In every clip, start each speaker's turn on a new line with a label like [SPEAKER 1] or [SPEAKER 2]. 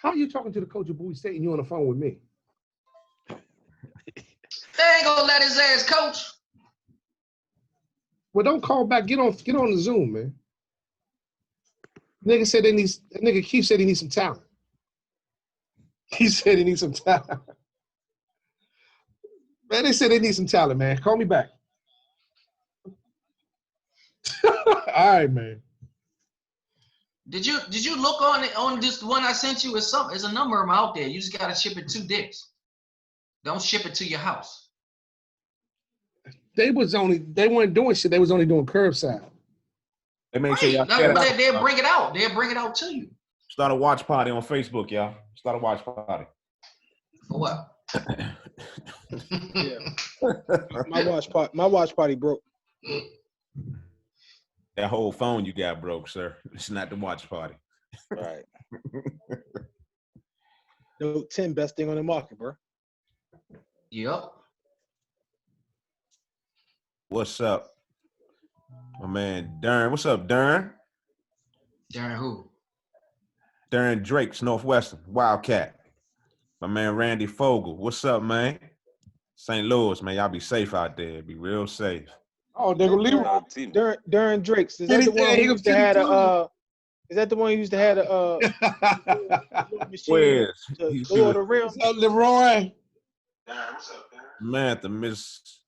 [SPEAKER 1] How are you talking to the coach of Bowie State and you on the phone with me?
[SPEAKER 2] They ain't gonna let his ass coach.
[SPEAKER 1] Well, don't call back. Get on the Zoom, man. Nigga Keith said he needs some talent. He said he needs some talent. Man, they said they need some talent, man. Call me back. All right, man.
[SPEAKER 2] Did you look on this one I sent you? There's a number of them out there. You just gotta ship it 2 dicks. Don't ship it to your house.
[SPEAKER 1] They weren't doing shit. They was only doing curbside.
[SPEAKER 3] They make sure y'all
[SPEAKER 2] They'll bring it out. They'll bring it out to you.
[SPEAKER 3] Start a watch party on Facebook, y'all. Start a watch party.
[SPEAKER 2] For what?
[SPEAKER 4] Yeah. My watch party broke.
[SPEAKER 3] That whole phone you got broke, sir. It's not the watch party.
[SPEAKER 4] Right. Note 10, best thing on the market, bro.
[SPEAKER 2] Yep.
[SPEAKER 3] What's up? My man Darren. What's up, Darren?
[SPEAKER 2] Darren who?
[SPEAKER 3] Darren Drakes, Northwestern, Wildcat. My man Randy Fogle. What's up, man? St. Louis, man. Y'all be safe out there. Be real safe.
[SPEAKER 1] Oh, they're gonna leave.
[SPEAKER 4] Darren Drakes. Is that the one who used to have is that the one who used to have a machine to go the rim?
[SPEAKER 1] What's up, Leroy?
[SPEAKER 5] What's up, Darren?
[SPEAKER 3] Samantha, Miss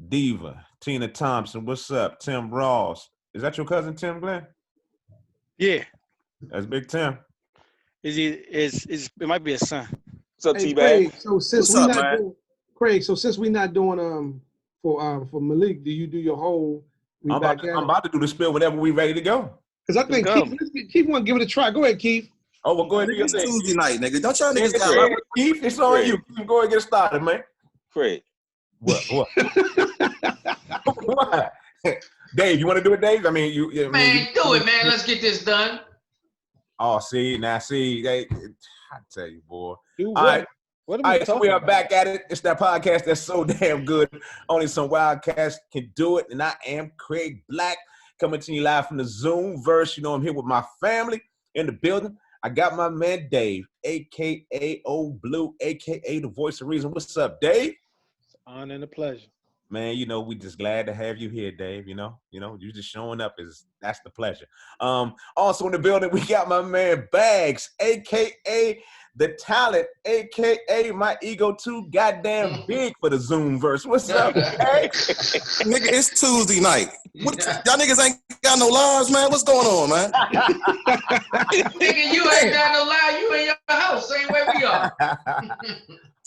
[SPEAKER 3] Diva, Tina Thompson. What's up? Tim Ross. Is that your cousin Tim Glenn?
[SPEAKER 6] Yeah.
[SPEAKER 3] That's Big Tim.
[SPEAKER 6] It might be his son.
[SPEAKER 5] What's up,
[SPEAKER 1] Hey,
[SPEAKER 5] T-Bag?
[SPEAKER 1] Craig, so since we not doing for Malik, do you do your whole
[SPEAKER 3] I'm about to do the spill whenever we ready to go.
[SPEAKER 1] Because I think Keith want to give it a try. Go ahead, Keith.
[SPEAKER 3] Oh, well, go ahead.
[SPEAKER 7] It's Tuesday night, nigga. Don't y'all niggas got
[SPEAKER 3] right. Keith, it's on you. Go ahead and get started, man.
[SPEAKER 5] Craig.
[SPEAKER 3] What? What? Dave, you want to do it, Dave? I mean, do it,
[SPEAKER 2] man. Let's get this done.
[SPEAKER 3] Oh, see, I tell you, boy.
[SPEAKER 4] Dude,
[SPEAKER 3] all right.
[SPEAKER 4] What
[SPEAKER 3] All right, so we are back at it. It's that podcast that's so damn good. Only some Wildcats can do it. And I am Craig Black, coming to you live from the Zoom verse. You know, I'm here with my family in the building. I got my man Dave, a.k.a. Old Blue, a.k.a. the voice of reason. What's up, Dave?
[SPEAKER 4] It's an honor and a pleasure.
[SPEAKER 3] Man, you know, we just glad to have you here, Dave. You know, you just showing up that's the pleasure. Also in the building, we got my man Bags, a.k.a. the talent, a.k.a. my ego too goddamn big for the Zoom verse. What's up, Bags?
[SPEAKER 7] Nigga, it's Tuesday night. Y'all niggas ain't got no lives, man. What's going on, man?
[SPEAKER 2] Nigga, you ain't got no lie. You in your house, same way we are.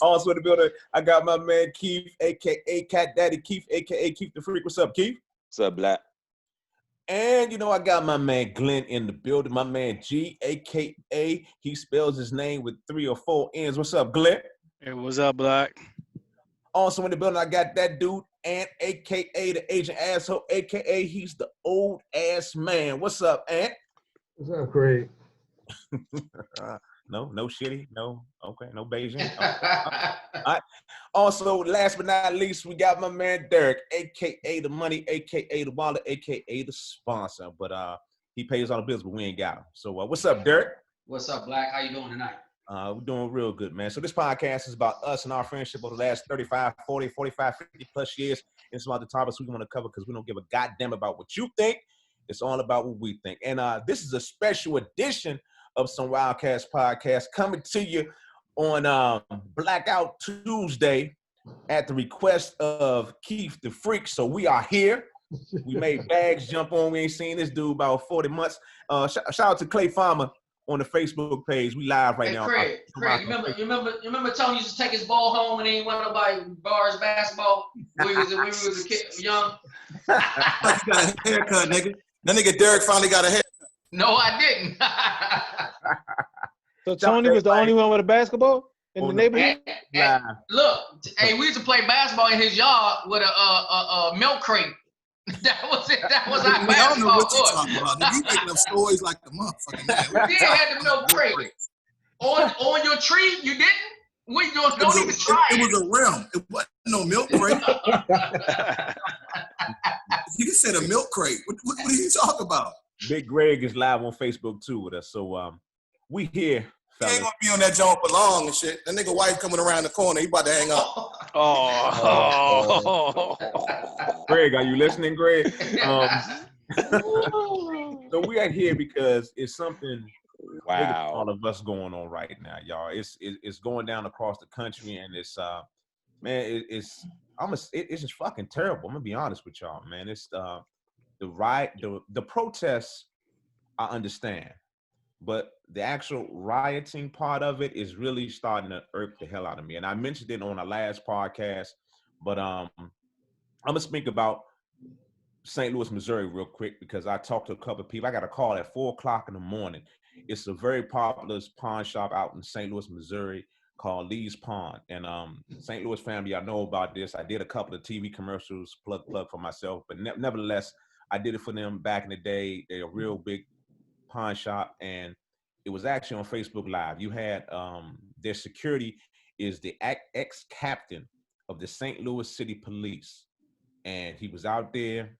[SPEAKER 3] Also in the building, I got my man Keith, a.k.a. Cat Daddy Keith, a.k.a. Keith the Freak. What's up, Keith?
[SPEAKER 5] What's up, Black?
[SPEAKER 3] And, I got my man Glenn in the building, my man G, a.k.a. he spells his name with 3 or 4 N's. What's up, Glenn?
[SPEAKER 6] Hey, what's up, Black?
[SPEAKER 3] Also in the building, I got that dude, and a.k.a. the Agent Asshole, a.k.a. he's the old ass man. What's up, Ant?
[SPEAKER 1] What's up, Craig?
[SPEAKER 3] No shitty, no Beijing. All right. Also, last but not least, we got my man Derek, a.k.a. the money, a.k.a. the wallet, a.k.a. the sponsor. But he pays all the bills, but we ain't got him. So what's up, Derek?
[SPEAKER 2] What's up, Black? How you doing tonight?
[SPEAKER 3] We're doing real good, man. So this podcast is about us and our friendship over the last 35, 40, 45, 50 plus years. And it's about the topics we want to cover because we don't give a goddamn about what you think. It's all about what we think. And this is a special edition of some Wildcats podcast coming to you on Blackout Tuesday at the request of Keith the Freak. So we are here. We made Bags jump on. We ain't seen this dude about 40 months. Shout out to Clay Farmer on the Facebook page. We live right now.
[SPEAKER 2] Craig, you remember Tony used to take his ball home and he ain't want nobody bars basketball when he was a kid, young?
[SPEAKER 7] You got a haircut, nigga. That nigga Derek finally got a haircut.
[SPEAKER 2] No, I didn't.
[SPEAKER 4] So Tony was the only one with a basketball in the neighborhood?
[SPEAKER 2] Look, hey, we used to play basketball in his yard with a milk crate. That was it. That was our basketball.
[SPEAKER 7] I don't know what you're talking about. Nigga, you making up stories like the motherfucking man.
[SPEAKER 2] We did have the milk crate. On your tree, you didn't? We don't even try it.
[SPEAKER 7] It was a rim. It wasn't no milk crate. You just said a milk crate. What are you talking about?
[SPEAKER 3] Big Greg is live on Facebook too with us. So we here
[SPEAKER 7] He ain't gonna be on that joint for long and shit. That nigga wife coming around the corner. He about to hang up.
[SPEAKER 6] Oh.
[SPEAKER 3] Greg, are you listening, Greg? So we are here because it's something bigger than all of us going on right now, y'all. It's going down across the country, and it's man, it's just fucking terrible. I'm gonna be honest with y'all, man. It's the protests, I understand, but the actual rioting part of it is really starting to irk the hell out of me. And I mentioned it on our last podcast, but I'm gonna speak about St. Louis, Missouri real quick because I talked to a couple of people. I got a call at 4:00 in the morning. It's a very popular pawn shop out in St. Louis, Missouri called Lee's Pawn. And St. Louis family, I know about this. I did a couple of TV commercials, plug for myself, but nevertheless, I did it for them back in the day. They're a real big pawn shop, and it was actually on Facebook Live. You had their security is the ex-captain of the St. Louis City Police, and he was out there,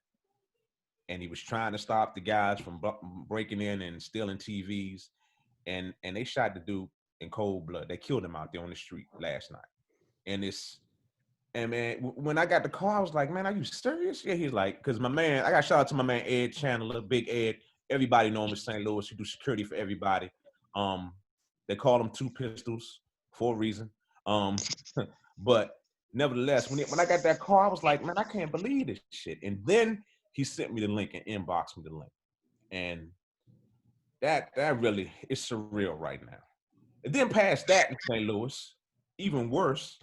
[SPEAKER 3] and he was trying to stop the guys from breaking in and stealing TVs, and they shot the dude in cold blood. They killed him out there on the street last night. And man, when I got the call, I was like, man, are you serious? Yeah, he's like, because my man, I got shout out to my man Ed Chandler, Big Ed. Everybody know him in St. Louis. He do security for everybody. They call him Two Pistols for a reason. But nevertheless, when I got that call, I was like, man, I can't believe this shit. And then he sent me the link and inboxed me the link. And that really is surreal right now. And then past that in St. Louis, even worse,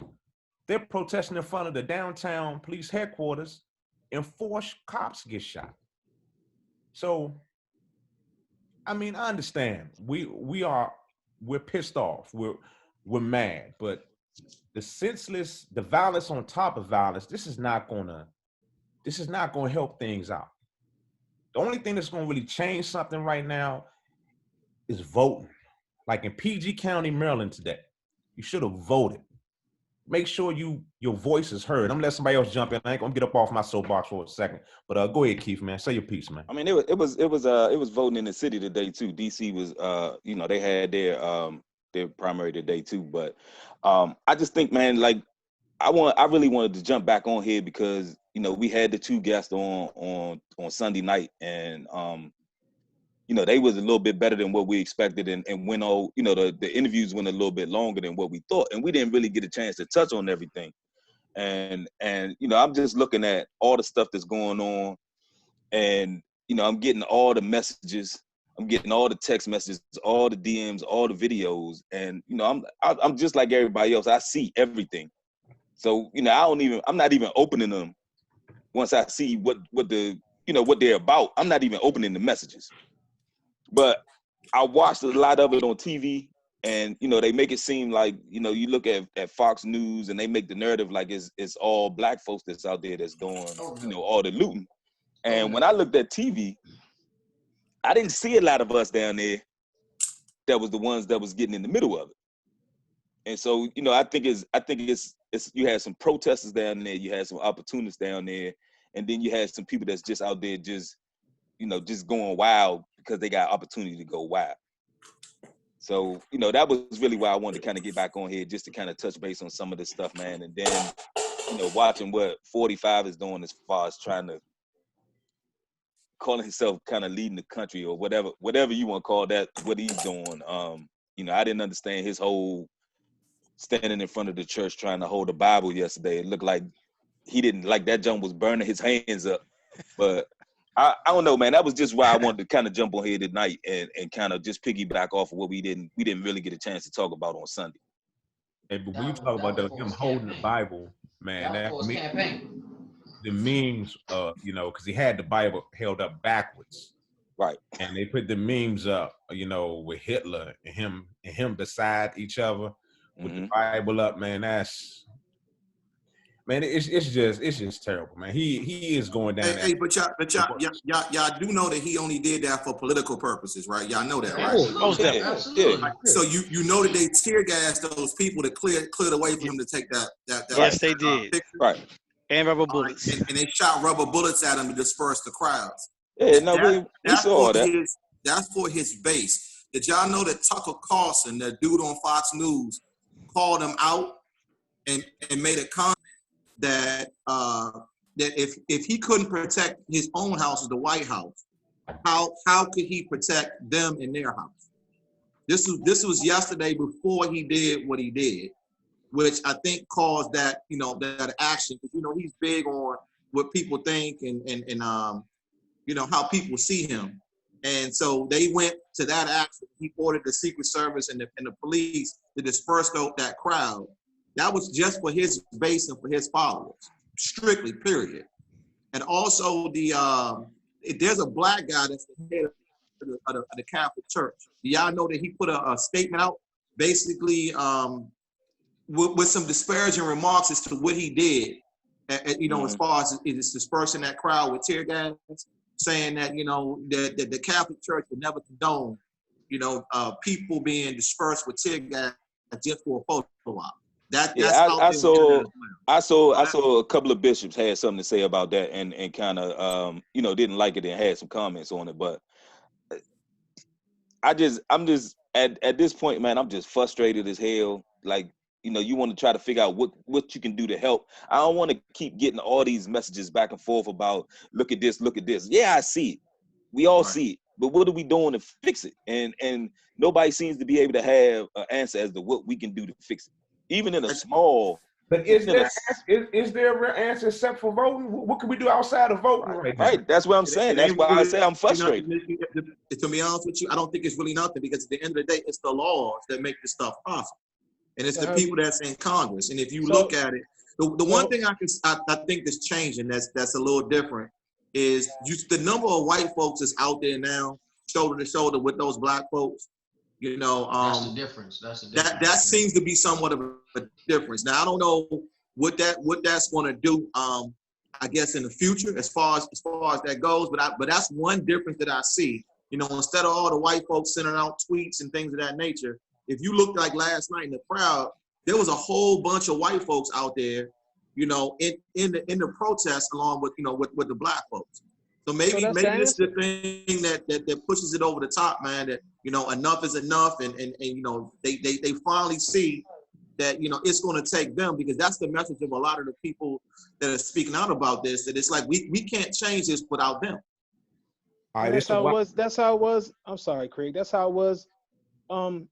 [SPEAKER 3] they're protesting in front of the downtown police headquarters and 4 cops get shot. So, I mean, I understand. We're pissed off. We're mad, but the violence on top of violence, this is not gonna help things out. The only thing that's gonna really change something right now is voting. Like in PG County, Maryland today, you should have voted. Make sure your voice is heard. I'm gonna let somebody else jump in. I ain't gonna get up off my soapbox for a second. But go ahead, Keith, man. Say your piece, man.
[SPEAKER 5] I mean, it was voting in the city today too. DC was they had their primary today too. But I just think, man, like I really wanted to jump back on here because we had the 2 guests on Sunday night, and they was a little bit better than what we expected, and went on, the interviews went a little bit longer than what we thought, and we didn't really get a chance to touch on everything. And I'm just looking at all the stuff that's going on, and I'm getting all the messages, I'm getting all the text messages, all the DMs, all the videos, and I'm just like everybody else. I see everything, so I'm not even opening them once I see what they're about. I'm not even opening the messages. But I watched a lot of it on TV, and they make it seem like you look at Fox News and they make the narrative like it's all black folks that's out there that's doing all the looting. And when I looked at TV, I didn't see a lot of us down there that was the ones that was getting in the middle of it. And so I think it's you had some protesters down there, you had some opportunists down there, and then you had some people that's just out there just going wild because they got opportunity to go wild. So, that was really why I wanted to kind of get back on here, just to kind of touch base on some of this stuff, man. And then, watching what 45 is doing as far as trying to calling himself kind of leading the country or whatever you want to call that, what he's doing. I didn't understand his whole standing in front of the church trying to hold the Bible yesterday. It looked like he didn't like that jump was burning his hands up, but I don't know, man. That was just why I wanted to kind of jump on here tonight and kind of just piggyback off of what we didn't really get a chance to talk about on Sunday.
[SPEAKER 3] Hey, but when you talk about him holding the Bible, man, the memes, because he had the Bible held up backwards,
[SPEAKER 5] right? And
[SPEAKER 3] they put the memes up, with Hitler and him beside each other with the Bible up, man. It's just terrible, man. He is going down.
[SPEAKER 7] Hey, but y'all do know that he only did that for political purposes, right? Y'all know that, right?
[SPEAKER 6] Most definitely.
[SPEAKER 7] Yeah. So you know that they tear gassed those people to clear the way for him to take that.
[SPEAKER 6] Yes, they did.
[SPEAKER 7] Picture.
[SPEAKER 5] Right.
[SPEAKER 6] And rubber bullets.
[SPEAKER 7] And they shot rubber bullets at him to disperse the crowds.
[SPEAKER 5] Yeah, no, we saw that.
[SPEAKER 7] That's for his base. Did y'all know that Tucker Carlson, that dude on Fox News, called him out and made a comment that that if he couldn't protect his own house, the White House, how could he protect them in their house? This was yesterday before he did what he did, which I think caused that that action, because he's big on what people think and how people see him. And so they went to that action. He ordered the Secret Service and the police to disperse that crowd. That was just for his base and for his followers, strictly, period. And also there's a black guy that's the head of the Catholic Church. Do y'all know that he put a statement out, basically with some disparaging remarks as to what he did, as far as it's dispersing that crowd with tear gas, saying that that the Catholic Church would never condone people being dispersed with tear gas just for a photo op.
[SPEAKER 5] I saw a couple of bishops had something to say about that and kind of didn't like it and had some comments on it. But I'm just at this point, man, I'm just frustrated as hell. Like, you want to try to figure out what you can do to help. I don't want to keep getting all these messages back and forth about look at this. Yeah, I see it. We all see it. But what are we doing to fix it? And nobody seems to be able to have an answer as to what we can do to fix it. Even in a small.
[SPEAKER 3] But is there a real answer except for voting? What can we do outside of voting right now?
[SPEAKER 5] Right, that's what I'm saying. That's why I say I'm frustrated.
[SPEAKER 7] To be honest with you, I don't think it's really nothing, because at the end of the day, it's the laws that make this stuff possible. And it's the people that's in Congress. And if you look at it, the one thing I think that's changing that's a little different is the number of white folks that's out there now, shoulder to shoulder with those black folks.
[SPEAKER 2] That's the difference.
[SPEAKER 7] That seems to be somewhat of a difference. Now I don't know what that's going to do. I guess in the future, as far as that goes, but that's one difference that I see. Instead of all the white folks sending out tweets and things of that nature, if you looked like last night in the crowd, there was a whole bunch of white folks out there, in the protest along with with the black folks. So maybe it's the thing that pushes it over the top, man. That enough is enough, and they finally see that it's going to take them, because that's the message of a lot of the people that are speaking out about this. That it's like we can't change this without them.
[SPEAKER 3] All right,
[SPEAKER 4] that's how it was. That's how it was. I'm sorry, Craig. That's how it was. In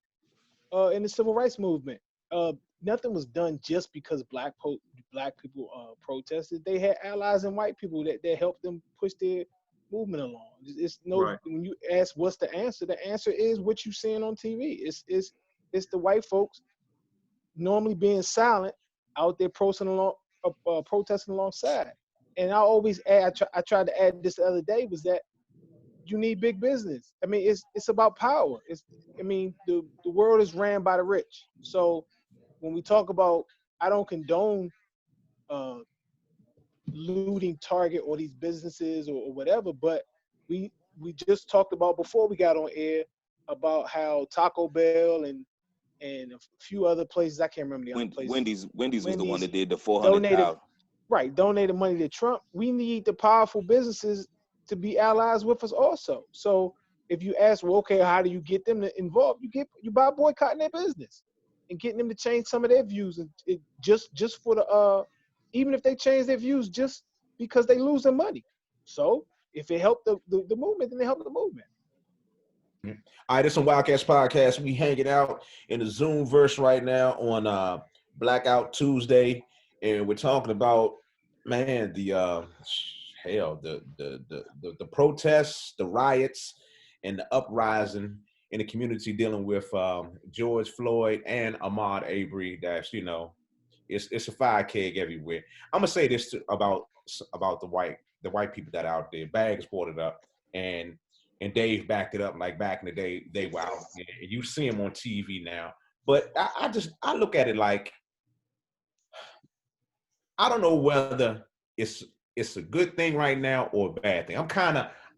[SPEAKER 4] the civil rights movement, nothing was done just because black people protested. They had allies and white people that helped them push their movement along. When you ask what's the answer is what you're seeing on TV. It's the white folks normally being silent out there protesting alongside. And I always add, I tried to add this the other day, was that you need big business. I mean, it's about power. The world is ran by the rich. So when we talk about, I don't condone looting Target or these businesses or whatever, but we just talked about before we got on air about how Taco Bell and a few other places, I can't remember the other places.
[SPEAKER 5] Wendy's was the one that did the $400,000.
[SPEAKER 4] Right, donated money to Trump. We need the powerful businesses to be allies with us also. So if you ask, well, okay, how do you get them involved? You by boycotting their business and getting them to change some of their views, and just for the even if they change their views just because they lose their money. So if it helped the movement, then they help the movement.
[SPEAKER 3] All right, this is Wildcats Podcast. We hanging out in the Zoom verse right now on Blackout Tuesday, and we're talking about, man, the protests, the riots, and the uprising in the community dealing with George Floyd and Ahmaud Arbery. That's it's a fire keg everywhere. I'm gonna say this about the white people that are out there. Bags brought it up, and Dave backed it up. Like back in the day, they were out there, and you see them on TV now. But I look at it like, I don't know whether it's a good thing right now or a bad thing.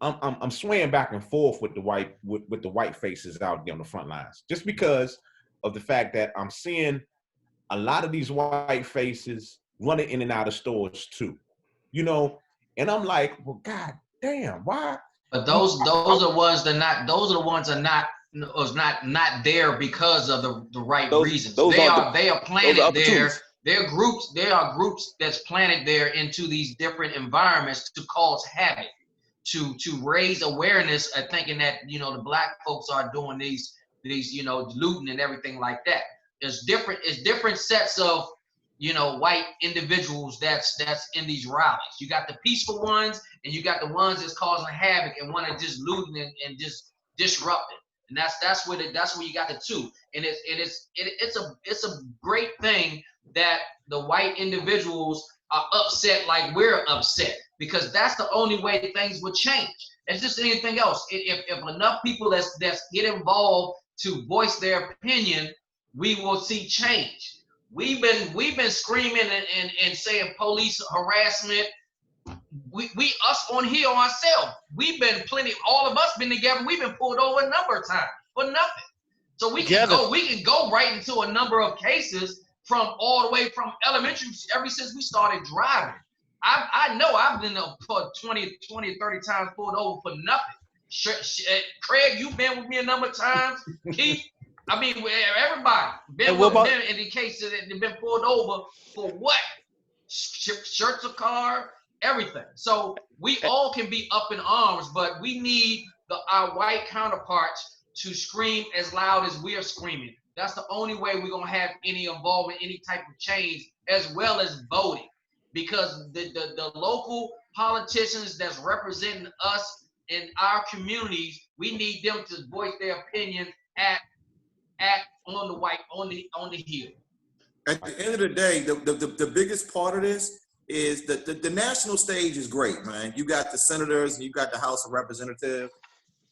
[SPEAKER 3] I'm swaying back and forth with the white faces out there on the front lines, just because of the fact that I'm seeing a lot of these white faces running in and out of stores too, and I'm like, well, God damn, why?
[SPEAKER 2] But those are the ones that are not was not there because of the right
[SPEAKER 5] Those-
[SPEAKER 2] reasons.
[SPEAKER 5] those
[SPEAKER 2] They
[SPEAKER 5] aren't
[SPEAKER 2] are planted there.
[SPEAKER 5] opportunities.
[SPEAKER 2] They are groups that's planted there into these different environments to cause havoc, to raise awareness of thinking that, you know, the black folks are doing these, you know, looting and everything like that. It's different sets of, you know, white individuals that's in these rallies. You got the peaceful ones and you got the ones that's causing havoc and want to just looting and just disrupting. And that's where you got the two. And it's a great thing that the white individuals are upset like we're upset, because that's the only way things would change. It's just anything else. If enough people that's get involved to voice their opinion, we will see change. We've been screaming and saying police harassment. We us on here ourselves. We've been all of us been together. We've been pulled over a number of times for nothing. So we can go right into a number of cases from all the way from elementary, ever since we started driving. I know I've been for 20, 30 times pulled over for nothing. Craig, you've been with me a number of times. Keith, I mean, everybody been with them in the cases that they've been pulled over for what? Shirts of car, everything. So we all can be up in arms, but we need our white counterparts to scream as loud as we're screaming. That's the only way we're gonna have any involvement, any type of change, as well as voting. Because the local politicians that's representing us in our communities, we need them to voice their opinion on the hill.
[SPEAKER 7] At the end of the day, the biggest part of this is that the national stage is great, man. You got the senators and you got the House of Representatives,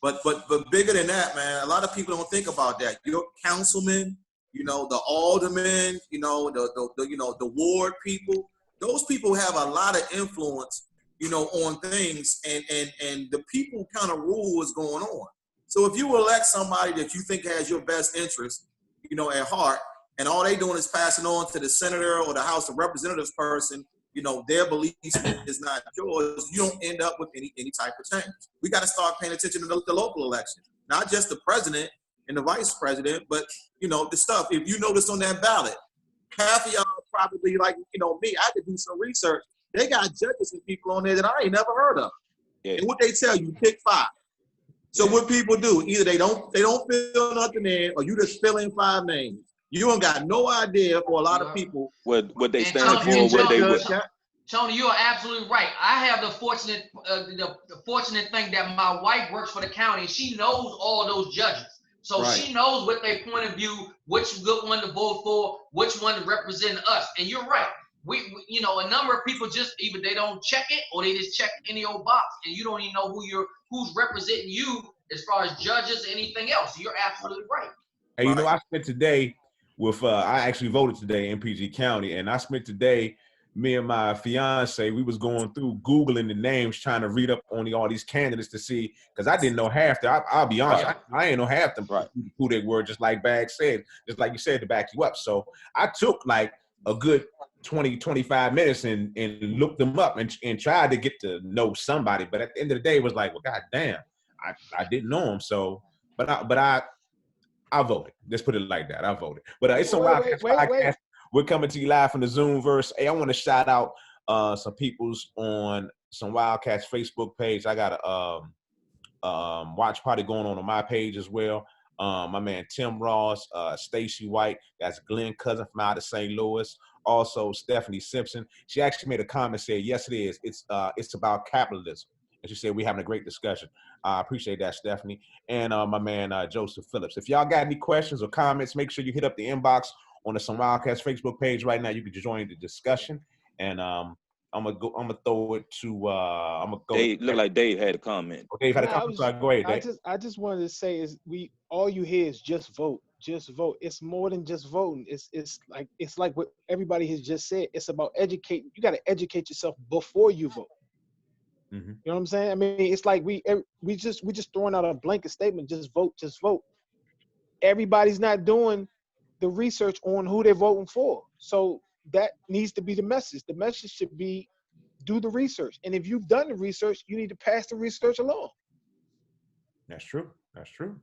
[SPEAKER 7] but bigger than that, man. A lot of people don't think about that. Your councilmen, you know, the aldermen, you know, the ward people. Those people have a lot of influence, you know, on things, and the people kind of rule what's going on. So if you elect somebody that you think has your best interest, you know, at heart, and all they doing is passing on to the senator or the House of Representatives person, you know, their beliefs is not yours, you don't end up with any type of change. We got to start paying attention to the local elections, not just the president and the vice president, but, you know, the stuff. If you notice on that ballot, half of y'all probably like, you know, me, I had to do some research. They got judges and people on there that I ain't never heard of. Yeah. And what they tell you, pick 5. So what people do, either they don't fill nothing in, or you just fill in 5 names. You don't got no idea for a lot of people
[SPEAKER 5] what they stand
[SPEAKER 2] Tony,
[SPEAKER 5] for, what they would.
[SPEAKER 2] Tony, you are absolutely right. I have the fortunate thing that my wife works for the county. She knows all those judges. So she knows what their point of view, which good one to vote for, which one to represent us. And you're right. We you know, a number of people just either they don't check it or they just check any old box, and you don't even know who's representing you as far as judges or anything else. You're absolutely right.
[SPEAKER 3] Hey, you know, I spent today with I actually voted today in PG County, and I spent today, me and my fiance, we was going through Googling the names, trying to read up on all these candidates to see, because I didn't know half them. I'll be honest, I ain't know half them who they were, just like Bag said, just like you said, to back you up. So I took like a good 20, 25 minutes and looked them up and tried to get to know somebody. But at the end of the day, it was like, well, God damn, I didn't know them. So, but I voted. Let's put it like that. I voted. But it's a Wildcats podcast. We're coming to you live from the Zoomverse. Hey, I want to shout out some people's on some Wildcats Facebook page. I got a watch party going on my page as well. My man Tim Ross, Stacy White, that's Glenn Cousin from out of St. Louis. Also Stephanie Simpson. She actually made a comment, said, yes, it is. It's about capitalism. And she said, we're having a great discussion. I appreciate that, Stephanie. And my man, Joseph Phillips. If y'all got any questions or comments, make sure you hit up the inbox on the Some Wildcats Facebook page right now. You can join the discussion. And I'm gonna throw it to
[SPEAKER 5] Dave, look like Dave had a comment.
[SPEAKER 3] Oh, Dave had a comment. Go ahead, Dave.
[SPEAKER 4] I just wanted to say is all you hear is just vote. Just vote. It's more than just voting. It's like what everybody has just said. It's about educating. You got to educate yourself before you vote. Mm-hmm. You know what I'm saying? I mean, it's like we just throwing out a blanket statement. Just vote. Just vote. Everybody's not doing the research on who they're voting for. So that needs to be the message. The message should be do the research. And if you've done the research, you need to pass the research along.
[SPEAKER 3] That's true. That's true.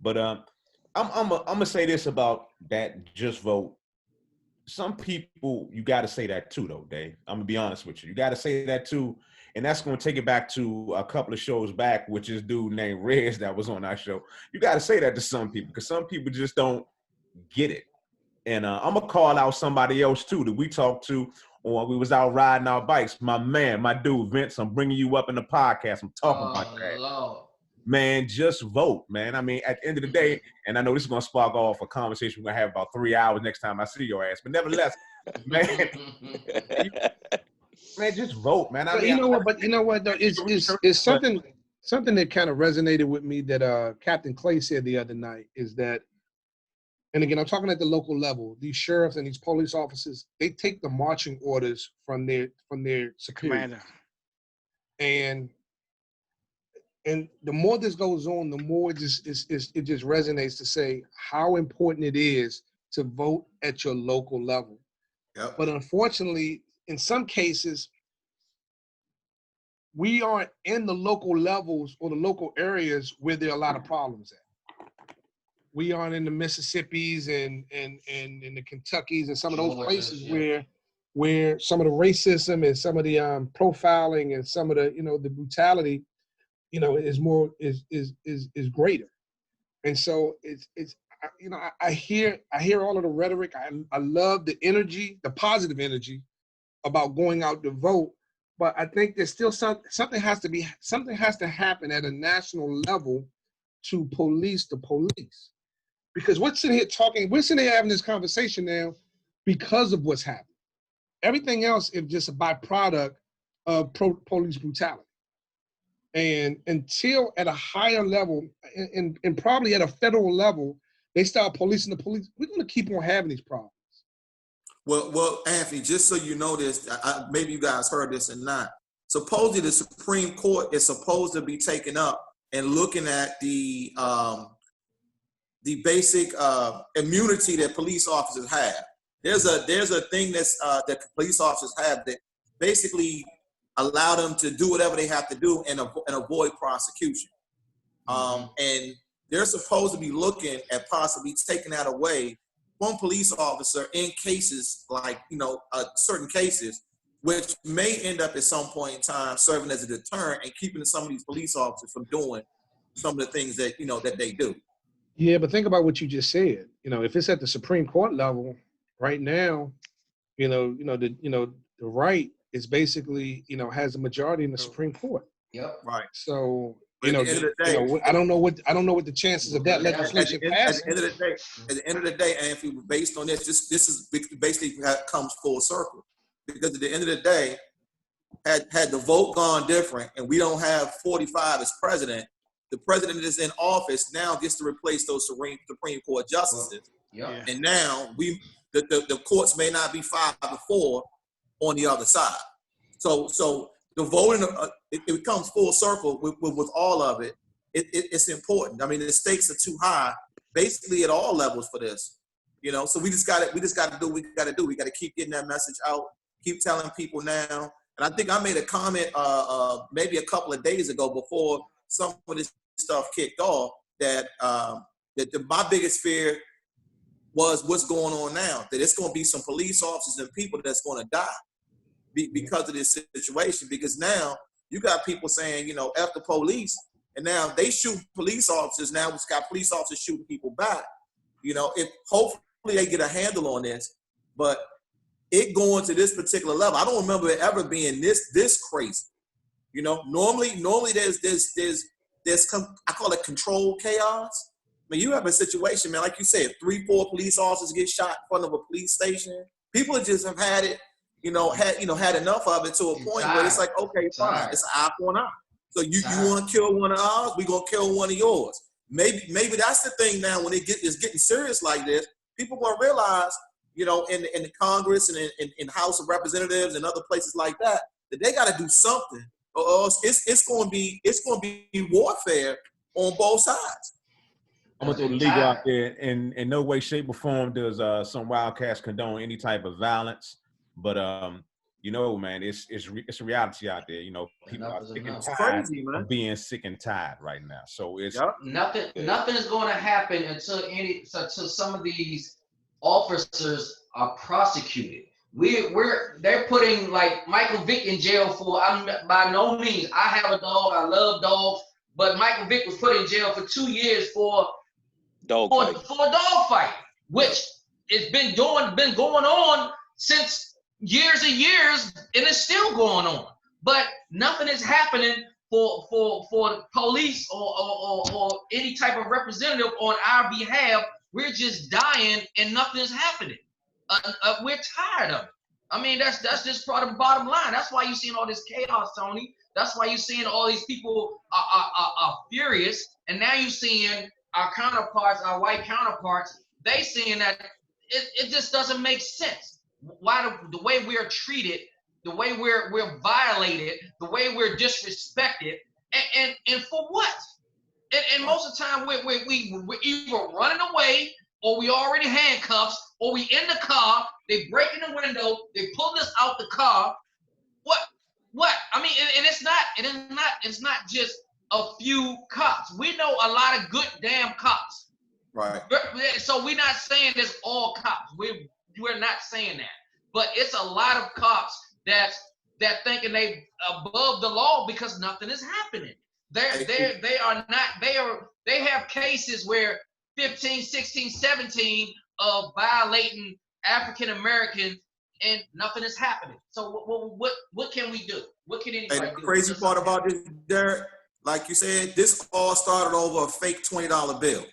[SPEAKER 3] But I'm gonna say this about that just vote. Some people, you got to say that too, though, Dave. I'm gonna be honest with you. You got to say that too, and that's gonna take it back to a couple of shows back, which is dude named Rez that was on our show. You got to say that to some people because some people just don't get it. And I'm gonna call out somebody else too that we talked to when we was out riding our bikes. My man, my dude Vince. I'm bringing you up in the podcast. I'm talking about that.
[SPEAKER 2] Lord.
[SPEAKER 3] Man, just vote, man. I mean, at the end of the day, and I know this is going to spark off a conversation we're going to have about 3 hours next time I see your ass. But nevertheless, man, man, just vote, man.
[SPEAKER 1] But you know what, though? It's something that kind of resonated with me that Captain Clay said the other night is that, and again, I'm talking at the local level, these sheriffs and these police officers, they take the marching orders from their superior. And the more this goes on, the more it just resonates to say how important it is to vote at your local level.
[SPEAKER 7] Yep.
[SPEAKER 1] But unfortunately, in some cases, we aren't in the local levels or the local areas where there are a lot of problems at. We aren't in the Mississippis and in the Kentuckys and some of those places where some of the racism and some of the profiling and some of the the brutality is more is greater. And so it's I hear all of the rhetoric. I love the energy, the positive energy about going out to vote, but I think there's still something has to happen at a national level to police the police. Because we're sitting here having this conversation now because of what's happened. Everything else is just a byproduct of police brutality. And until at a higher level, and probably at a federal level, they start policing the police, we're going to keep on having these problems.
[SPEAKER 7] Well, Anthony, just so you know this, maybe you guys heard this or not. Supposedly, the Supreme Court is supposed to be taken up and looking at the basic immunity that police officers have. There's a thing that police officers have that basically allow them to do whatever they have to do and avoid prosecution. And they're supposed to be looking at possibly taking that away from police officer in cases like, certain cases, which may end up at some point in time serving as a deterrent and keeping some of these police officers from doing some of the things that, that they do.
[SPEAKER 1] Yeah, but think about what you just said. If it's at the Supreme Court level right now, the right is basically, has a majority in the Supreme Court.
[SPEAKER 2] Yep.
[SPEAKER 7] Right.
[SPEAKER 1] So,
[SPEAKER 7] At the end of the day,
[SPEAKER 1] I don't know what the chances of that legislation passing.
[SPEAKER 7] At the end of the day, Anthony, based on this is basically how it comes full circle. Because at the end of the day, had the vote gone different and we don't have 45 as president, the president that is in office now gets to replace those Supreme Court justices.
[SPEAKER 2] Yeah.
[SPEAKER 7] And now the courts may not be 5-4 on the other side. So the voting, it comes full circle with all of it. It's important. I mean, the stakes are too high, basically at all levels for this. So we just got to do what we got to do. We got to keep getting that message out, keep telling people now. And I think I made a comment maybe a couple of days ago before some of this stuff kicked off that my biggest fear was what's going on now, that it's going to be some police officers and people that's going to die because of this situation. Because now you got people saying, F the police, and now they shoot police officers. Now it's got police officers shooting people back. If hopefully they get a handle on this, but it going to this particular level, I don't remember it ever being this crazy. Normally there's I call it controlled chaos. I mean, you have a situation, man, like you said, 3-4 police officers get shot in front of a police station. People just have had it, had enough of it to a point where it's like, okay, fine, it's an eye for an eye. So you want to kill one of ours, we gonna kill one of yours. Maybe that's the thing now when it's getting serious like this, people gonna realize, in the Congress and in House of Representatives and other places like that they got to do something, or it's going to be warfare on both sides.
[SPEAKER 3] I'm gonna throw the legal out there. In no way, shape, or form does some Wildcats condone any type of violence. But you know, man, it's a reality out there. You know, people are
[SPEAKER 2] Enough is
[SPEAKER 3] sick and
[SPEAKER 2] enough.
[SPEAKER 3] tired
[SPEAKER 7] Crazy, man.
[SPEAKER 3] of being sick and tired right now. So it's
[SPEAKER 7] Yep.
[SPEAKER 2] Nothing is going to happen until some of these officers are prosecuted. They're putting like Michael Vick in jail for. I'm by no means. I have a dog. I love dogs, but Michael Vick was put in jail for 2 years for
[SPEAKER 5] Dog
[SPEAKER 2] a
[SPEAKER 5] fight.
[SPEAKER 2] dog fight, which it's been going on since years and years, and it's still going on. But nothing is happening for police or any type of representative on our behalf. We're just dying and nothing is happening. We're tired of it. I mean, that's just part of the bottom line. That's why you're seeing all this chaos, Tony. That's why you're seeing all these people are furious. And now you're seeing our counterparts, our white counterparts, they seeing that it just doesn't make sense. Why the way we are treated, the way we're violated, the way we're disrespected, and for what? And most of the time we're either running away, or we already handcuffs, or we in the car, they break in the window, they pull us out the car. What? I mean, and it's not just a few cops. We know a lot of good damn cops.
[SPEAKER 7] Right.
[SPEAKER 2] So we're not saying it's all cops. We're not saying that. But it's a lot of cops that thinking they above the law because nothing is happening. They have cases where 15, 16, 17 of violating African Americans and nothing is happening. So what can we do? What can anybody do?
[SPEAKER 7] And the crazy part about this, Derek, like you said, this all started over a fake $20 bill.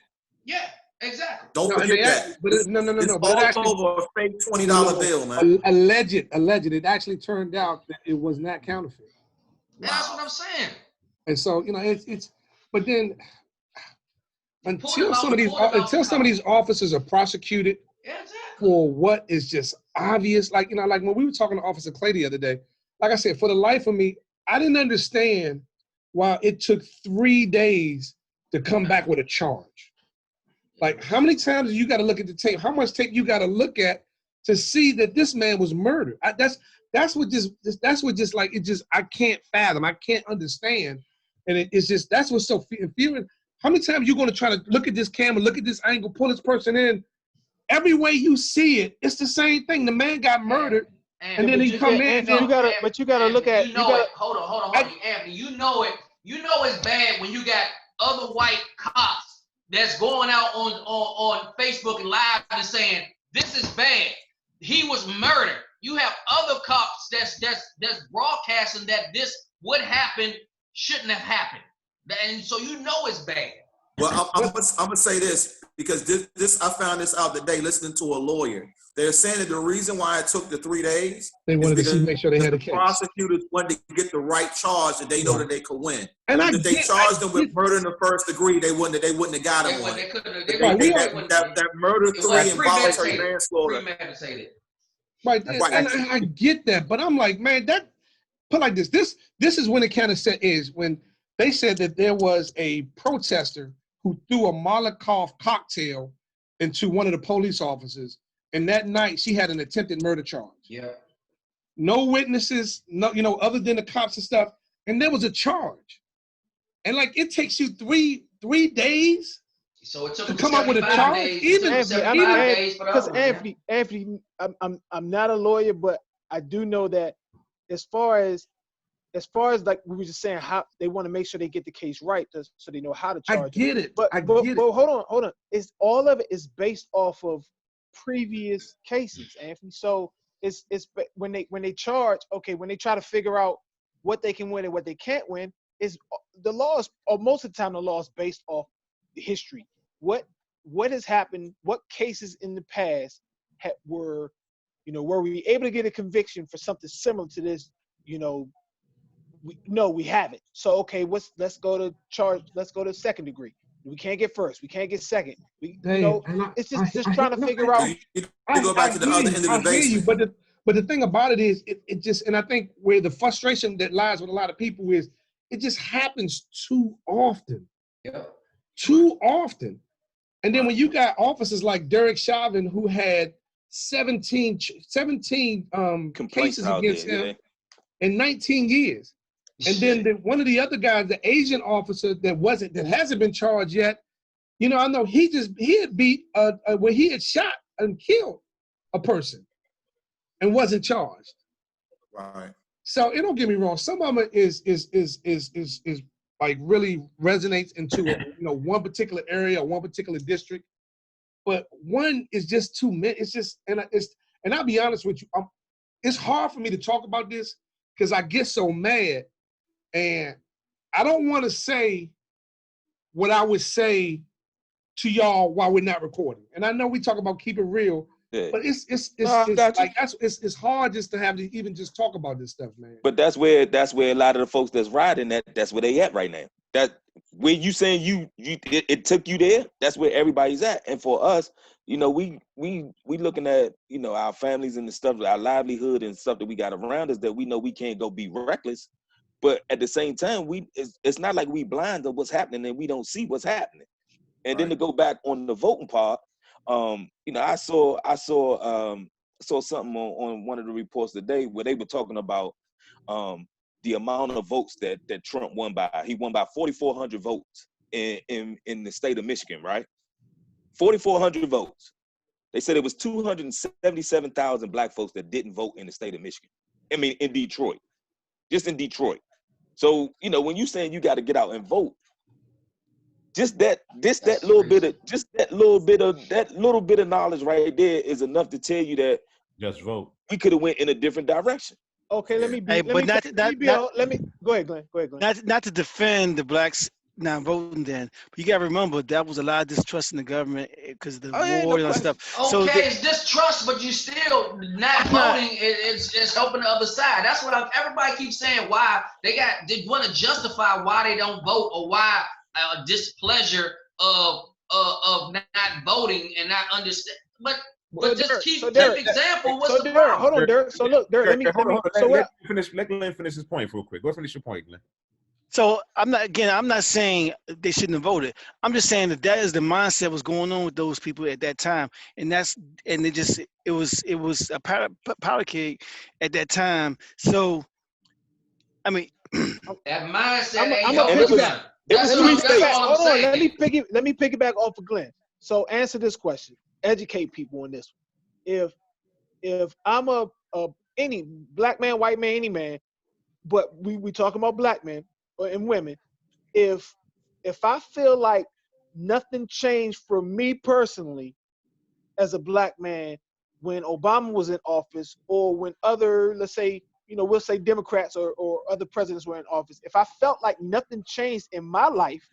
[SPEAKER 2] Yeah, exactly.
[SPEAKER 7] Don't
[SPEAKER 1] No,
[SPEAKER 7] forget
[SPEAKER 1] and
[SPEAKER 7] that.
[SPEAKER 1] but no.
[SPEAKER 7] It's
[SPEAKER 1] But it
[SPEAKER 7] all
[SPEAKER 1] actually,
[SPEAKER 7] over a fake $20 bill, man.
[SPEAKER 1] alleged. It actually turned out that it was not counterfeit.
[SPEAKER 2] And that's what I'm saying.
[SPEAKER 1] And so, you know, it's. But then,
[SPEAKER 2] Pull
[SPEAKER 1] until some of these officers are prosecuted
[SPEAKER 2] Yeah, exactly.
[SPEAKER 1] for what is just obvious, like, you know, like when we were talking to Officer Clay the other day, like I said, for the life of me, I didn't understand why it took 3 days to come back with a charge. Like, how many times you got to look at the tape? How much tape you got to look at to see that this man was murdered? That's what just like, it just, I can't fathom. I can't understand. And it's just, that's what's so feeling. How many times you going to try to look at this camera, look at this angle, pull this person in? Every way you see it, it's the same thing. The man got murdered, and then he come in.
[SPEAKER 4] You gotta look at.
[SPEAKER 2] Hold on, Anthony. You know it. You know it's bad when you got other white cops that's going out on Facebook and live and saying this is bad. He was murdered. You have other cops that's broadcasting that this what happened shouldn't have happened, and so you know it's bad.
[SPEAKER 7] Well, I'm gonna say this because this I found this out today listening to a lawyer. They're saying that the reason why it took the 3 days
[SPEAKER 1] They wanted to make sure they had a case.
[SPEAKER 7] Prosecutors wanted to get the right charge that they know that they could win.
[SPEAKER 1] And
[SPEAKER 7] if they charged them with murder in the first degree, they wouldn't have got him on it. That murder 3 involuntary manslaughter.
[SPEAKER 2] Premeditated.
[SPEAKER 1] Right, and I get that, but I'm like, man, that put like this. This is when it kind of is when they said that there was a protester who threw a Molotov cocktail into one of the police officers, and that night she had an attempted murder charge.
[SPEAKER 2] Yeah.
[SPEAKER 1] No witnesses, no, you know, other than the cops and stuff, and there was a charge. And like, it takes you three days.
[SPEAKER 2] So it took
[SPEAKER 1] to come up with a charge.
[SPEAKER 4] Because Anthony, I'm not a lawyer, but I do know that as far as like we were just saying, how they want to make sure they get the case right, so they know how to charge.
[SPEAKER 1] I get it,
[SPEAKER 4] but hold on. It's all of it is based off of previous cases, Anthony. So it's when they charge, okay, when they try to figure out what they can win and what they can't win, is the laws, or most of the time the law is based off history. What has happened? What cases in the past were we able to get a conviction for something similar to this? We haven't. So okay, let's go to second degree. We can't get first. We can't get second. It's just trying to figure out.
[SPEAKER 7] You go back to the other end of the basement.
[SPEAKER 1] But the thing about it is, it just, and I think where the frustration that lies with a lot of people is, it just happens too often.
[SPEAKER 2] Yeah.
[SPEAKER 1] Too often. And then when you got officers like Derek Chauvin, who had 17
[SPEAKER 5] Complaints
[SPEAKER 1] cases
[SPEAKER 5] out
[SPEAKER 1] against
[SPEAKER 5] there,
[SPEAKER 1] him in 19 years. And then one of the other guys, the Asian officer that hasn't been charged yet, you know, I know he had beat where he had shot and killed a person and wasn't charged.
[SPEAKER 7] Right.
[SPEAKER 1] So it don't get me wrong. Some of it is like really resonates into one particular area or one particular district, but one is just too many. It's just and I'll be honest with you, it's hard for me to talk about this because I get so mad, and I don't want to say what I would say to y'all while we're not recording. And I know we talk about keep it real.
[SPEAKER 5] Yeah.
[SPEAKER 1] But it's hard just to have to even just talk about this stuff, man.
[SPEAKER 5] But that's where a lot of the folks that's riding that's where they at right now. That where you saying it took you there, that's where everybody's at. And for us, you know, we looking at, you know, our families and the stuff, our livelihood and stuff that we got around us that we know we can't go be reckless. But at the same time, it's not like we blind to what's happening and we don't see what's happening. And then to go back on the voting part, you know, I saw something on one of the reports today where they were talking about the amount of votes that Trump won by. He won by 4,400 votes in the state of Michigan, right? 4,400 votes. They said it was 277,000 black folks that didn't vote in the state of Michigan. I mean, in Detroit, just in Detroit. So, you know, when you saying you got to get out and vote, just that little bit of knowledge right there is enough to tell you that
[SPEAKER 3] just vote.
[SPEAKER 5] We could have went in a different direction.
[SPEAKER 4] Okay, let me go ahead, Glenn.
[SPEAKER 6] Not to defend the blacks not voting then, but you got to remember that was a lot of distrust in the government because of the war and stuff.
[SPEAKER 2] Okay, it's distrust, but you still not voting. It's helping the other side. That's what everybody keeps saying. Why they want to justify why they don't vote or why displeasure of not voting and not understand. But just keep example. What's the problem?
[SPEAKER 4] Hold on, Dirk. So look, Dirk. Let
[SPEAKER 3] Glenn finish his point real quick. Go finish your point, Glenn.
[SPEAKER 6] So I'm not saying they shouldn't have voted. I'm just saying that is the mindset was going on with those people at that time, and it was a powder keg at that time. So, I mean,
[SPEAKER 2] that mindset
[SPEAKER 4] I'm
[SPEAKER 2] ain't helping them.
[SPEAKER 4] Hold on, let me piggyback off of Glenn. So answer this question. Educate people on this one. If I'm any black man, white man, any man, but we talking about black men and women, if I feel like nothing changed for me personally as a black man when Obama was in office or when other, let's say, you know, we'll say Democrats or other presidents were in office, if I felt like nothing changed in my life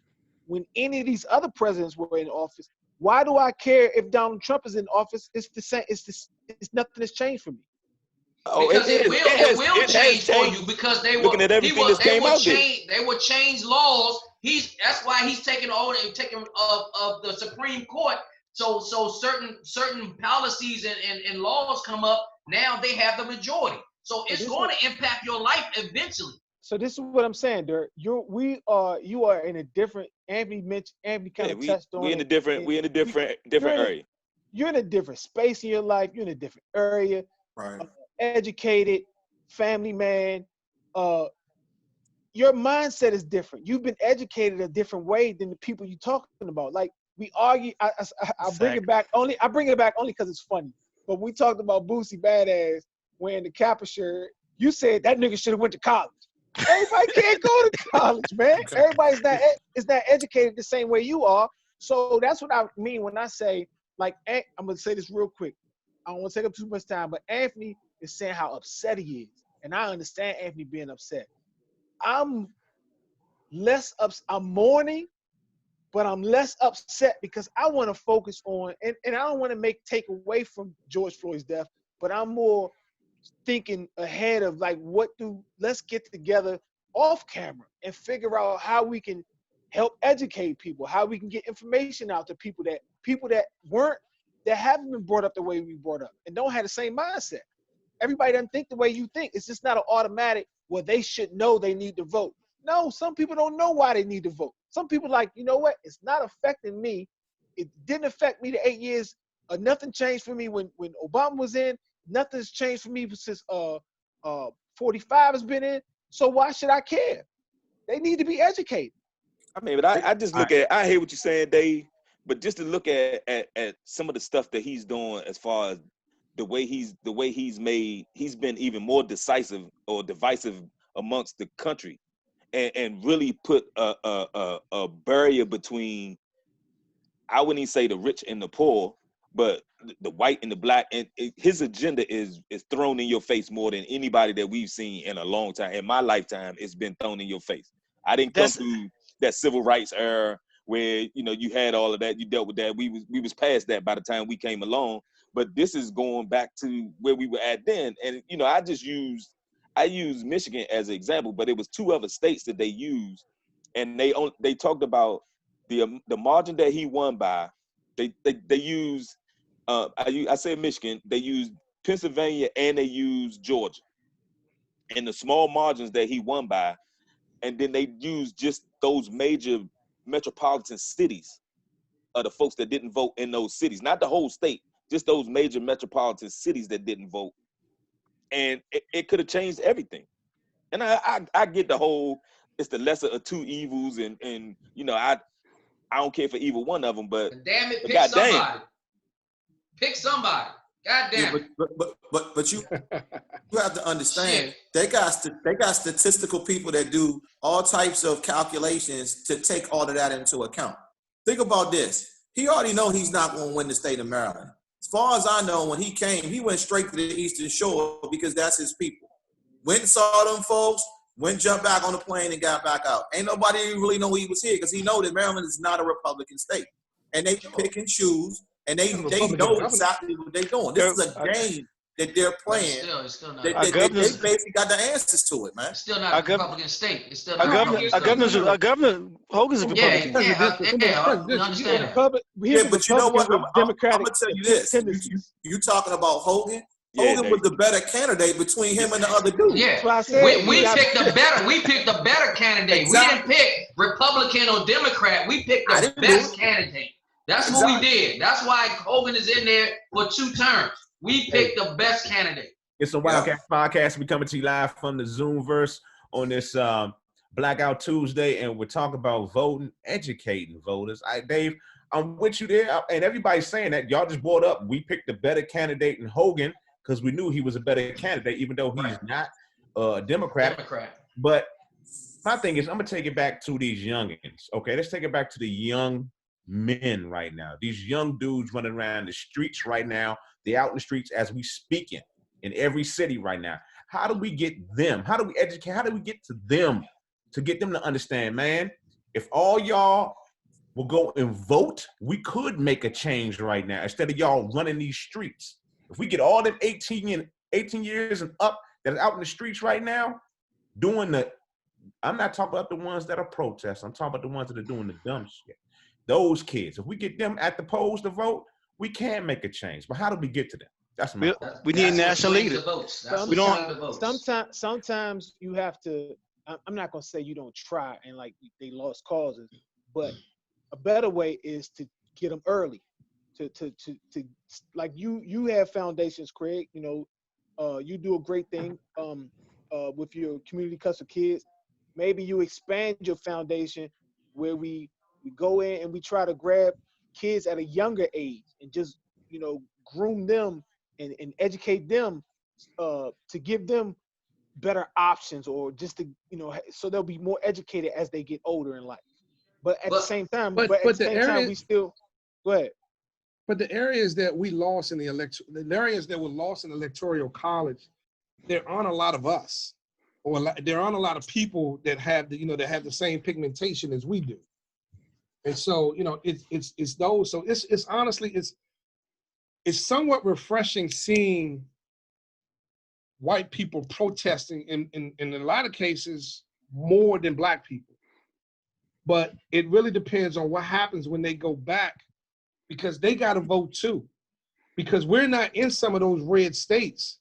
[SPEAKER 4] when any of these other presidents were in office, why do I care if Donald Trump is in office? It's the same. It's nothing has changed for me.
[SPEAKER 2] Because it will change for you because they will change laws. That's why he's taking of the Supreme Court. So certain policies and laws come up. Now they have the majority. So it's going to impact your life eventually.
[SPEAKER 4] So this is what I'm saying, Dirk. You are in a different. Anthony kind of touched on.
[SPEAKER 5] We're in a different area.
[SPEAKER 4] You're in a different space in your life. You're in a different area.
[SPEAKER 7] Right.
[SPEAKER 4] Educated, family man. Your mindset is different. You've been educated a different way than the people you're talking about. Like we argue. I bring it back only. I bring it back only because it's funny. But we talked about Boosie Badass wearing the Kappa shirt. You said that nigga should have went to college. Everybody can't go to college, man. Everybody's not educated the same way you are. So that's what I mean when I say, like, I'm gonna say this real quick. I don't want to take up too much time, but Anthony is saying how upset he is, and I understand Anthony being upset. I'm mourning, but I'm less upset because I want to focus on, and I don't want to take away from George Floyd's death, but I'm more thinking ahead of like let's get together off camera and figure out how we can help educate people, how we can get information out to people that haven't been brought up the way we brought up and don't have the same mindset. Everybody doesn't think the way you think. It's just not an automatic, well, they should know they need to vote. No, some people don't know why they need to vote. Some people like, you know what? It's not affecting me. It didn't affect me the 8 years Nothing changed for me when Obama was in. Nothing's changed for me since 45 has been in. So why should I care? They need to be educated.
[SPEAKER 5] I mean, but I just look at, I hear what you're saying, Dave, but just to look at some of the stuff that he's doing as far as the way he's been even more decisive or divisive amongst the country, and really put a barrier between, I wouldn't even say the rich and the poor, but the white and the black. And his agenda is thrown in your face more than anybody that we've seen in a long time. In my lifetime, it's been thrown in your face. I didn't come through that civil rights era where, you know, you had all of that, you dealt with that. We was past that by the time we came along. But this is going back to where we were at then. And, you know, I used Michigan as an example, but it was 2 other states that they used. And they talked about the margin that he won by. They used, I said Michigan, they used Pennsylvania and they used Georgia. And the small margins that he won by, and then they used just those major metropolitan cities of the folks that didn't vote in those cities, not the whole state, just those major metropolitan cities that didn't vote. And it could have changed everything. And I get the whole, it's the lesser of 2 evils, and you know, I don't care for either one of them, but
[SPEAKER 2] damn it, pick
[SPEAKER 5] God
[SPEAKER 2] somebody.
[SPEAKER 5] damn.
[SPEAKER 2] Pick somebody. God damn it.
[SPEAKER 7] But you have to understand,
[SPEAKER 2] Shit.
[SPEAKER 7] they got statistical people that do all types of calculations to take all of that into account. Think about this. He already know he's not going to win the state of Maryland. As far as I know, when he came, he went straight to the Eastern Shore because that's his people. Went and saw them folks, jumped back on the plane and got back out. Ain't nobody really know he was here because he know that Maryland is not a Republican state. And they pick and choose. And they know exactly what they're doing. This is a game that they're playing.
[SPEAKER 2] It's still not.
[SPEAKER 7] They basically got the answers to it, man.
[SPEAKER 2] It's still not a Republican state. It's still not
[SPEAKER 6] our governor Hogan's a Republican.
[SPEAKER 2] We understand that.
[SPEAKER 7] Yeah, but you know what? I'm gonna tell you this. You talking about Hogan? Hogan was the better candidate between him and the other dude.
[SPEAKER 2] Yeah, we picked the better. We picked the better candidate.
[SPEAKER 7] Exactly.
[SPEAKER 2] We didn't pick Republican or Democrat. We picked the best candidate. That's what we did. That's why Hogan is in there for 2 terms. We picked the best candidate.
[SPEAKER 3] It's a Wildcat Podcast. We coming to you live from the Zoomverse on this Blackout Tuesday, and we're talking about voting, educating voters. Dave, I'm with you there, and everybody's saying that. Y'all just brought up we picked the better candidate in Hogan because we knew he was a better candidate, even though he's not a Democrat. But my thing is, I'm gonna take it back to these youngins. Okay, let's take it back to the young men right now. These young dudes running around the streets right now. They're out in the streets as we speaking in every city right now. How do we get them? How do we educate? How do we get to them to get them to understand, man, if all y'all will go and vote, we could make a change right now instead of y'all running these streets. If we get all them 18 years and up that are out in the streets right now doing I'm not talking about the ones that are protesting. I'm talking about the ones that are doing the dumb shit. Those kids, if we get them at the polls to vote, we can make a change. But how do we get to them? That's my point.
[SPEAKER 6] We need national leaders.
[SPEAKER 4] We don't. Sometimes you have to. I'm not gonna say you don't try and like they lost causes, but a better way is to get them early. To like you have foundations, Craig. You know, you do a great thing with your community custom kids. Maybe you expand your foundation where we go in and we try to grab kids at a younger age and just, you know, groom them and educate them to give them better options, or just to, you know, so they'll be more educated as they get older in life. But at the same time, we still go ahead.
[SPEAKER 1] But the areas that we lost in the areas that were lost in electoral college, there aren't a lot of us, or there aren't a lot of people that have the same pigmentation as we do. And so, you know, it's those. So it's honestly, it's somewhat refreshing seeing white people protesting in a lot of cases more than black people. But it really depends on what happens when they go back, because they got to vote too. Because we're not in some of those red states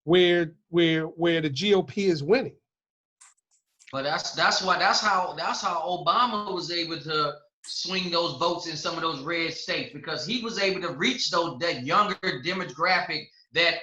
[SPEAKER 1] where the GOP is winning.
[SPEAKER 2] But that's how Obama was able to swing those votes in some of those red states, because he was able to reach that younger demographic, that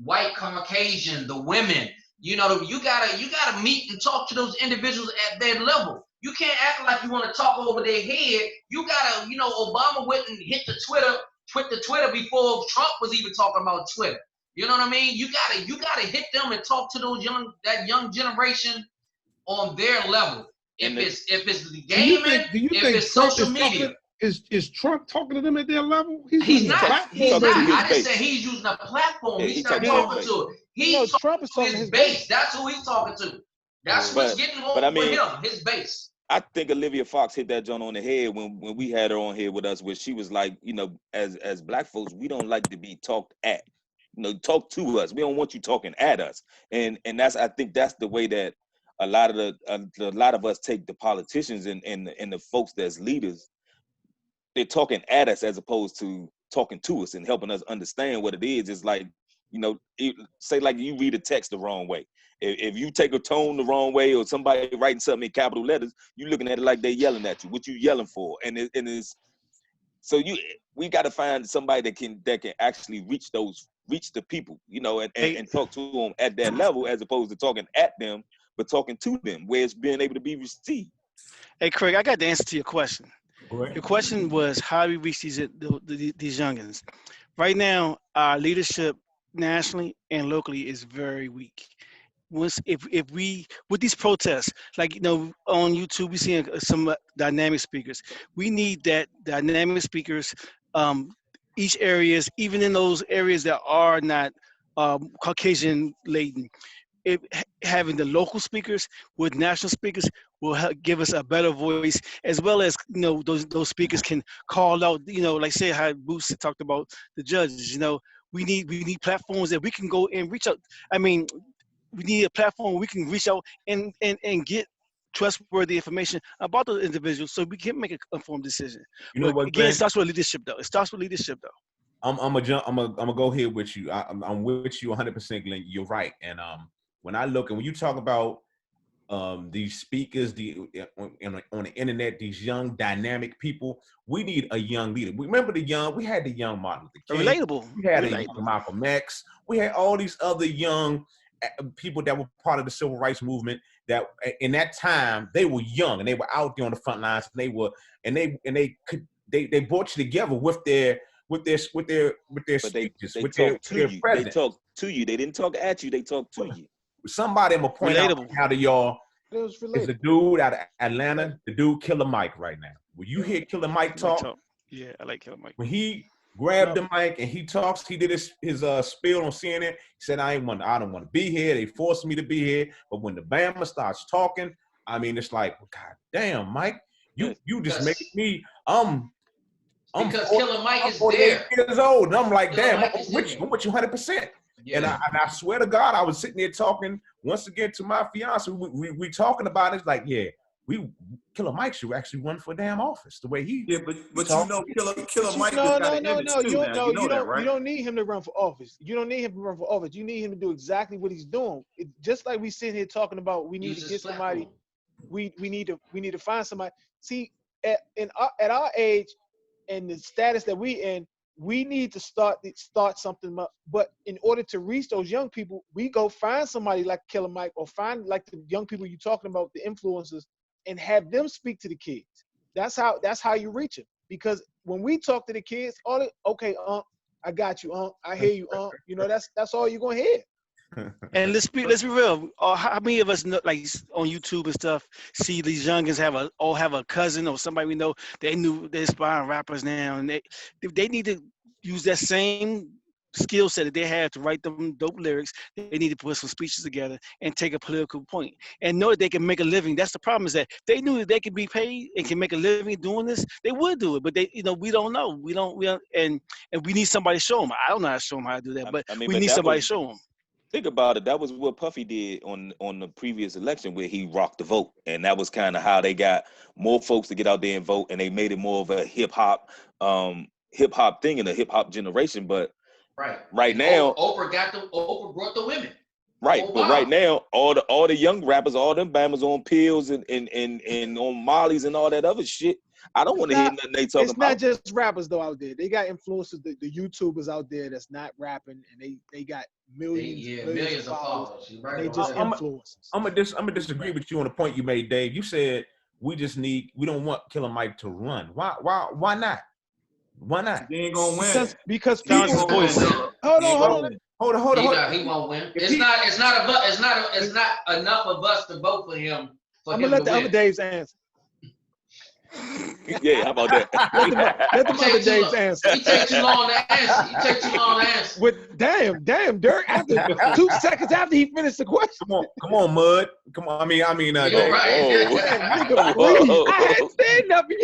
[SPEAKER 2] white Caucasian, the women. You gotta meet and talk to those individuals at their level. You can't act like you want to talk over their head. You gotta, Obama went and hit the Twitter before Trump was even talking about Twitter. You know what I mean? You gotta hit them and talk to that young generation on their level. If it's gaming, if it's social media.
[SPEAKER 1] Is Trump talking to them at their level?
[SPEAKER 2] He's not. I didn't say he's using a platform. He's not talking to it. He's
[SPEAKER 4] Trump is
[SPEAKER 2] talking to his base. That's who he's talking to. That's what's getting on with him, his base.
[SPEAKER 5] I think Olivia Fox hit that joint on the head when we had her on here with us, where she was like, as Black folks, we don't like to be talked at. Talk to us. We don't want you talking at us. And I think that's the way that a lot of us take the politicians and the folks that's leaders. They're talking at us as opposed to talking to us and helping us understand what it is. It's like, say like you read a text the wrong way. If you take a tone the wrong way, or somebody writing something in capital letters, you're looking at it like they're yelling at you. What you yelling for? We got to find somebody that can actually reach the people, and talk to them at that level, as opposed to talking at them, but talking to them where it's being able to be received.
[SPEAKER 6] Hey, Craig, I got the answer to your question.
[SPEAKER 3] Right.
[SPEAKER 6] Your question was how do we reach these youngins? Right now, our leadership nationally and locally is very weak. If we with these protests, like on YouTube, we see some dynamic speakers. We need that dynamic speakers, each areas, even in those areas that are not Caucasian laden. Having the local speakers with national speakers will give us a better voice, as well as those speakers can call out, like say how Boost talked about the judges. We need platforms that we can go and reach out. I mean, we need a platform where we can reach out and get trustworthy information about those individuals, so we can make an informed decision. It starts with leadership, though. I'm
[SPEAKER 3] gonna go here with you. I'm with you 100%, Glenn. You're right. And when you talk about these speakers, on the internet, these young dynamic people, we need a young leader. We had the young Martin Luther King.
[SPEAKER 6] Relatable.
[SPEAKER 3] We had a young Malcolm X. We had all these other young people that were part of the civil rights movement, that in that time they were young and they were out there on the front lines, and they brought you together with their speeches, with their
[SPEAKER 5] They talk to you. They didn't talk at you. They talked to you.
[SPEAKER 3] Somebody I'm gonna point out to y'all is the dude out of Atlanta, the dude Killer Mike right now. When you hear Killer Mike talk,
[SPEAKER 6] yeah, I like Killer Mike.
[SPEAKER 3] When he grabbed the mic and he talks, he did his spiel on CNN. He said, I don't want to be here. They forced me to be here. But when the Bama starts talking, I mean, it's like, God damn, Mike, you just make me,
[SPEAKER 2] because Killer Mike is
[SPEAKER 3] 48 years old. And I'm like,
[SPEAKER 2] Killer
[SPEAKER 3] damn,
[SPEAKER 2] Mike
[SPEAKER 3] I'm with you 100%.
[SPEAKER 2] Yeah.
[SPEAKER 3] And I swear to God, I was sitting there talking once again to my fiance. We talking about it. It's like, yeah, Killer Mike should actually run for a damn office the way he.
[SPEAKER 7] Yeah, but Killer Mike.
[SPEAKER 4] You don't need him to run for office. You don't need him to run for office. You need him to do exactly what he's doing. Just like we sit here talking about, we need to get somebody. We need to find somebody. See, at our age and the status that we in, we need to start something up. But in order to reach those young people, we go find somebody like Killer Mike, or find like the young people you're talking about, the influencers, and have them speak to the kids. That's how you reach them. Because when we talk to the kids, okay, I got you, I hear you, that's all you're gonna hear.
[SPEAKER 6] And let's be real. How many of us know, like on YouTube and stuff, see these youngins have a cousin or somebody we know they're inspiring rappers now, and they need to use that same skill set that they have to write them dope lyrics. They need to put some speeches together and take a political point and know that they can make a living. That's the problem, is that if they knew that they could be paid and can make a living doing this, they would do it. But we don't know. We don't, and we need somebody to show them. I don't know how to show them how to do that, but we need somebody to show them.
[SPEAKER 5] Think about it. That was what Puffy did on the previous election, where he rocked the vote, and that was kind of how they got more folks to get out there and vote, and they made it more of a hip hop thing in the hip hop generation. But right now,
[SPEAKER 2] Oprah brought the women.
[SPEAKER 5] Right,
[SPEAKER 2] Oh,
[SPEAKER 5] but
[SPEAKER 2] wow.
[SPEAKER 5] right now, all the young rappers, all them Bammers on pills and on Mollies and all that other shit. I don't want to hear nothing they talking
[SPEAKER 4] It's not
[SPEAKER 5] about.
[SPEAKER 4] just rappers though out there. They got influencers, the YouTubers out there that's not rapping, and they got millions
[SPEAKER 2] Millions
[SPEAKER 4] of
[SPEAKER 2] of
[SPEAKER 4] followers.
[SPEAKER 2] followers. You're
[SPEAKER 4] And
[SPEAKER 2] right
[SPEAKER 4] they
[SPEAKER 2] about
[SPEAKER 4] just
[SPEAKER 2] that.
[SPEAKER 4] influencers.
[SPEAKER 3] I'm gonna disagree with you on the point you made, Dave. You said we don't want Killer Mike to run. Why not? Why not?
[SPEAKER 7] He ain't gonna win.
[SPEAKER 4] Because
[SPEAKER 6] Found
[SPEAKER 4] people.
[SPEAKER 6] his voice.
[SPEAKER 4] Hold
[SPEAKER 7] He ain't
[SPEAKER 4] on.
[SPEAKER 7] gonna win.
[SPEAKER 3] Hold on.
[SPEAKER 2] He won't win.
[SPEAKER 3] If
[SPEAKER 2] It's
[SPEAKER 3] he-
[SPEAKER 2] not enough of us to vote for him.
[SPEAKER 4] I'm gonna let the other Daves answer.
[SPEAKER 5] Yeah, how about that?
[SPEAKER 4] Let them other Daves answer.
[SPEAKER 2] He take too long to answer.
[SPEAKER 4] With damn, Dirk. After 2 seconds after he finished the question.
[SPEAKER 3] Come on, Mud. Come on. I mean,
[SPEAKER 2] You're
[SPEAKER 3] Dave.
[SPEAKER 2] right.
[SPEAKER 4] Nigga,
[SPEAKER 5] Whoa.
[SPEAKER 4] please. I ain't saying nothing.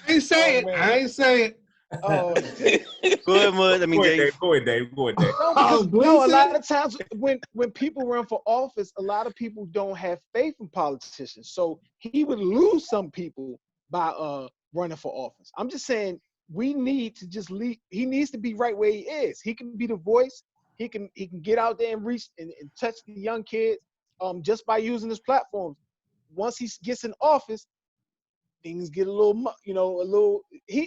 [SPEAKER 1] I ain't saying. I ain't saying.
[SPEAKER 4] Oh,
[SPEAKER 6] Go ahead, Mud. I mean, Dave.
[SPEAKER 3] Go ahead, Dave.
[SPEAKER 4] no, because a lot of times when people run for office, a lot of people don't have faith in politicians. So he would lose some people by running for office. I'm just saying we need to just leave. He needs to be right where he is. He can be the voice. He can get out there and reach and touch the young kids just by using his platforms. Once he gets in office, things get a little,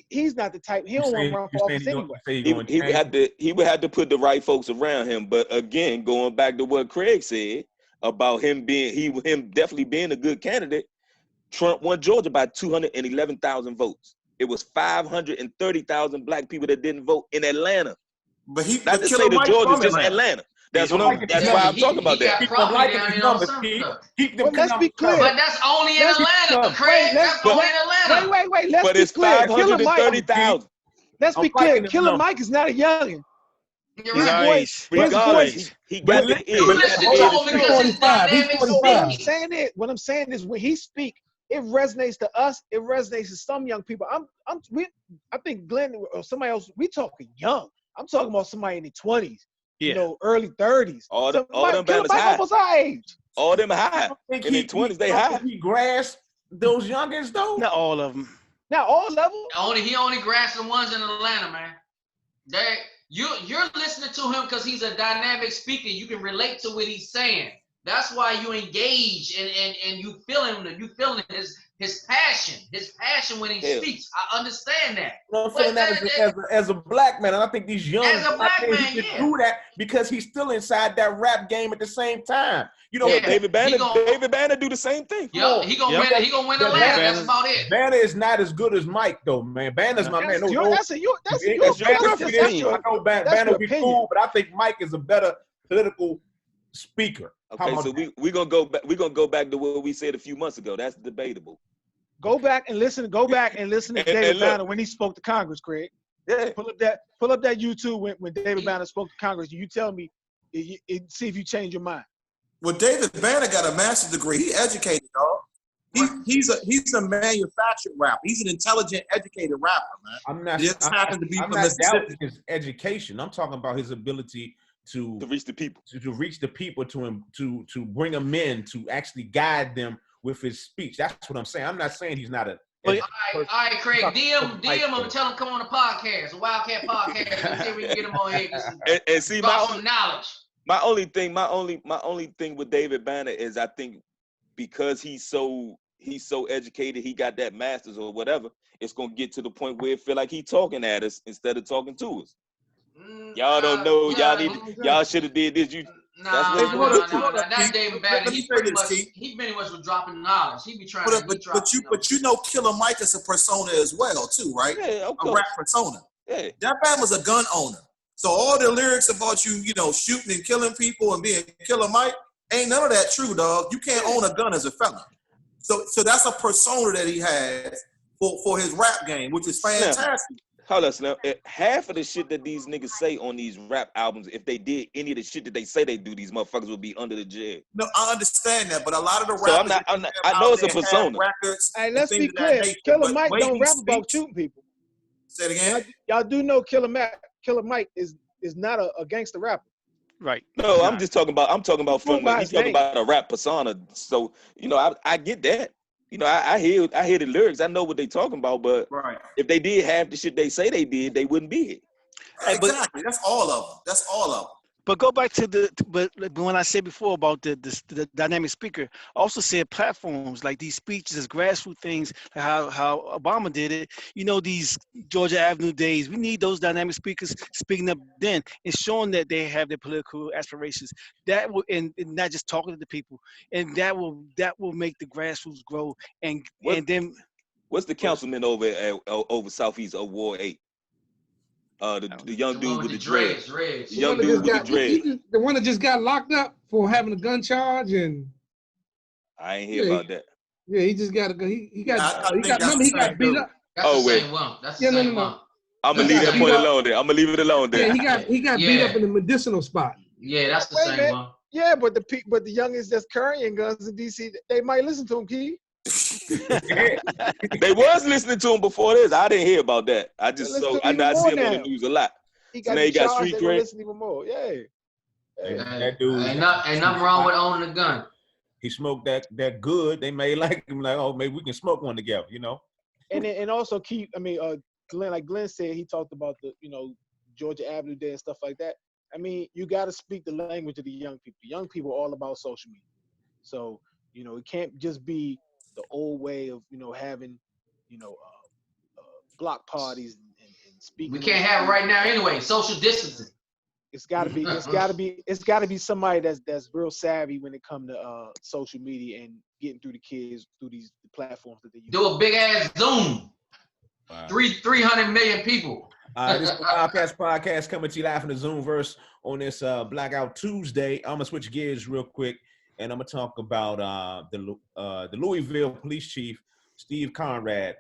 [SPEAKER 4] he's not the type, he don't want to run for office anyway.
[SPEAKER 5] He would have to put the right folks around him. But again, going back to what Craig said about him definitely being a good candidate, Trump won Georgia by 211,000 votes. It was 530,000 black people that didn't vote in Atlanta.
[SPEAKER 7] But he
[SPEAKER 5] Not to say
[SPEAKER 7] Killer
[SPEAKER 5] the
[SPEAKER 7] Mike
[SPEAKER 5] Georgia's
[SPEAKER 7] from
[SPEAKER 5] just
[SPEAKER 7] Atlanta.
[SPEAKER 5] Atlanta. That's why I'm talking about that.
[SPEAKER 3] Keep them
[SPEAKER 4] But let's be clear.
[SPEAKER 2] But that's only in Atlanta, Craig. That's only in Atlanta.
[SPEAKER 4] Wait. Let's
[SPEAKER 5] But
[SPEAKER 4] be
[SPEAKER 5] it's
[SPEAKER 4] clear. Killer Mike.
[SPEAKER 5] 530,000.
[SPEAKER 4] Let's be clear. Killer Mike is not a youngin.
[SPEAKER 2] You're
[SPEAKER 6] He's
[SPEAKER 2] right.
[SPEAKER 6] our age.
[SPEAKER 5] Regardless, he got the
[SPEAKER 2] You listen to him because his dynamic speaking.
[SPEAKER 4] What I'm saying is when he speak, it resonates to us. It resonates to some young people. I think Glenn or somebody else. We talking young. I'm talking about somebody in their 20s.
[SPEAKER 6] Yeah.
[SPEAKER 4] Early 30s.
[SPEAKER 5] All them
[SPEAKER 4] Killer
[SPEAKER 5] Bama's
[SPEAKER 4] Mike
[SPEAKER 5] high.
[SPEAKER 4] almost our age.
[SPEAKER 5] All them high. In their 20s, they high.
[SPEAKER 3] He grasped those youngins though.
[SPEAKER 6] Not all of them.
[SPEAKER 4] Now all level.
[SPEAKER 2] He only grasped the ones in Atlanta, man. You're listening to him because he's a dynamic speaker. You can relate to what he's saying. That's why you engage and you feeling his passion when he speaks. I understand that.
[SPEAKER 3] I'm feeling that as a black man, and I think these young
[SPEAKER 2] As a black man,
[SPEAKER 3] he can do that because he's still inside that rap game at the same time.
[SPEAKER 5] David Banner do the same thing.
[SPEAKER 2] Yeah, he gonna win. He gonna win Atlanta. That's about it.
[SPEAKER 3] Banner is not as good as Mike though, man. Banner's my man.
[SPEAKER 4] That's your
[SPEAKER 3] I know Banner be
[SPEAKER 4] opinion.
[SPEAKER 3] cool, but I think Mike is a better political speaker.
[SPEAKER 5] Okay, so we're gonna go back. We're gonna go back to what we said a few months ago. That's debatable.
[SPEAKER 4] Go back and listen to David Banner when he spoke to Congress, Craig.
[SPEAKER 5] Yeah.
[SPEAKER 4] Pull up that YouTube when David Banner spoke to Congress. You tell me, see if you change your mind.
[SPEAKER 7] Well, David Banner got a master's degree. He educated, dog. He's a manufactured rapper. He's an intelligent, educated rapper, man.
[SPEAKER 3] I'm not.
[SPEAKER 7] Just happens to be
[SPEAKER 3] I'm
[SPEAKER 7] from
[SPEAKER 3] not
[SPEAKER 7] Mississippi.
[SPEAKER 3] doubting his education. I'm talking about his ability to
[SPEAKER 5] reach the people,
[SPEAKER 3] to reach the people, to bring them in, to actually guide them with his speech. That's what I'm saying. I'm not saying he's not a.
[SPEAKER 2] All right, Craig. DM him and tell him come on the podcast, a Wildcat podcast. Let's see if we can get him on here.
[SPEAKER 5] And see
[SPEAKER 2] some knowledge.
[SPEAKER 5] My only thing with David Banner is I think because he's so educated, he got that master's or whatever. It's gonna get to the point where it feel like he talking at us instead of talking to us. Y'all don't know. Y'all should have did this.
[SPEAKER 2] Not David Banner. He pretty much was dropping knowledge. He be trying
[SPEAKER 7] But you know, Killer Mike is a persona as well, too, right?
[SPEAKER 5] Yeah, of
[SPEAKER 7] a
[SPEAKER 5] course.
[SPEAKER 7] rap persona.
[SPEAKER 5] Yeah.
[SPEAKER 7] That man was a gun owner. So all the lyrics about you shooting and killing people and being Killer Mike, ain't none of that true, dog. You can't own a gun as a felon. So that's a persona that he has for his rap game, which is fantastic.
[SPEAKER 5] Hold on, Slim. Half of the shit that these niggas say on these rap albums, if they did any of the shit that they say they do, these motherfuckers would be under the jail.
[SPEAKER 7] No, I understand that, but a lot of the rappers.
[SPEAKER 5] So I know it's a persona.
[SPEAKER 7] Records,
[SPEAKER 4] hey, let's be clear. Killer Mike don't rap about shooting people.
[SPEAKER 7] Say it again.
[SPEAKER 4] Y'all do know Killer Mike is not a gangster rapper.
[SPEAKER 6] Right.
[SPEAKER 5] No, I'm talking about he's talking about a rap persona. So I get that. I hear the lyrics. I know what they talking about, but if they did half the shit they say they did, they wouldn't be here.
[SPEAKER 7] Exactly. That's all of them.
[SPEAKER 6] But go back to but when I said before about the dynamic speaker, I also said platforms like these speeches, grassroots things, like how Obama did it. You know, these Georgia Avenue days. We need those dynamic speakers speaking up then and showing that they have their political aspirations. That will and not just talking to the people, and that will make the grassroots grow. And then
[SPEAKER 5] What's the councilman over Southeast of Ward 8? The young dude with the dreads. The young dude with the dreads.
[SPEAKER 1] The one that just got locked up for having a gun charge, and
[SPEAKER 5] I ain't hear about that.
[SPEAKER 1] Yeah, he just got he got beat up.
[SPEAKER 2] That's the same one. That's the same one.
[SPEAKER 5] I'm gonna leave that point alone there. I'm gonna leave it alone there.
[SPEAKER 1] Yeah, he got beat up in the medicinal spot.
[SPEAKER 2] Yeah, that's the same one.
[SPEAKER 4] Yeah, but the youngins that's carrying guns in DC, they might listen to him, Key.
[SPEAKER 5] They was listening to him before this. I didn't hear about that. I just I see him on the news a lot.
[SPEAKER 4] So now he got street cred. Even more. Yeah.
[SPEAKER 3] That dude.
[SPEAKER 2] Ain't nothing wrong with owning a gun.
[SPEAKER 3] He smoked that good. They may like him, like, oh, maybe we can smoke one together, you know.
[SPEAKER 4] And also Glenn, like Glenn said, he talked about the Georgia Avenue Day and stuff like that. I mean, you got to speak the language of the young people. Young people are all about social media, so it can't just be the old way of having block parties and speaking.
[SPEAKER 2] We can't have it right now anyway. Social distancing.
[SPEAKER 4] It's gotta be somebody that's real savvy when it comes to social media and getting through the kids through these platforms that they use.
[SPEAKER 2] Do a big ass Zoom. Wow. 300 million people.
[SPEAKER 3] This podcast coming to you live from the Zoomverse on this Blackout Tuesday. I'm gonna switch gears real quick, and I'm gonna talk about the Louisville police chief, Steve Conrad.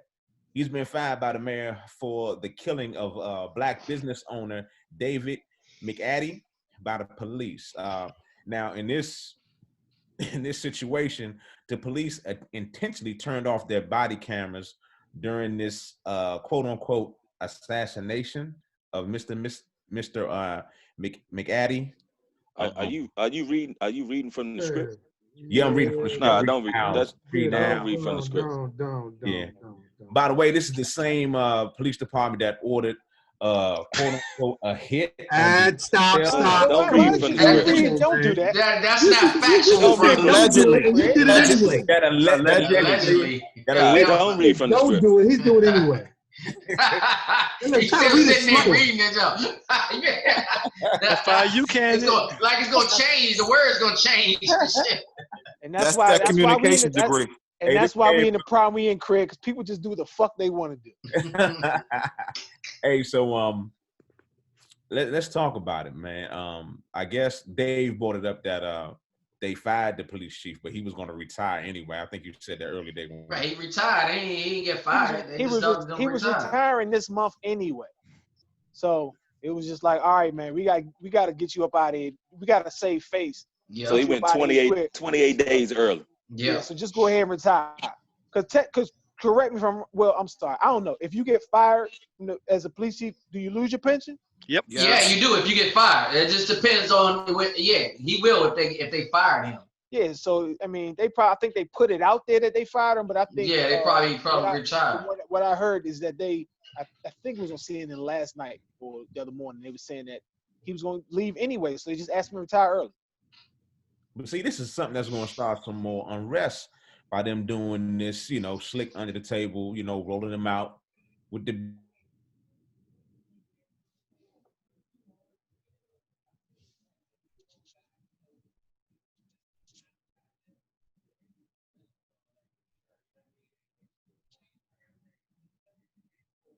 [SPEAKER 3] He's been fired by the mayor for the killing of black business owner David McAddy by the police. Now, in this situation, the police intentionally turned off their body cameras during this quote unquote assassination of Mr. McAddy.
[SPEAKER 5] Are you reading from the script?
[SPEAKER 3] Yeah, I'm reading from the script.
[SPEAKER 5] No, don't read. Don't read from the script.
[SPEAKER 1] Don't.
[SPEAKER 3] By the way, this is the same police department that ordered quote unquote a hit.
[SPEAKER 1] Stop.
[SPEAKER 5] Don't read from the script.
[SPEAKER 4] Don't do that.
[SPEAKER 2] That's not factual.
[SPEAKER 7] Allegedly.
[SPEAKER 5] Don't read from the script.
[SPEAKER 1] Don't do it. He's doing it anyway.
[SPEAKER 2] He's still sitting there reading it up.
[SPEAKER 6] That's fine. You can.
[SPEAKER 2] It's gonna change. The word's gonna change.
[SPEAKER 4] And
[SPEAKER 7] That's that communication degree.
[SPEAKER 4] And that's why we in the problem we in, Craig, because people just do the fuck they want to do.
[SPEAKER 3] Hey, so let's talk about it, man. I guess Dave brought it up that they fired the police chief, but he was going to retire anyway. I think you said that earlier.
[SPEAKER 2] Right, he retired. He didn't get fired.
[SPEAKER 4] He was retiring this month anyway. So it was just like, all right, man, we got to get you up out of here. We got to save face.
[SPEAKER 5] Yeah. So he went 28 days early.
[SPEAKER 2] Yeah.
[SPEAKER 4] So just go ahead and retire. Because correct me if I'm sorry. I don't know. If you get fired as a police chief, do you lose your pension?
[SPEAKER 6] Yep.
[SPEAKER 2] Yeah, you do if you get fired. It just depends on. Yeah, he will if they fired him.
[SPEAKER 4] Yeah. So I mean, I think they put it out there that they fired him, but I think
[SPEAKER 2] they probably retired.
[SPEAKER 4] What I heard is that I think it was on CNN last night or the other morning. They were saying that he was going to leave anyway, so they just asked him to retire early.
[SPEAKER 3] But see, this is something that's going to start some more unrest by them doing this, slick under the table, rolling them out with the.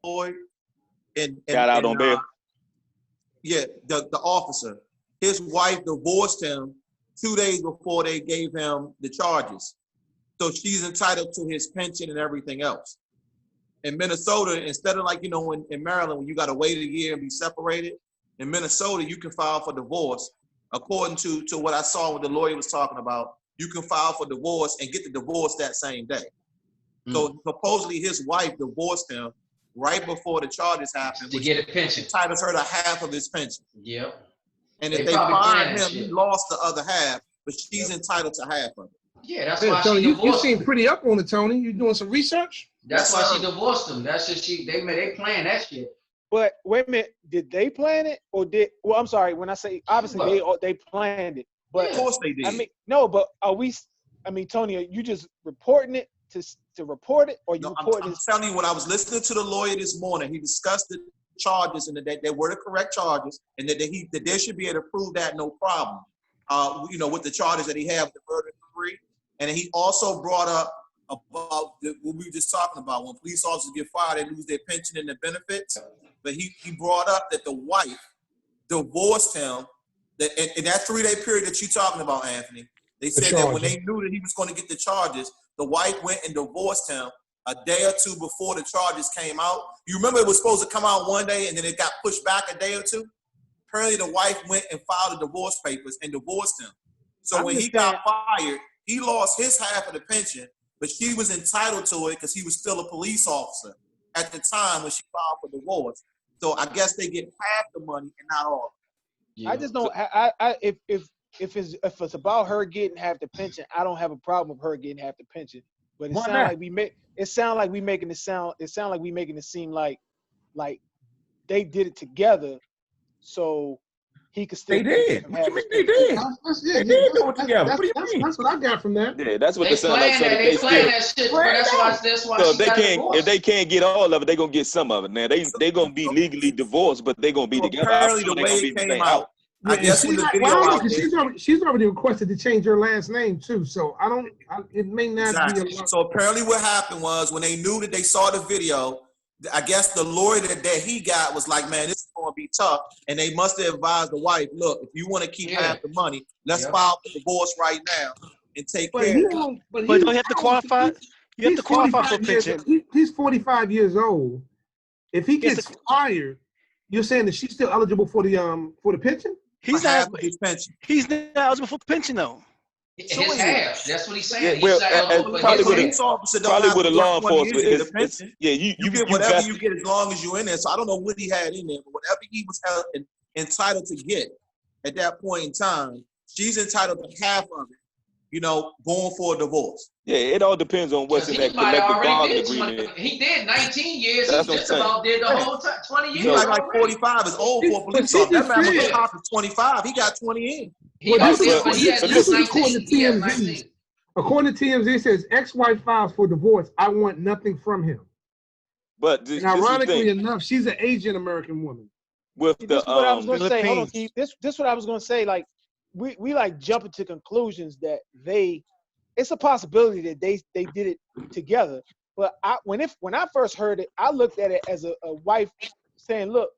[SPEAKER 7] Boy, and
[SPEAKER 5] got out on bail.
[SPEAKER 7] Yeah, the officer. His wife divorced him 2 days before they gave him the charges. So she's entitled to his pension and everything else. In Minnesota, instead of in Maryland, when you got to wait a year and be separated, in Minnesota, you can file for divorce. According to what I saw what the lawyer was talking about, you can file for divorce and get the divorce that same day. So supposedly his wife divorced him right before the charges happened.
[SPEAKER 2] To get a pension.
[SPEAKER 7] Entitles her to half of his pension.
[SPEAKER 2] Yep.
[SPEAKER 7] And if they fired him, he lost the other half, but she's entitled to half of it.
[SPEAKER 2] Yeah, that's why
[SPEAKER 1] Tony,
[SPEAKER 2] she divorced
[SPEAKER 1] you seem pretty up on it, Tony. You doing some research?
[SPEAKER 2] That's why she divorced him. That's just they playing that shit.
[SPEAKER 4] But wait a minute, did they plan it or did? Well, I'm sorry. When I say obviously they planned it, but
[SPEAKER 7] Of course they did.
[SPEAKER 4] I mean no, but are we? I mean, Tony, are you just reporting it to report it, or you
[SPEAKER 7] No,
[SPEAKER 4] reporting
[SPEAKER 7] I'm
[SPEAKER 4] it?
[SPEAKER 7] telling you, when I was listening to the lawyer this morning, he discussed the charges and that they were the correct charges, and that they should be able to prove that no problem. With the charges that he had with the murder degree, and he also brought up about what we were just talking about. When police officers get fired, they lose their pension and their benefits. But he brought up that the wife divorced him. That in that 3-day period that you're talking about, Anthony, they said that when they knew that he was going to get the charges, the wife went and divorced him a day or two before the charges came out. You remember it was supposed to come out one day and then it got pushed back a day or two? Apparently the wife went and filed the divorce papers and divorced him. So when he got fired, he lost his half of the pension, but she was entitled to it because he was still a police officer at the time when she filed for divorce. So I guess they get half the money and not all.
[SPEAKER 4] I just don't. If it's about her getting half the pension, I don't have a problem with her getting half the pension. But it sounds like we making it seem like they did it together, so he could still.
[SPEAKER 3] They did. What you mean they did? They did do it together. What do you mean?
[SPEAKER 1] That's what I got from that.
[SPEAKER 5] Yeah, that's what
[SPEAKER 2] They
[SPEAKER 5] they sound like.
[SPEAKER 2] plan
[SPEAKER 5] So
[SPEAKER 2] that. They plan that shit. Bro. That's why.
[SPEAKER 5] So
[SPEAKER 2] she got divorced.
[SPEAKER 5] if they can't get all of it, they gonna get some of it. Now they gonna be legally divorced, but they gonna be together.
[SPEAKER 7] Apparently the way it came out, I guess when the video out there.
[SPEAKER 1] She's already requested to change her last name too, so it may not be a lot.
[SPEAKER 7] So apparently what happened was when they knew that they saw the video, I guess the lawyer that he got was like, man, this is going to be tough. And they must have advised the wife, look, if you want to keep half the money, let's file for divorce right now and take care of it.
[SPEAKER 6] But don't you have to qualify? You have to qualify for pension.
[SPEAKER 1] He's 45 years old. If he gets fired, you're saying that she's still eligible for the pension?
[SPEAKER 7] He's not his pension.
[SPEAKER 6] He's not eligible for pension though.
[SPEAKER 2] His half. That's what he's saying.
[SPEAKER 5] Yeah, well, probably with a law enforcement. You
[SPEAKER 7] get whatever you get as long as you're in there. So I don't know what he had in there, but whatever he was entitled to get at that point in time, she's entitled to half of it. Going for a divorce.
[SPEAKER 5] Yeah, it all depends on what's in that collective bargaining agreement.
[SPEAKER 2] He did 19 years.
[SPEAKER 5] That's
[SPEAKER 2] he just about did the whole time. 20 years.
[SPEAKER 7] He's like 45 is old for a police officer. That man was top of 25. He got 20 in.
[SPEAKER 1] According to TMZ, it says ex-wife files for divorce. I want nothing from him.
[SPEAKER 5] But
[SPEAKER 1] ironically enough, she's an Asian American woman.
[SPEAKER 5] With
[SPEAKER 4] this is what I was going to say. Hold on, Keith. This is what I was going to say. Like we like jumping to conclusions that it's a possibility that they did it together. But when I first heard it, I looked at it as a wife saying, "Look,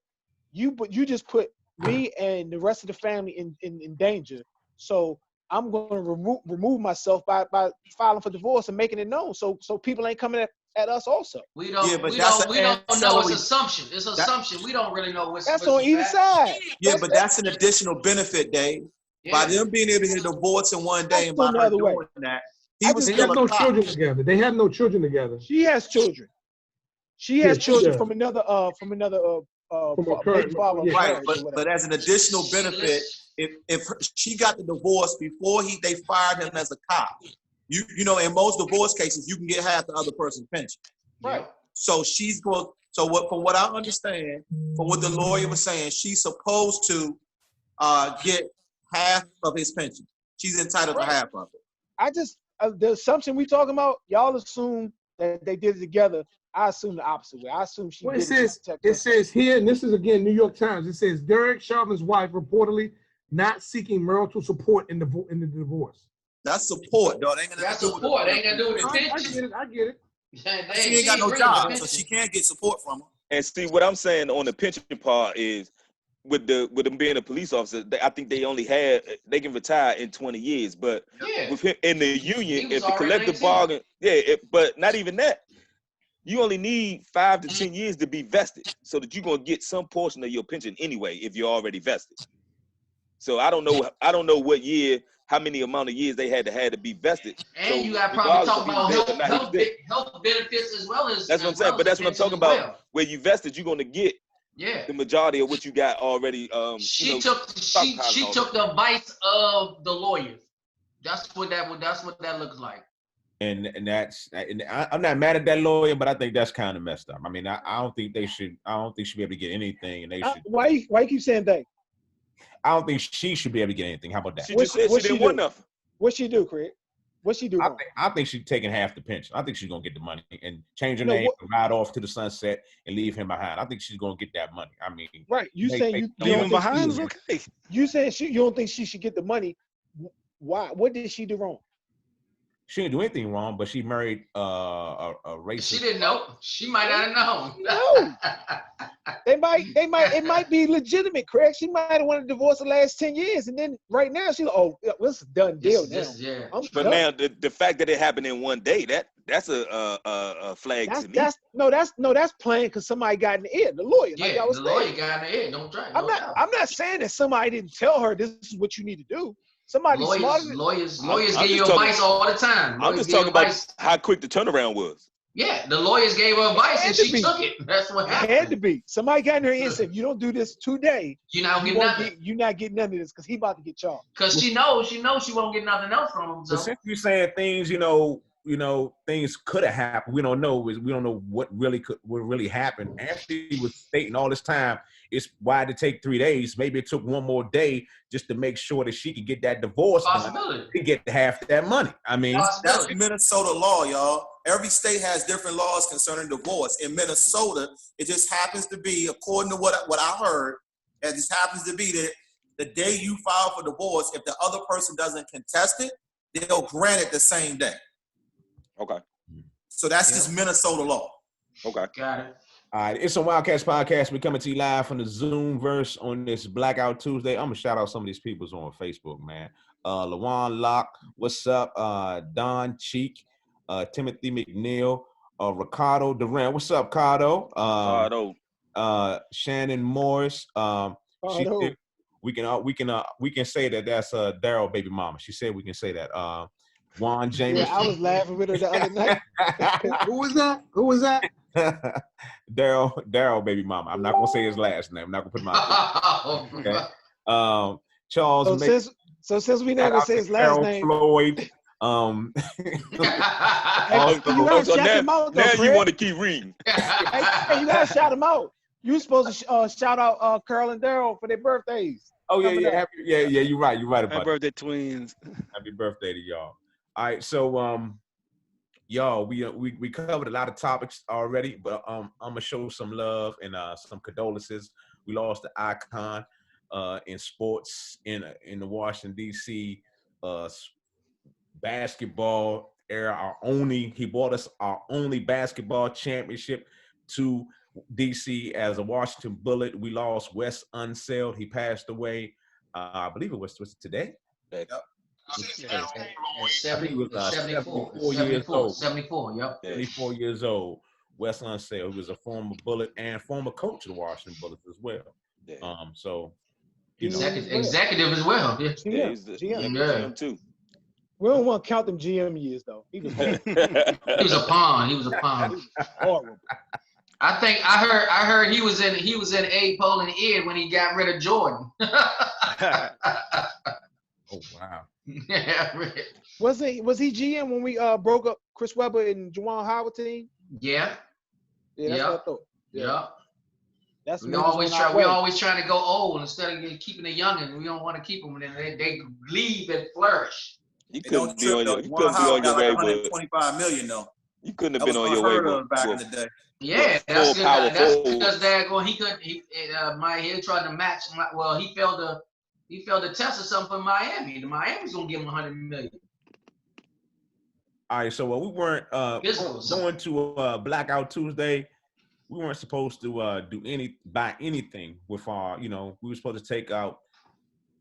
[SPEAKER 4] you just put me and the rest of the family in danger. So I'm going to remove myself by filing for divorce and making it known. So people ain't coming at us also."
[SPEAKER 2] We don't know. It's assumption. It's assumption. We don't really know what's
[SPEAKER 4] on either side.
[SPEAKER 7] Yeah, but that's an additional benefit, Dave. Yeah. By them being able to divorce in one day and by her doing that,
[SPEAKER 1] they have no children together. They have no children together.
[SPEAKER 4] She has children. She has children from another
[SPEAKER 7] right, but as an additional benefit, if she got the divorce before they fired him as a cop, in most divorce cases you can get half the other person's pension.
[SPEAKER 4] Right.
[SPEAKER 7] So she's going. So from what I understand, from what the lawyer was saying, she's supposed to get half of his pension. She's entitled to half of it.
[SPEAKER 4] The assumption we talking about, y'all assume that they did it together. I assume the opposite way. I assume she. Well,
[SPEAKER 1] it says here, and this is again New York Times. It says Derek Chauvin's wife reportedly not seeking marital support in the divorce.
[SPEAKER 7] That's support, though.
[SPEAKER 2] That's support. Ain't gonna do with the pension.
[SPEAKER 1] I get it.
[SPEAKER 7] She ain't got no job, so she can't get support from her.
[SPEAKER 5] And see, what I'm saying on the pension part is, with them being a police officer, I think they can retire in 20 years. But with him in the union, if the collective bargain, but not even that. You only need 5 to 10 years to be vested, so that you're gonna get some portion of your pension anyway if you're already vested. So I don't know what year, how many amount of years they had to be vested.
[SPEAKER 2] And
[SPEAKER 5] so
[SPEAKER 2] you got probably talk about health benefits as well as.
[SPEAKER 5] That's what I'm saying, but that's what I'm talking about. Where you vested, you're gonna get the majority of what you got already. She took the advice of the lawyers. That's what that looks like.
[SPEAKER 3] And I'm not mad at that lawyer, but I think that's kind of messed up. I mean, I don't think they should. I don't think she should be able to get anything, and they should.
[SPEAKER 4] Why you keep saying that?
[SPEAKER 3] I don't think she should be able to get anything. How about that?
[SPEAKER 5] She just said she didn't want nothing.
[SPEAKER 4] What she do, Craig? What she do wrong?
[SPEAKER 3] I think she's taking half the pension. I think she's gonna get the money and change her name, and ride off to the sunset, and leave him behind. I think she's gonna get that money. I mean,
[SPEAKER 4] right? You saying you
[SPEAKER 6] leave him behind is okay?
[SPEAKER 4] You saying you don't think she should get the money? Why? What did she do wrong?
[SPEAKER 3] She didn't do anything wrong, but she married a racist.
[SPEAKER 2] She didn't know. She might not have known.
[SPEAKER 4] No. It might be legitimate, Craig. She might have wanted to divorce the last 10 years, and then right now she's like, oh, this is a done deal now.
[SPEAKER 2] Yeah.
[SPEAKER 5] But now the fact that it happened in one day, that's a flag to me.
[SPEAKER 4] That's playing because somebody got in the ear. The lawyer,
[SPEAKER 2] Yeah,
[SPEAKER 4] like I was
[SPEAKER 2] the
[SPEAKER 4] saying.
[SPEAKER 2] lawyer got in the ear. Don't try.
[SPEAKER 4] I'm not saying that somebody didn't tell her this is what you need to do. Somebody smarter.
[SPEAKER 2] Lawyers
[SPEAKER 5] I'm
[SPEAKER 2] give you
[SPEAKER 5] just talking-
[SPEAKER 2] advice all the time.
[SPEAKER 5] I'm just talking about how quick the turnaround was.
[SPEAKER 2] Yeah, the lawyers gave her advice and
[SPEAKER 4] Had to
[SPEAKER 2] she
[SPEAKER 4] be.
[SPEAKER 2] took it. That's what
[SPEAKER 4] It
[SPEAKER 2] happened.
[SPEAKER 4] had to be. Somebody got in her ear and said, if you don't do this today,
[SPEAKER 2] You not
[SPEAKER 4] you
[SPEAKER 2] get
[SPEAKER 4] won't
[SPEAKER 2] nothing.
[SPEAKER 4] you're not getting none of this because he about to get charged.
[SPEAKER 2] Because she knows she won't get nothing else from him.
[SPEAKER 3] So
[SPEAKER 2] So
[SPEAKER 3] since you're saying things, things could have happened. We don't know what really happened. Ashley was stating all this time. It's why did it take 3 days? Maybe it took one more day just to make sure that she could get that divorce
[SPEAKER 2] possibility.
[SPEAKER 3] to get half that money. I mean,
[SPEAKER 7] That's Minnesota law, y'all. Every state has different laws concerning divorce. In Minnesota, it just happens to be, according to what I heard, it just happens to be that the day you file for divorce, if the other person doesn't contest it, they'll grant it the same day.
[SPEAKER 5] Okay.
[SPEAKER 7] So that's just Minnesota law.
[SPEAKER 5] Okay.
[SPEAKER 2] Got it.
[SPEAKER 3] all right, it's a Wildcats podcast. We're coming to you live from the Zoomverse on this Blackout Tuesday. I'm gonna shout out some of these people's on Facebook, man. Lawan Locke, what's up? Don Cheek, Timothy McNeil, Ricardo Durant, what's up, Cardo? Shannon Morris. She said we can say that that's Daryl baby mama. She said we can say that. Juan James.
[SPEAKER 4] Yeah, I was laughing with her the other night.
[SPEAKER 1] Who was that?
[SPEAKER 3] Daryl baby mama. I'm not gonna say his last name. I'm not gonna put him out there. Okay. Charles.
[SPEAKER 4] So since we not gonna say his last name,
[SPEAKER 3] Floyd.
[SPEAKER 5] So now you want to keep reading.
[SPEAKER 4] hey, you gotta shout them out. You supposed to shout out Carl and Daryl for their birthdays.
[SPEAKER 3] Oh yeah. You're right. You're right about
[SPEAKER 6] Happy birthday, twins.
[SPEAKER 3] Happy birthday to y'all. All right, so y'all, we covered a lot of topics already, but I'm gonna show some love and some condolences. We lost the icon in sports in the Washington D.C. Basketball era. He brought us our only basketball championship to D.C. as a Washington Bullet. We lost Wes Unseld. He passed away. I believe it was today.
[SPEAKER 7] Yep.
[SPEAKER 2] 74 years old. 74, yep.
[SPEAKER 3] 74 years old. Wes Unseld, who was a former Bullet and former coach of the Washington Bullets as well.
[SPEAKER 5] Yeah.
[SPEAKER 3] So,
[SPEAKER 2] Executive as well. Yeah.
[SPEAKER 5] Yeah, he's the GM too.
[SPEAKER 4] We don't want to count them GM years though. He was horrible.
[SPEAKER 2] He was a pawn.
[SPEAKER 4] Horrible.
[SPEAKER 2] I think I heard he was in A Pole and Ed when he got rid of Jordan.
[SPEAKER 3] oh wow.
[SPEAKER 2] Yeah.
[SPEAKER 4] Was he GM when we broke up Chris Webber and Juwan Howard team?
[SPEAKER 2] Yeah.
[SPEAKER 4] Yeah, that's what I thought.
[SPEAKER 2] Yeah.
[SPEAKER 4] That's
[SPEAKER 2] we always trying to go old instead of keeping the youngin. We don't want to keep them, and then they leave and flourish.
[SPEAKER 5] You couldn't be on your way with
[SPEAKER 7] $125 million though.
[SPEAKER 5] You couldn't have been on your way with
[SPEAKER 7] back in the day.
[SPEAKER 2] Yeah, that's because he couldn't. He tried to match. He failed the test or something for Miami. The Miami's gonna give him $100 million.
[SPEAKER 3] All right, so we weren't going to Blackout Tuesday. We weren't supposed to buy anything with our. We were supposed to take out.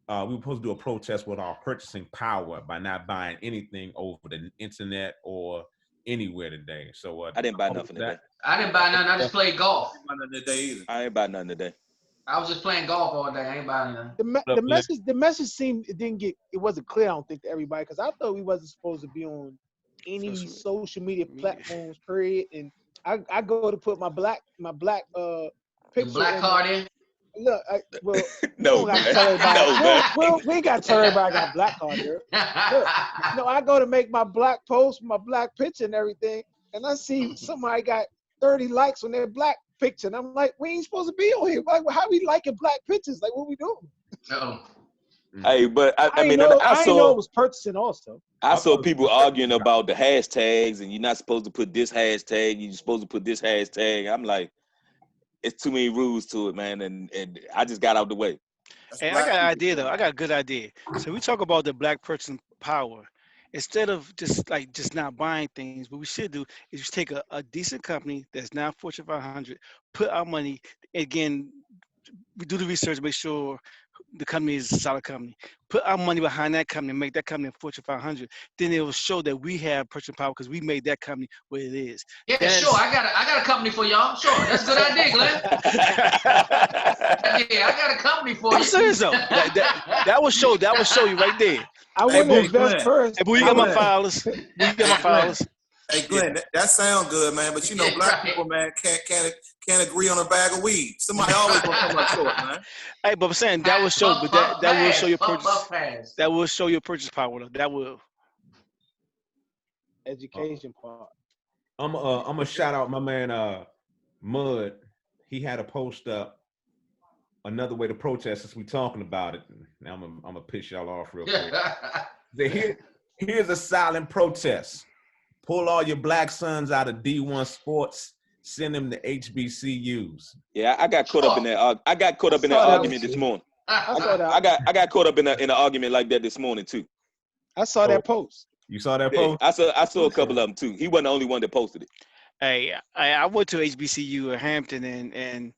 [SPEAKER 3] We were supposed to do a protest with our purchasing power by not buying anything over the internet or anywhere today. So
[SPEAKER 5] I didn't buy nothing today.
[SPEAKER 2] I didn't buy nothing. I just played golf.
[SPEAKER 5] I ain't buy nothing today.
[SPEAKER 2] I was just playing golf all day. I ain't buying nothing.
[SPEAKER 4] The message seemed it wasn't clear. I don't think to everybody because I thought we wasn't supposed to be on any social media platforms. Period. And I go to put my black picture.
[SPEAKER 2] Black card in.
[SPEAKER 4] Look, well,
[SPEAKER 5] No,
[SPEAKER 4] we don't got to
[SPEAKER 5] man.
[SPEAKER 4] tell everybody.
[SPEAKER 5] No, man.
[SPEAKER 4] We ain't got to tell everybody I got black card there. Look, I go to make my black post, my black picture and everything, and I see somebody got 30 likes on their black picture, and I'm like, we ain't supposed to be on here. Like, how we liking black pictures? Like, what we doing?
[SPEAKER 2] No.
[SPEAKER 5] Hey, but I mean,
[SPEAKER 4] know,
[SPEAKER 5] I
[SPEAKER 4] know it
[SPEAKER 5] saw
[SPEAKER 4] was purchasing also.
[SPEAKER 5] people arguing about the hashtags, and you're not supposed to put this hashtag. You're supposed to put this hashtag. I'm like, it's too many rules to it, man, and I just got out the way.
[SPEAKER 6] Hey, I got an idea though. I got a good idea. So we talk about the black person power. Instead of just not buying things, what we should do is just take a decent company that's now Fortune 500, put our money, again, we do the research, make sure the company is a solid company. Put our money behind that company and make that company a Fortune 500. Then it will show that we have purchasing power because we made that company what it is.
[SPEAKER 2] Yeah, sure. I got a company for y'all. Sure, that's a good idea, Glenn. Yeah, I got a company for you.
[SPEAKER 6] I'm serious though. That will show you right there.
[SPEAKER 4] I want to invest first.
[SPEAKER 6] Hey, but you got my filers. You got my filers.
[SPEAKER 7] Hey, Glenn, that sounds good, man. But you know, black people, man, can't agree on a bag of weed. Somebody always gonna come up short, man.
[SPEAKER 6] Hey, but I'm saying that will show, but that will show your purchase.
[SPEAKER 2] Pass.
[SPEAKER 6] That will show your purchase power. Though. That will.
[SPEAKER 4] Education part.
[SPEAKER 3] I'm gonna shout out my man Mud. He had a post up. Another way to protest since we talking about it. Now I'm gonna piss y'all off real quick. Here's a silent protest. Pull all your black sons out of D1 sports. Send them to HBCUs.
[SPEAKER 5] Yeah, I got caught up in that. I got caught up in that argument this morning.
[SPEAKER 4] I saw that.
[SPEAKER 5] I got caught up in an argument like that this morning too.
[SPEAKER 4] I saw that post.
[SPEAKER 3] You saw that
[SPEAKER 5] Yeah,
[SPEAKER 3] post?
[SPEAKER 5] I saw a couple of them too. He wasn't the only one that posted it.
[SPEAKER 6] Hey, I went to HBCU in Hampton, and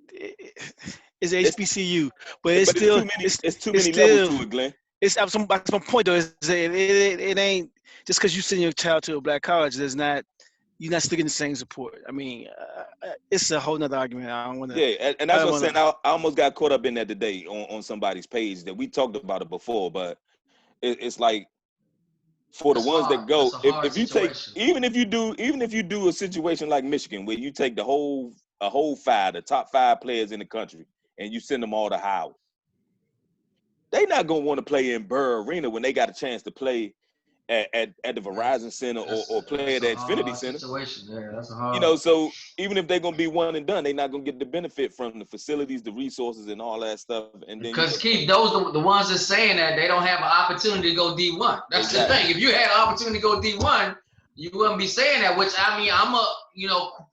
[SPEAKER 6] it's HBCU, but it's still
[SPEAKER 5] it's too many levels to it, Glenn.
[SPEAKER 6] It's that's my point though. It ain't just because you send your child to a black college. You're not still getting the same support. I mean, it's a whole nother argument. I don't want to.
[SPEAKER 5] Yeah, and that's what I'm saying. I almost got caught up in that today on somebody's page that we talked about it before, but it's like for the ones that go, if you take even if you do a situation like Michigan where you take the whole the top 5 players in the country and you send them all to Howard, they not gonna want to play in Burr Arena when they got a chance to play at the Verizon Center or play at the Xfinity Center.
[SPEAKER 2] Yeah, that's a hard.
[SPEAKER 5] You know, so even if they're gonna be one and done, they're not gonna get the benefit from the facilities, the resources, and all that stuff. And then
[SPEAKER 2] because Keith, those the ones that saying that they don't have an opportunity to go D1. That's the thing. If you had an opportunity to go D1, you wouldn't be saying that. Which I mean, I'm a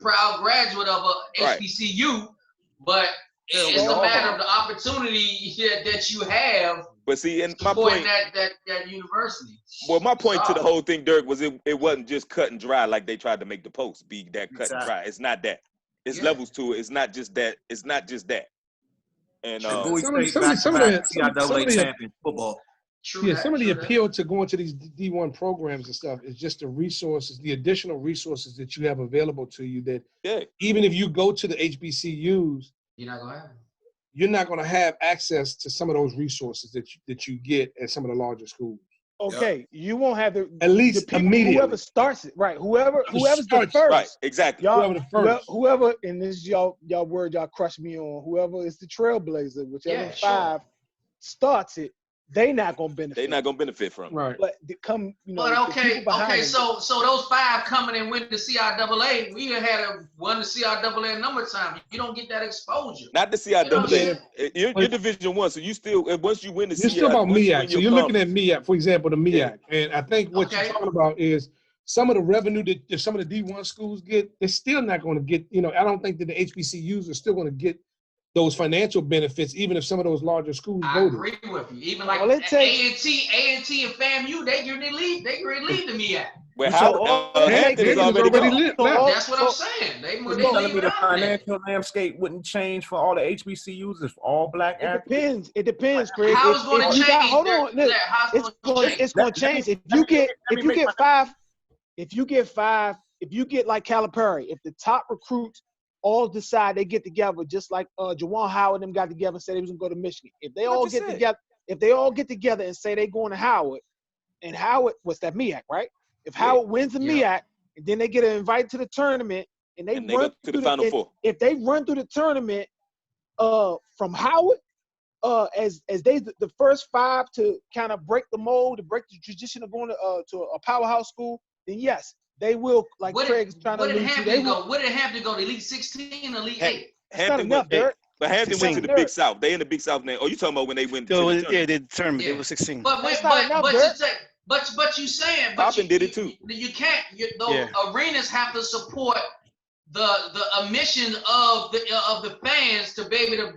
[SPEAKER 2] proud graduate of a HBCU, but it's a matter of the opportunity that you have.
[SPEAKER 5] But see, and my point
[SPEAKER 2] that university.
[SPEAKER 5] Well, my point to the whole thing, Dirk, was it wasn't just cut and dry like they tried to make the post be that cut and dry. It's not that. It's levels to it. It's not just that. It's not just that. And
[SPEAKER 7] Bowie State back-to-back CIAA champion football.
[SPEAKER 1] Some of the appeal to going to these D1 programs and stuff is just the resources, the additional resources that you have available to you. That even if you go to the HBCUs, you're not going to have access to some of those resources that you get at some of the larger schools.
[SPEAKER 4] Okay, you won't have
[SPEAKER 1] at least immediately.
[SPEAKER 4] Whoever starts it, right? Whoever's the first,
[SPEAKER 5] right? Exactly.
[SPEAKER 4] Whoever, and this is y'all word y'all crush me on. Whoever is the trailblazer, whichever 5 starts it, they not gonna benefit.
[SPEAKER 5] They're not gonna benefit from it.
[SPEAKER 1] Right.
[SPEAKER 4] But come,
[SPEAKER 2] But okay. So those 5 coming and win the CIAA, we had won the CIAA a number of times. You don't get that exposure.
[SPEAKER 5] Not the CIAA. You're Division I, so you still once you win the CIAA.
[SPEAKER 1] You're still about MEAC. So you're looking at MEAC, for example, the MEAC, and I think what you're talking about is some of the revenue that some of the D1 schools get. They're still not going to get. I don't think that the HBCUs are still going to get those financial benefits, even if some of those larger schools voted.
[SPEAKER 2] I agree with you. Even like A&T and FAMU, they relieve the MEAC.
[SPEAKER 5] Well, Hampton is already lit.
[SPEAKER 2] That's what I'm saying. They
[SPEAKER 3] telling me the financial landscape wouldn't change for all the HBCUs if all black athletes?
[SPEAKER 4] It depends, Craig.
[SPEAKER 2] How it's going to change?
[SPEAKER 4] Hold on, it's going to change. If you get 5, if you get like Calipari, if the top recruits all decide they get together, just like Juwan Howard and them got together and said they was gonna go to Michigan. If they all get together and say they going to Howard, and Howard, what's that, MEAC, right? If Howard wins the MEAC, and then they get invited to the tournament, and they run
[SPEAKER 5] to the Final Four.
[SPEAKER 4] If they run through the tournament, from Howard, as they the first 5 to kind of break the mold, to break the tradition of going to a powerhouse school, then yes, they will. Like Craig is trying to allude to, they will.
[SPEAKER 2] Would it have to go to Elite 16, Elite 8?
[SPEAKER 4] It's not enough, Derek.
[SPEAKER 5] But Hampton went to the Big South. They in the Big South now. Oh, you talking about when they went to the tournament?
[SPEAKER 6] Yeah, they determined it was 16.
[SPEAKER 2] But you saying,
[SPEAKER 5] Poppin did it too.
[SPEAKER 2] You can't. Those arenas have to support the emission of the fans to be able to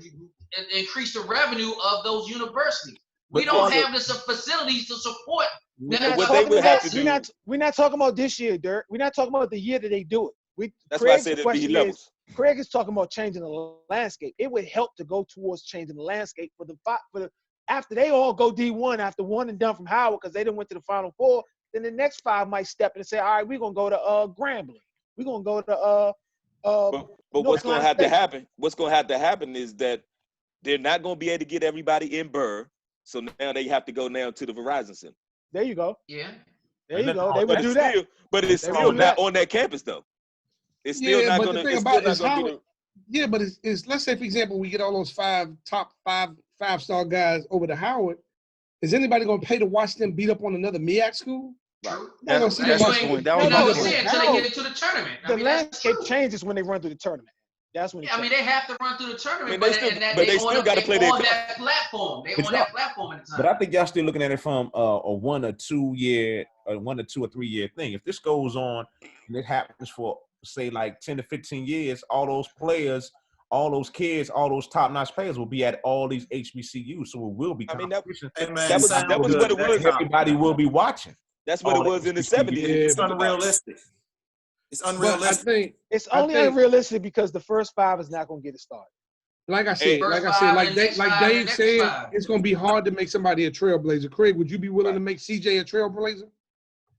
[SPEAKER 2] increase the revenue of those universities. We don't have the facilities to support.
[SPEAKER 5] What they would have to do.
[SPEAKER 4] We're not talking about this year, Derek. We're not talking about the year that they do it.
[SPEAKER 5] That's why I said it'd be levels.
[SPEAKER 4] Craig is talking about changing the landscape. It would help to go towards changing the landscape for the after they all go D1 after one and done from Howard because they didn't went to the Final Four. Then the next 5 might step in and say, all right, we're gonna go to Grambling. We're gonna go to
[SPEAKER 5] But what's gonna have to happen? What's gonna have to happen is that they're not gonna be able to get everybody in Burr. So now they have to go now to the Verizon Center.
[SPEAKER 4] There you go.
[SPEAKER 2] Yeah.
[SPEAKER 4] There you go. They would do that.
[SPEAKER 5] But it's still not on that campus though. It's still not going to.
[SPEAKER 1] Yeah, but it's let's say for example we get all those top five-star guys over to Howard. Is anybody going to pay to watch them beat up on another MEAC school?
[SPEAKER 2] Right.
[SPEAKER 6] That's the point. That was
[SPEAKER 2] until they get into the tournament.
[SPEAKER 4] The landscape changes when they run through the tournament. That's when.
[SPEAKER 2] I mean, they have to run through the tournament,
[SPEAKER 5] but they still got to play
[SPEAKER 2] on that platform. They on that platform at the time.
[SPEAKER 3] But I think y'all still looking at it from a 1 or 2 year, or 1 or 2 or 3 year thing. If this goes on and it happens for say like 10 to 15 years, all those players, all those kids, all those top-notch players will be at all these HBCUs. So it will be competition.
[SPEAKER 5] That was what it was.
[SPEAKER 3] Everybody will be watching.
[SPEAKER 5] That's what it was in the 70s.
[SPEAKER 7] It's unrealistic. It's unrealistic.
[SPEAKER 4] It's only unrealistic because the first 5 is not going to get it started.
[SPEAKER 1] Like Dave said, it's going to be hard to make somebody a trailblazer. Craig, would you be willing to make CJ a trailblazer?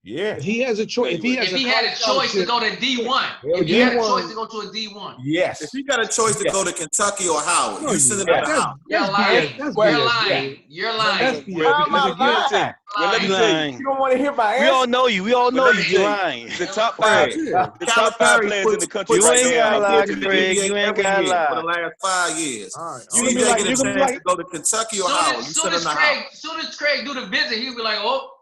[SPEAKER 3] Yeah.
[SPEAKER 1] He has a choice. If he
[SPEAKER 2] had a choice to go to D1. If he had a choice to go to a D1.
[SPEAKER 3] Yes.
[SPEAKER 7] If he got a choice to go to Kentucky or Howard, you send him to Howard.
[SPEAKER 2] You're lying. You're lying.
[SPEAKER 5] Let me tell you.
[SPEAKER 3] You don't want to hear my answer.
[SPEAKER 6] We all know you. You're lying.
[SPEAKER 5] The top 5 players in the country.
[SPEAKER 6] You ain't got to lie, Craig. You ain't got to lie.
[SPEAKER 7] For the last 5 years.
[SPEAKER 1] All right.
[SPEAKER 7] You get a chance to go to Kentucky or Howard. You send him to Howard.
[SPEAKER 2] As soon as Craig do the visit, he'll be like, oh,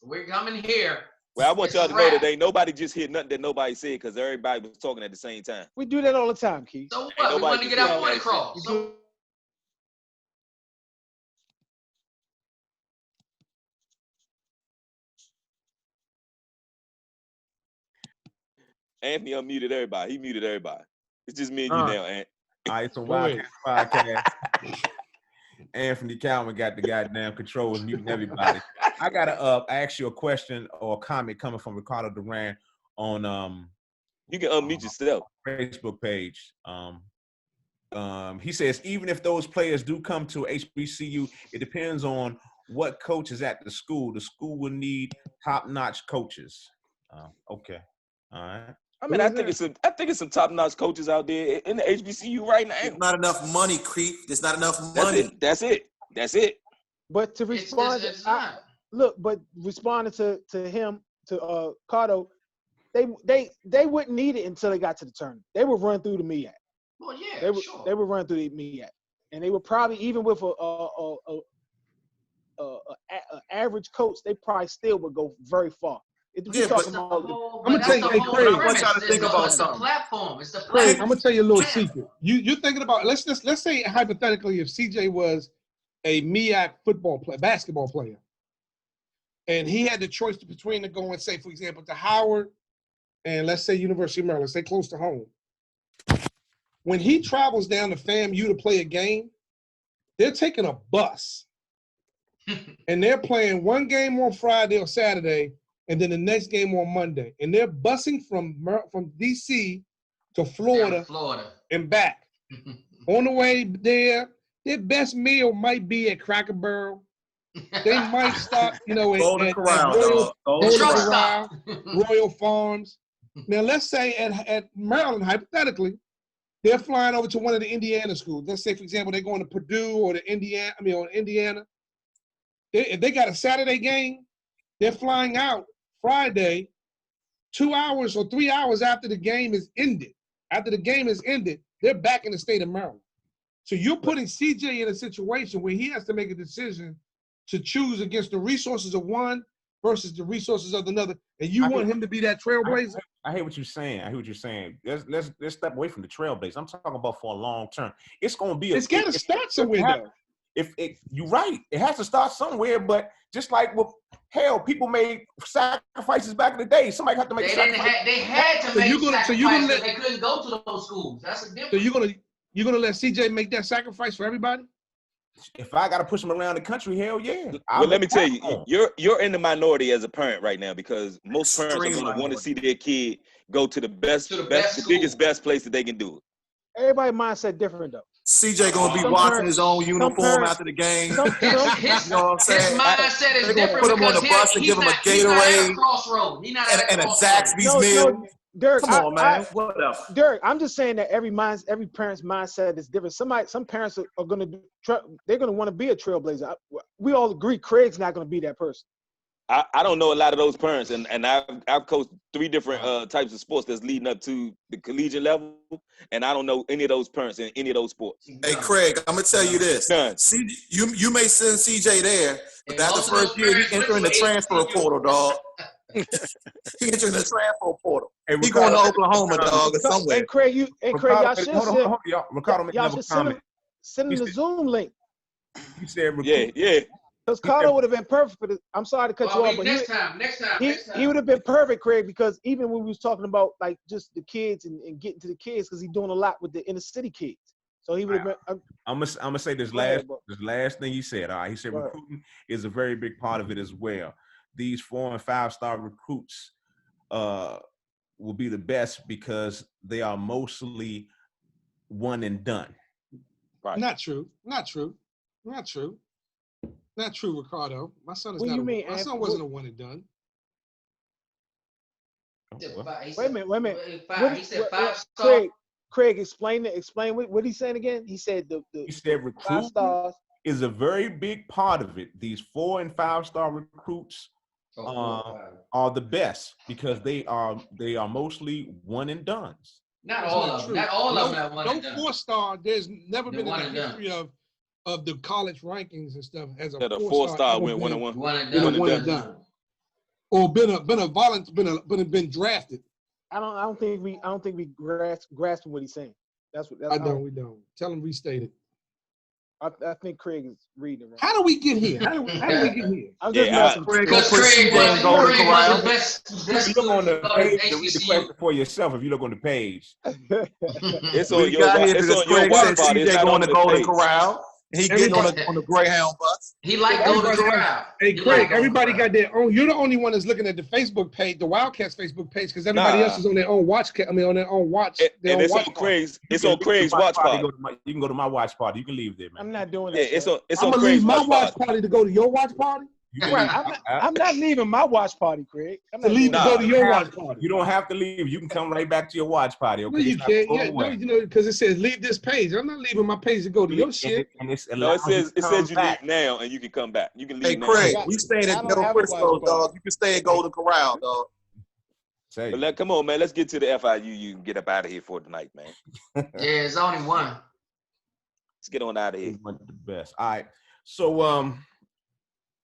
[SPEAKER 2] we're coming here.
[SPEAKER 5] Well, I want y'all to know that ain't nobody just hear nothing that nobody said because everybody was talking at the same time.
[SPEAKER 4] We do that all the time, Keith.
[SPEAKER 2] So what? We want to get our point across.
[SPEAKER 5] Anthony unmuted everybody. He muted everybody. It's just me and you now, Ant.
[SPEAKER 3] All right, so Wildcat Podcast. Anthony Cowan got the goddamn controls, muting everybody. I gotta ask you a question or a comment coming from Ricardo Duran on
[SPEAKER 5] you can unmute yourself.
[SPEAKER 3] Facebook page. He says even if those players do come to HBCU, it depends on what coach is at the school. The school will need top-notch coaches. Okay, all right.
[SPEAKER 5] I mean, I think it's some top-notch coaches out there in the HBCU right now.
[SPEAKER 7] There's not enough money, Creep. There's not enough money.
[SPEAKER 5] That's it.
[SPEAKER 4] But to respond, responding to him, to Cardo, they wouldn't need it until they got to the tournament. They would run through the MEAC.
[SPEAKER 2] Well, yeah,
[SPEAKER 4] they would run through the MEAC, and they would probably, even with a average coach, they probably still would go very far.
[SPEAKER 1] I'm gonna tell you, Craig.
[SPEAKER 7] I want y'all to think about something.
[SPEAKER 2] It's the platform.
[SPEAKER 1] Craig, I'm gonna tell you a little secret. You're thinking about let's say hypothetically if CJ was a MEAC basketball player, and he had the choice between to go and say, for example, to Howard and let's say University of Maryland, stay close to home. When he travels down to FAMU to play a game, they're taking a bus, and they're playing one game on Friday or Saturday. And then the next game on Monday. And they're busing from D.C. to Florida and back. On the way there, their best meal might be at Cracker Barrel. They might stop, at Royal Farms. Now, let's say at Maryland, hypothetically, they're flying over to one of the Indiana schools. Let's say, for example, they're going to Purdue or Indiana. If they got a Saturday game, they're flying out Friday, 2 hours or 3 hours after the game is ended. After the game is ended, they're back in the state of Maryland. So you're putting CJ in a situation where he has to make a decision to choose against the resources of one versus the resources of another, and you want him to be that trailblazer.
[SPEAKER 3] I hear what you're saying. I hear what you're saying. Let's step away from the trailblazer. I'm talking about for a long term. It's going to be.
[SPEAKER 1] It's got to start somewhere, though.
[SPEAKER 3] If you're right, it has to start somewhere. But just like with hell, people made sacrifices back in the day. Somebody had to make.
[SPEAKER 2] They had to make sacrifices, but they couldn't go to those schools. That's the difference.
[SPEAKER 1] So you're gonna let CJ make that sacrifice for everybody?
[SPEAKER 3] If I gotta push him around the country, hell yeah.
[SPEAKER 5] Well, let me tell you, you're in the minority as a parent right now because most parents are going to want to see their kid go to the biggest place that they can do it.
[SPEAKER 4] Everybody mindset different though.
[SPEAKER 7] CJ gonna be watching his own uniform after the game. You know what I'm saying?
[SPEAKER 2] His mindset is different.
[SPEAKER 7] Put him on the bus and give him a Gatorade and a Zaxby's meal.
[SPEAKER 4] Derek,
[SPEAKER 7] come on, man. What else?
[SPEAKER 4] Derek, I'm just saying that every parent's mindset is different. Some parents are gonna they're gonna want to be a trailblazer. We all agree Craig's not gonna be that person.
[SPEAKER 5] I don't know a lot of those parents, and I've coached 3 different types of sports that's leading up to the collegiate level, and I don't know any of those parents in any of those sports.
[SPEAKER 7] Hey, Craig, I'm gonna tell you this. You may send CJ there, but that's the first year he entering the transfer portal, dog. He entering the transfer portal. Hey, he going to Oklahoma, dog, or somewhere.
[SPEAKER 4] Hey, Craig, y'all should send him the Zoom link.
[SPEAKER 3] You said
[SPEAKER 5] yeah.
[SPEAKER 4] Because Carter would have been perfect for this. I'm sorry to cut you off, but
[SPEAKER 2] next time.
[SPEAKER 4] He would have been perfect, Craig, because even when we was talking about like just the kids and getting to the kids, because he's doing a lot with the inner city kids. So he would have been.
[SPEAKER 3] I'm gonna say this last thing he said. All right, he said recruiting is a very big part of it as well. These 4- and 5-star recruits will be the best because they are mostly one and done.
[SPEAKER 1] Right. Not true, Ricardo. My son is my son wasn't a one and done.
[SPEAKER 4] Wait a minute. He said 5-star. Craig, explain what he's saying again. He said
[SPEAKER 3] he said recruiting is a very big part of it. These 4- and 5-star recruits are the best because they are mostly one and dones.
[SPEAKER 2] Not all of them. Not all of them.
[SPEAKER 1] No 4-star. There's never been in the history of the college rankings and stuff as a
[SPEAKER 5] 4-star went 1-1.
[SPEAKER 2] One and done.
[SPEAKER 1] Or been drafted.
[SPEAKER 4] I don't think we grasping what he's saying.
[SPEAKER 1] We don't. Tell him restate it.
[SPEAKER 4] I think Craig is reading it wrong.
[SPEAKER 1] How do we get here? How do we get here?
[SPEAKER 4] I'm just messing with
[SPEAKER 2] Because Craig was the best.
[SPEAKER 3] If you look on the page, you read the question for yourself. If you look on the page,
[SPEAKER 5] it's on your watch party.
[SPEAKER 7] CJ going to Golden Corral. He getting on the Greyhound bus.
[SPEAKER 2] He like Golden Corral.
[SPEAKER 1] Hey, Craig, everybody got their own. You're the only one that's looking at the Facebook page, the Wildcats Facebook page, because everybody else is on their own watch. On their own watch.
[SPEAKER 5] And it's on Craig's. It's on Craig's watch party.
[SPEAKER 3] You can go to my watch party. You can leave there, man.
[SPEAKER 4] I'm not doing that.
[SPEAKER 5] Yeah, it's on
[SPEAKER 1] I'm gonna leave my watch party to go to your watch party.
[SPEAKER 4] Right, I'm not leaving my watch party, Craig. I'm not
[SPEAKER 1] to go to your watch party.
[SPEAKER 3] You don't have to leave. You can come right back to your watch party. Okay,
[SPEAKER 1] no, you can't. Because it says leave this page. I'm not leaving my page to go to your shit.
[SPEAKER 5] It says you leave now and you can come back. You can leave now.
[SPEAKER 7] Hey, Craig, we staying at Del Frisco, dog. You can stay at Golden Corral, dog.
[SPEAKER 5] But come on, man. Let's get to the FIU. You can get up out of here for tonight, man.
[SPEAKER 2] Yeah, it's only one.
[SPEAKER 5] Let's get on out of here.
[SPEAKER 3] The best. All right. So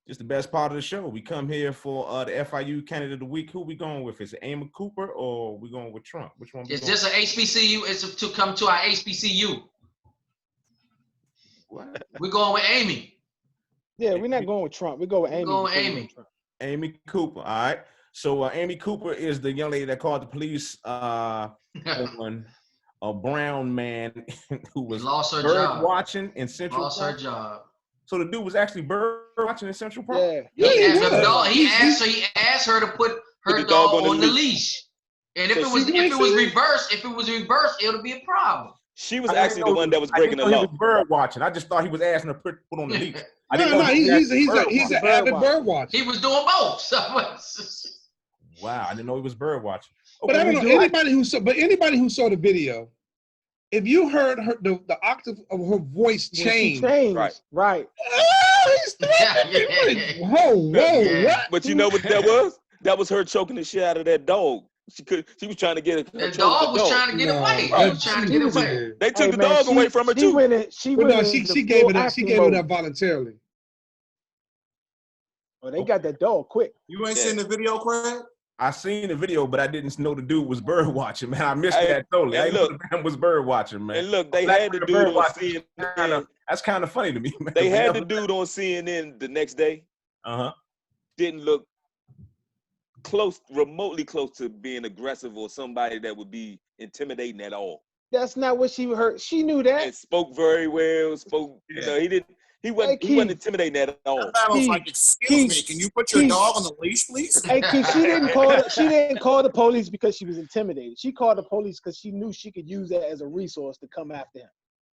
[SPEAKER 3] just the best part of the show. We come here for the FIU candidate of the week. Who we going with? Is it Amy Cooper or we going with Trump? Which one?
[SPEAKER 2] Is this an HBCU? It's to come to our HBCU.
[SPEAKER 3] What?
[SPEAKER 2] We're going with Amy.
[SPEAKER 4] Yeah, we're not going with Trump. We go with Amy.
[SPEAKER 2] We're going with Amy.
[SPEAKER 3] Amy Cooper. All right. So Amy Cooper is the young lady that called the police on a brown man who was bird watching in Central Park.
[SPEAKER 2] Lost her job.
[SPEAKER 3] So the dude was actually bird watching in Central Park.
[SPEAKER 4] Yeah.
[SPEAKER 2] He asked her to put her dog on the leash. And if it was reversed, it'll be a problem.
[SPEAKER 5] She was actually the one that was breaking the law.
[SPEAKER 3] He was bird watching. I just thought he was asking her to put on the leash.
[SPEAKER 1] He's an avid bird watcher.
[SPEAKER 2] He was doing both.
[SPEAKER 3] Wow, I didn't know he was bird watching.
[SPEAKER 1] Okay, but I don't know anybody who saw the video. If you heard the octave of her voice change,
[SPEAKER 5] right.
[SPEAKER 1] Whoa, what?
[SPEAKER 5] But you know what that was? That was her choking the shit out of that dog. She was trying to get
[SPEAKER 2] The
[SPEAKER 5] control of
[SPEAKER 2] dog
[SPEAKER 5] the
[SPEAKER 2] was
[SPEAKER 5] dog.
[SPEAKER 2] trying to get
[SPEAKER 1] No,
[SPEAKER 2] away. He
[SPEAKER 1] that-
[SPEAKER 2] was trying to
[SPEAKER 1] she
[SPEAKER 2] get
[SPEAKER 1] was
[SPEAKER 2] away.
[SPEAKER 1] in.
[SPEAKER 5] They took the
[SPEAKER 4] man,
[SPEAKER 5] dog away from her
[SPEAKER 4] she
[SPEAKER 5] too.
[SPEAKER 4] Went in, she
[SPEAKER 1] Well,
[SPEAKER 4] went
[SPEAKER 1] no,
[SPEAKER 4] in
[SPEAKER 1] she
[SPEAKER 4] the
[SPEAKER 1] gave
[SPEAKER 4] full
[SPEAKER 1] it up. She
[SPEAKER 4] acting
[SPEAKER 1] gave it
[SPEAKER 4] mode.
[SPEAKER 1] up voluntarily.
[SPEAKER 4] Oh, they got that dog quick.
[SPEAKER 7] You ain't
[SPEAKER 5] Yeah.
[SPEAKER 7] seen the video, Craig?
[SPEAKER 3] I seen the video, but I didn't know the dude was bird watching, man. I missed
[SPEAKER 5] Hey,
[SPEAKER 3] that totally. I
[SPEAKER 5] and
[SPEAKER 3] didn't know
[SPEAKER 5] look-
[SPEAKER 3] the man was bird watching, man.
[SPEAKER 5] And look, they
[SPEAKER 3] Black
[SPEAKER 5] had the
[SPEAKER 3] man
[SPEAKER 5] dude
[SPEAKER 3] bird
[SPEAKER 5] on
[SPEAKER 3] watching.
[SPEAKER 5] CNN.
[SPEAKER 3] That's kind of funny to me, man.
[SPEAKER 5] They had the dude on CNN the next day.
[SPEAKER 3] Uh-huh.
[SPEAKER 5] Didn't look remotely close to being aggressive or somebody that would be intimidating at all.
[SPEAKER 4] That's not what she heard. She knew that.
[SPEAKER 5] And spoke very well. He wasn't intimidating at all.
[SPEAKER 7] That man was like, excuse me, can you put your dog on the leash, please?
[SPEAKER 4] Hey, Keith, she didn't call the police because she was intimidated. She called the police because she knew she could use that as a resource to come after him.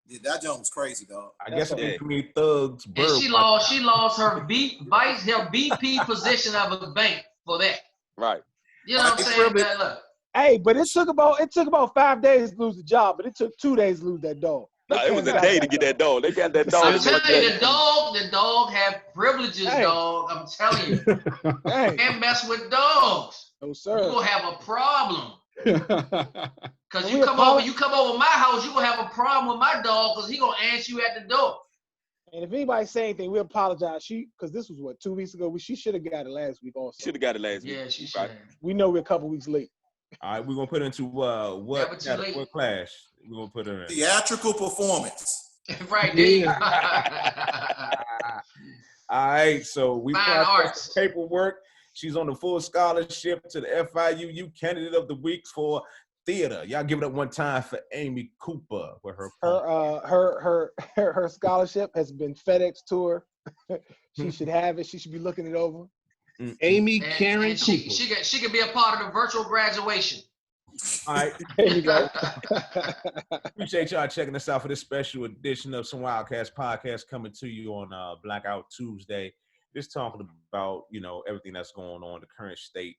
[SPEAKER 7] Yeah, that joke was crazy, dog.
[SPEAKER 3] I guess
[SPEAKER 4] That's
[SPEAKER 3] it can be thugs, bird
[SPEAKER 2] And she lost her BP position of a bank for that.
[SPEAKER 5] Right.
[SPEAKER 2] You know what I'm saying? Man, look.
[SPEAKER 4] Hey, but it took about 5 days to lose the job, but it took 2 days to lose that dog.
[SPEAKER 5] Nah, it was a day to get that dog. They got that dog.
[SPEAKER 2] I'm
[SPEAKER 5] in
[SPEAKER 2] telling
[SPEAKER 5] there.
[SPEAKER 2] you, the dog have privileges,
[SPEAKER 4] Hey.
[SPEAKER 2] dog. I'm telling you.
[SPEAKER 4] Hey,
[SPEAKER 2] Can't mess with dogs.
[SPEAKER 4] no
[SPEAKER 2] You're
[SPEAKER 4] sir.
[SPEAKER 2] gonna have a problem. Cause
[SPEAKER 4] We
[SPEAKER 2] you come over my house, you gonna have a problem with my dog because he gonna answer you at the door.
[SPEAKER 4] And if anybody say anything, we apologize. Because this was 2 weeks ago. She should have got it last week also.
[SPEAKER 5] Should have got it last week.
[SPEAKER 2] Yeah, she should
[SPEAKER 5] Right.
[SPEAKER 2] have.
[SPEAKER 4] We know we're a couple weeks late.
[SPEAKER 3] All right, we're gonna put into
[SPEAKER 2] Never
[SPEAKER 3] what
[SPEAKER 2] too late.
[SPEAKER 3] class we're gonna put her in.
[SPEAKER 7] Theatrical performance.
[SPEAKER 2] Right there. you go.
[SPEAKER 3] All right, so we
[SPEAKER 2] Fine
[SPEAKER 3] processed
[SPEAKER 2] arts.
[SPEAKER 3] the paperwork. She's on the full scholarship to the FIUU Candidate of the Week for Theater. Y'all give it up one time for Amy Cooper with her poem.
[SPEAKER 4] Her scholarship has been FedEx to her. She should have it. She should be looking it over.
[SPEAKER 1] Amy
[SPEAKER 2] And
[SPEAKER 1] Karen Cooper.
[SPEAKER 2] she could be a part of the virtual graduation.
[SPEAKER 3] All right,
[SPEAKER 4] There you go.
[SPEAKER 3] appreciate y'all checking us out for this special edition of Some Wildcats Podcast coming to you on Blackout Tuesday. Just talking about, everything that's going on, the current state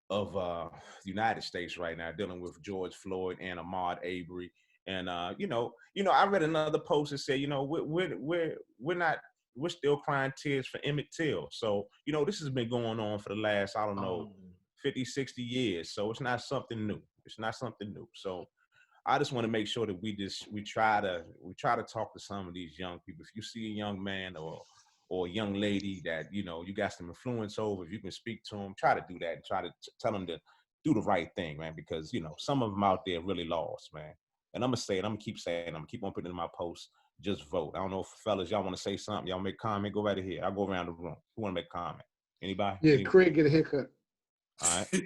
[SPEAKER 3] of the United States right now, dealing with George Floyd and Ahmaud Arbery. And I read another post that said, we're still crying tears for Emmett Till. So, this has been going on for the last, 50, 60 years. So it's not something new. So I just want to make sure that we try to talk to some of these young people. If you see a young man or a young lady that, you got some influence over, if you can speak to them, try to do that and try to tell them to do the right thing, man, because, some of them out there really lost, man. And I'm going to say it, I'm going to keep saying it, I'm going to keep on putting it in my post, just vote. I don't know if fellas, y'all want to say something, y'all make a comment, go right ahead. I'll go around the room. Who want to make a comment? Anybody?
[SPEAKER 1] Yeah,
[SPEAKER 3] Anybody?
[SPEAKER 1] Craig get a haircut.
[SPEAKER 3] All right.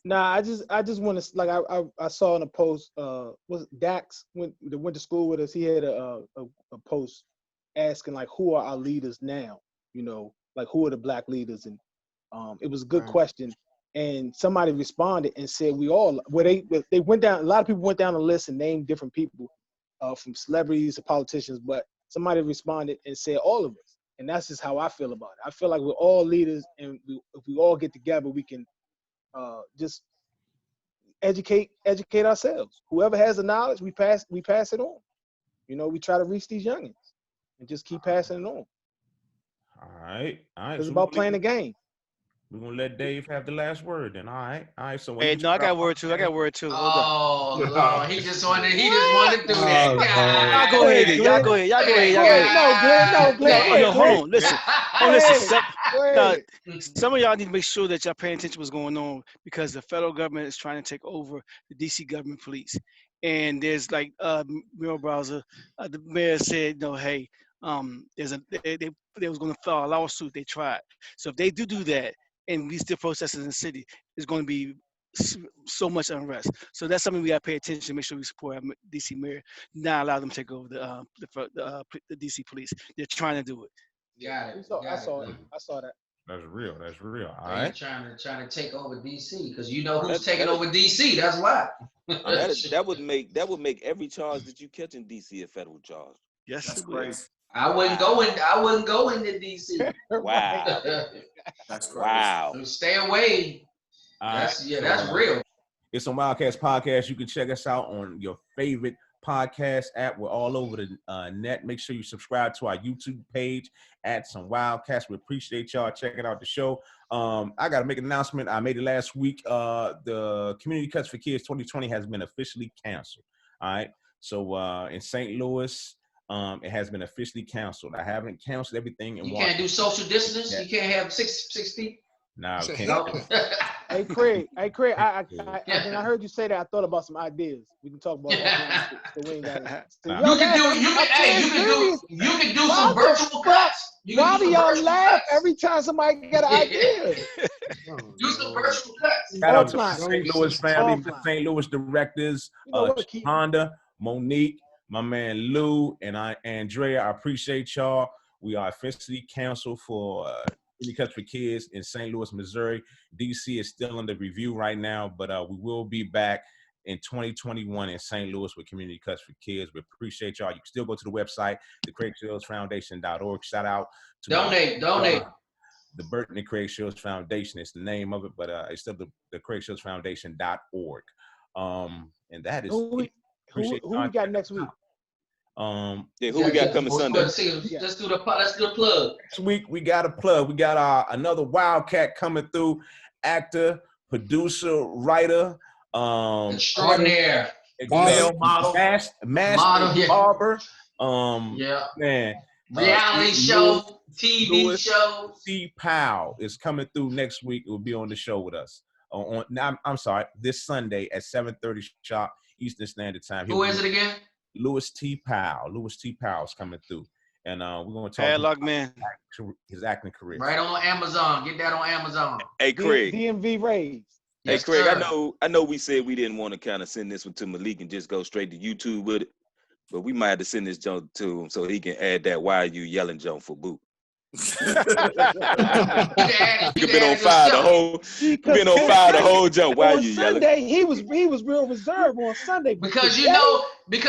[SPEAKER 4] Nah, I just want to I saw in a post was Dax went to school with us. He had a post asking who are our leaders now, who are the black leaders, and it was a good question. And somebody responded and said they went down. A lot of people went down the list and named different people, from celebrities to politicians. But somebody responded and said all of us, and that's just how I feel about it. I feel like we're all leaders, and if we all get together, we can just educate ourselves. Whoever has the knowledge, we pass it on. We try to reach these youngins and just keep passing it on.
[SPEAKER 3] All right.
[SPEAKER 4] It's about playing the game.
[SPEAKER 3] We're gonna let Dave have the last word then. All right. So when
[SPEAKER 6] Hey,
[SPEAKER 3] you
[SPEAKER 6] no, I
[SPEAKER 3] start
[SPEAKER 6] got
[SPEAKER 3] off-
[SPEAKER 6] word too. Hold on.
[SPEAKER 2] Oh, Lord, he just wanted to do that.
[SPEAKER 1] Oh,
[SPEAKER 6] Y'all go ahead. Y'all go ahead.
[SPEAKER 4] No, Glenn.
[SPEAKER 6] No, hold on. Listen. Oh, listen.
[SPEAKER 4] Go ahead.
[SPEAKER 6] Some of y'all need to make sure that y'all paying attention to what's going on, because the federal government is trying to take over the DC government police. And there's Muriel Bowser, the mayor said, hey, they was going to file a lawsuit. They tried. So if they do that, and we still protesting in the city, it's going to be so much unrest. So that's something we got to pay attention. Make sure we support our DC mayor, not allow them to take over the DC police. They're trying to do it.
[SPEAKER 2] Got it.
[SPEAKER 4] I saw that.
[SPEAKER 3] That's real. All
[SPEAKER 2] They
[SPEAKER 3] right.
[SPEAKER 2] trying to take over DC because you know who's taking over DC. That's why.
[SPEAKER 5] That would make every charge that you catch in DC a federal charge.
[SPEAKER 6] Yes,
[SPEAKER 7] That's
[SPEAKER 6] it will.
[SPEAKER 7] crazy.
[SPEAKER 2] I wouldn't go into DC.
[SPEAKER 5] Wow.
[SPEAKER 7] That's crazy.
[SPEAKER 5] Wow.
[SPEAKER 2] So stay away.
[SPEAKER 3] All right.
[SPEAKER 2] That's real.
[SPEAKER 3] It's on Wildcats Podcast. You can check us out on your favorite podcast app. We're all over the net. Make sure you subscribe to our YouTube page at Some Wildcats. We appreciate y'all checking out the show. I got to make an announcement. I made it last week. The Community Cuts for Kids 2020 has been officially canceled. All right. So in St. Louis, it has been officially canceled. I haven't canceled everything.
[SPEAKER 2] You can't do social distance.
[SPEAKER 3] Yeah.
[SPEAKER 2] You can't have 6 feet.
[SPEAKER 3] Nah,
[SPEAKER 1] It's a
[SPEAKER 3] can't.
[SPEAKER 2] No.
[SPEAKER 4] Hey Craig, when
[SPEAKER 2] Yeah.
[SPEAKER 4] I heard you say that, I thought about some ideas. We can talk about that. So we ain't got it. So
[SPEAKER 3] Nah.
[SPEAKER 2] You
[SPEAKER 4] y'all
[SPEAKER 2] can do.
[SPEAKER 4] laugh-
[SPEAKER 2] You can.
[SPEAKER 4] I'm
[SPEAKER 2] Hey, you
[SPEAKER 4] serious.
[SPEAKER 2] can do
[SPEAKER 4] Why
[SPEAKER 2] some
[SPEAKER 4] the
[SPEAKER 2] virtual
[SPEAKER 4] fuck?
[SPEAKER 2] cuts. You can
[SPEAKER 4] Why do
[SPEAKER 2] some
[SPEAKER 4] y'all
[SPEAKER 2] virtual
[SPEAKER 4] laugh
[SPEAKER 2] cuts.
[SPEAKER 4] every time somebody got an idea?
[SPEAKER 2] Do some virtual cuts.
[SPEAKER 3] Shout out to the
[SPEAKER 4] Offline.
[SPEAKER 3] St. Louis family, the
[SPEAKER 4] Offline.
[SPEAKER 3] St. Louis directors,
[SPEAKER 4] You know what, Keith?
[SPEAKER 3] Honda, Monique, my man Lou, and Andrea. I appreciate y'all. We are officially canceled for Community Cuts for Kids in St. Louis, Missouri. DC is still under review right now, but we will be back in 2021 in St. Louis with Community Cuts for Kids. We appreciate y'all. You can still go to the website, thecraigshillsfoundation.org. Shout out to
[SPEAKER 2] Donate.
[SPEAKER 3] the Burton and Craig Shields Foundation. It's the name of it, but it's still the CraigShieldsFoundation.org. And that is
[SPEAKER 4] Who we got next week?
[SPEAKER 5] Yeah, who we got coming Sunday?
[SPEAKER 2] Let's do the plug.
[SPEAKER 3] Next week we got a plug. We got another Wildcat coming through, actor, producer, writer,
[SPEAKER 2] Extraordinaire.
[SPEAKER 1] Model.
[SPEAKER 3] master
[SPEAKER 2] Model, yeah.
[SPEAKER 3] barber.
[SPEAKER 2] Yeah.
[SPEAKER 3] Man,
[SPEAKER 2] Reality show, TV
[SPEAKER 3] Louis
[SPEAKER 2] show.
[SPEAKER 3] T. Powell is coming through next week. It will be on the show with us. I'm sorry, this Sunday at 7:30 sharp Eastern Standard Time.
[SPEAKER 2] Who is it again?
[SPEAKER 3] Louis T. Powell. Louis T. Powell is coming through, and we're going to talk
[SPEAKER 6] Padlock
[SPEAKER 3] about
[SPEAKER 6] man.
[SPEAKER 3] his acting career.
[SPEAKER 2] Right on Amazon. Get that on Amazon.
[SPEAKER 5] Hey, Craig.
[SPEAKER 4] DMV Rays.
[SPEAKER 5] Hey,
[SPEAKER 2] Yes,
[SPEAKER 5] Craig,
[SPEAKER 2] sir.
[SPEAKER 5] I know we said we didn't want to kind of send this one to Malik and just go straight to YouTube with it, but we might have to send this junk to him so he can add that "Why are you yelling" junk for boot.
[SPEAKER 2] You can add it.
[SPEAKER 5] You been on fire the whole. You been on fire the whole jump. Why are
[SPEAKER 4] On
[SPEAKER 5] you yelling?
[SPEAKER 4] Sunday, he was real reserved on Sunday.
[SPEAKER 2] Because
[SPEAKER 4] today,
[SPEAKER 2] you know, if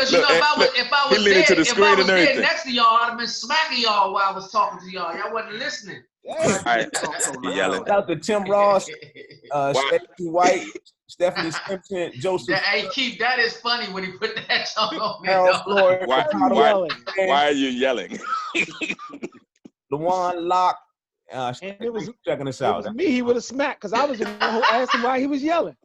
[SPEAKER 2] I
[SPEAKER 5] he
[SPEAKER 2] was
[SPEAKER 5] leaning to the
[SPEAKER 2] dead, if
[SPEAKER 5] screen
[SPEAKER 2] I
[SPEAKER 5] and
[SPEAKER 2] was dead
[SPEAKER 5] everything.
[SPEAKER 2] next to y'all, I'd have been smacking y'all while I was talking to y'all. Y'all wasn't listening.
[SPEAKER 5] All right, he yelling.
[SPEAKER 3] Shout out to Tim Ross, Stephanie White, Stephanie Simpson, Joseph
[SPEAKER 2] Hey, Keith, that is funny when he put that song on me.
[SPEAKER 3] Harold
[SPEAKER 2] dog.
[SPEAKER 3] Floyd,
[SPEAKER 5] Why are you yelling?
[SPEAKER 3] LaJuan Locke.
[SPEAKER 4] And it was
[SPEAKER 3] checking us
[SPEAKER 4] it
[SPEAKER 3] out.
[SPEAKER 4] was me. He would have smacked because I was the one who asked him why he was yelling.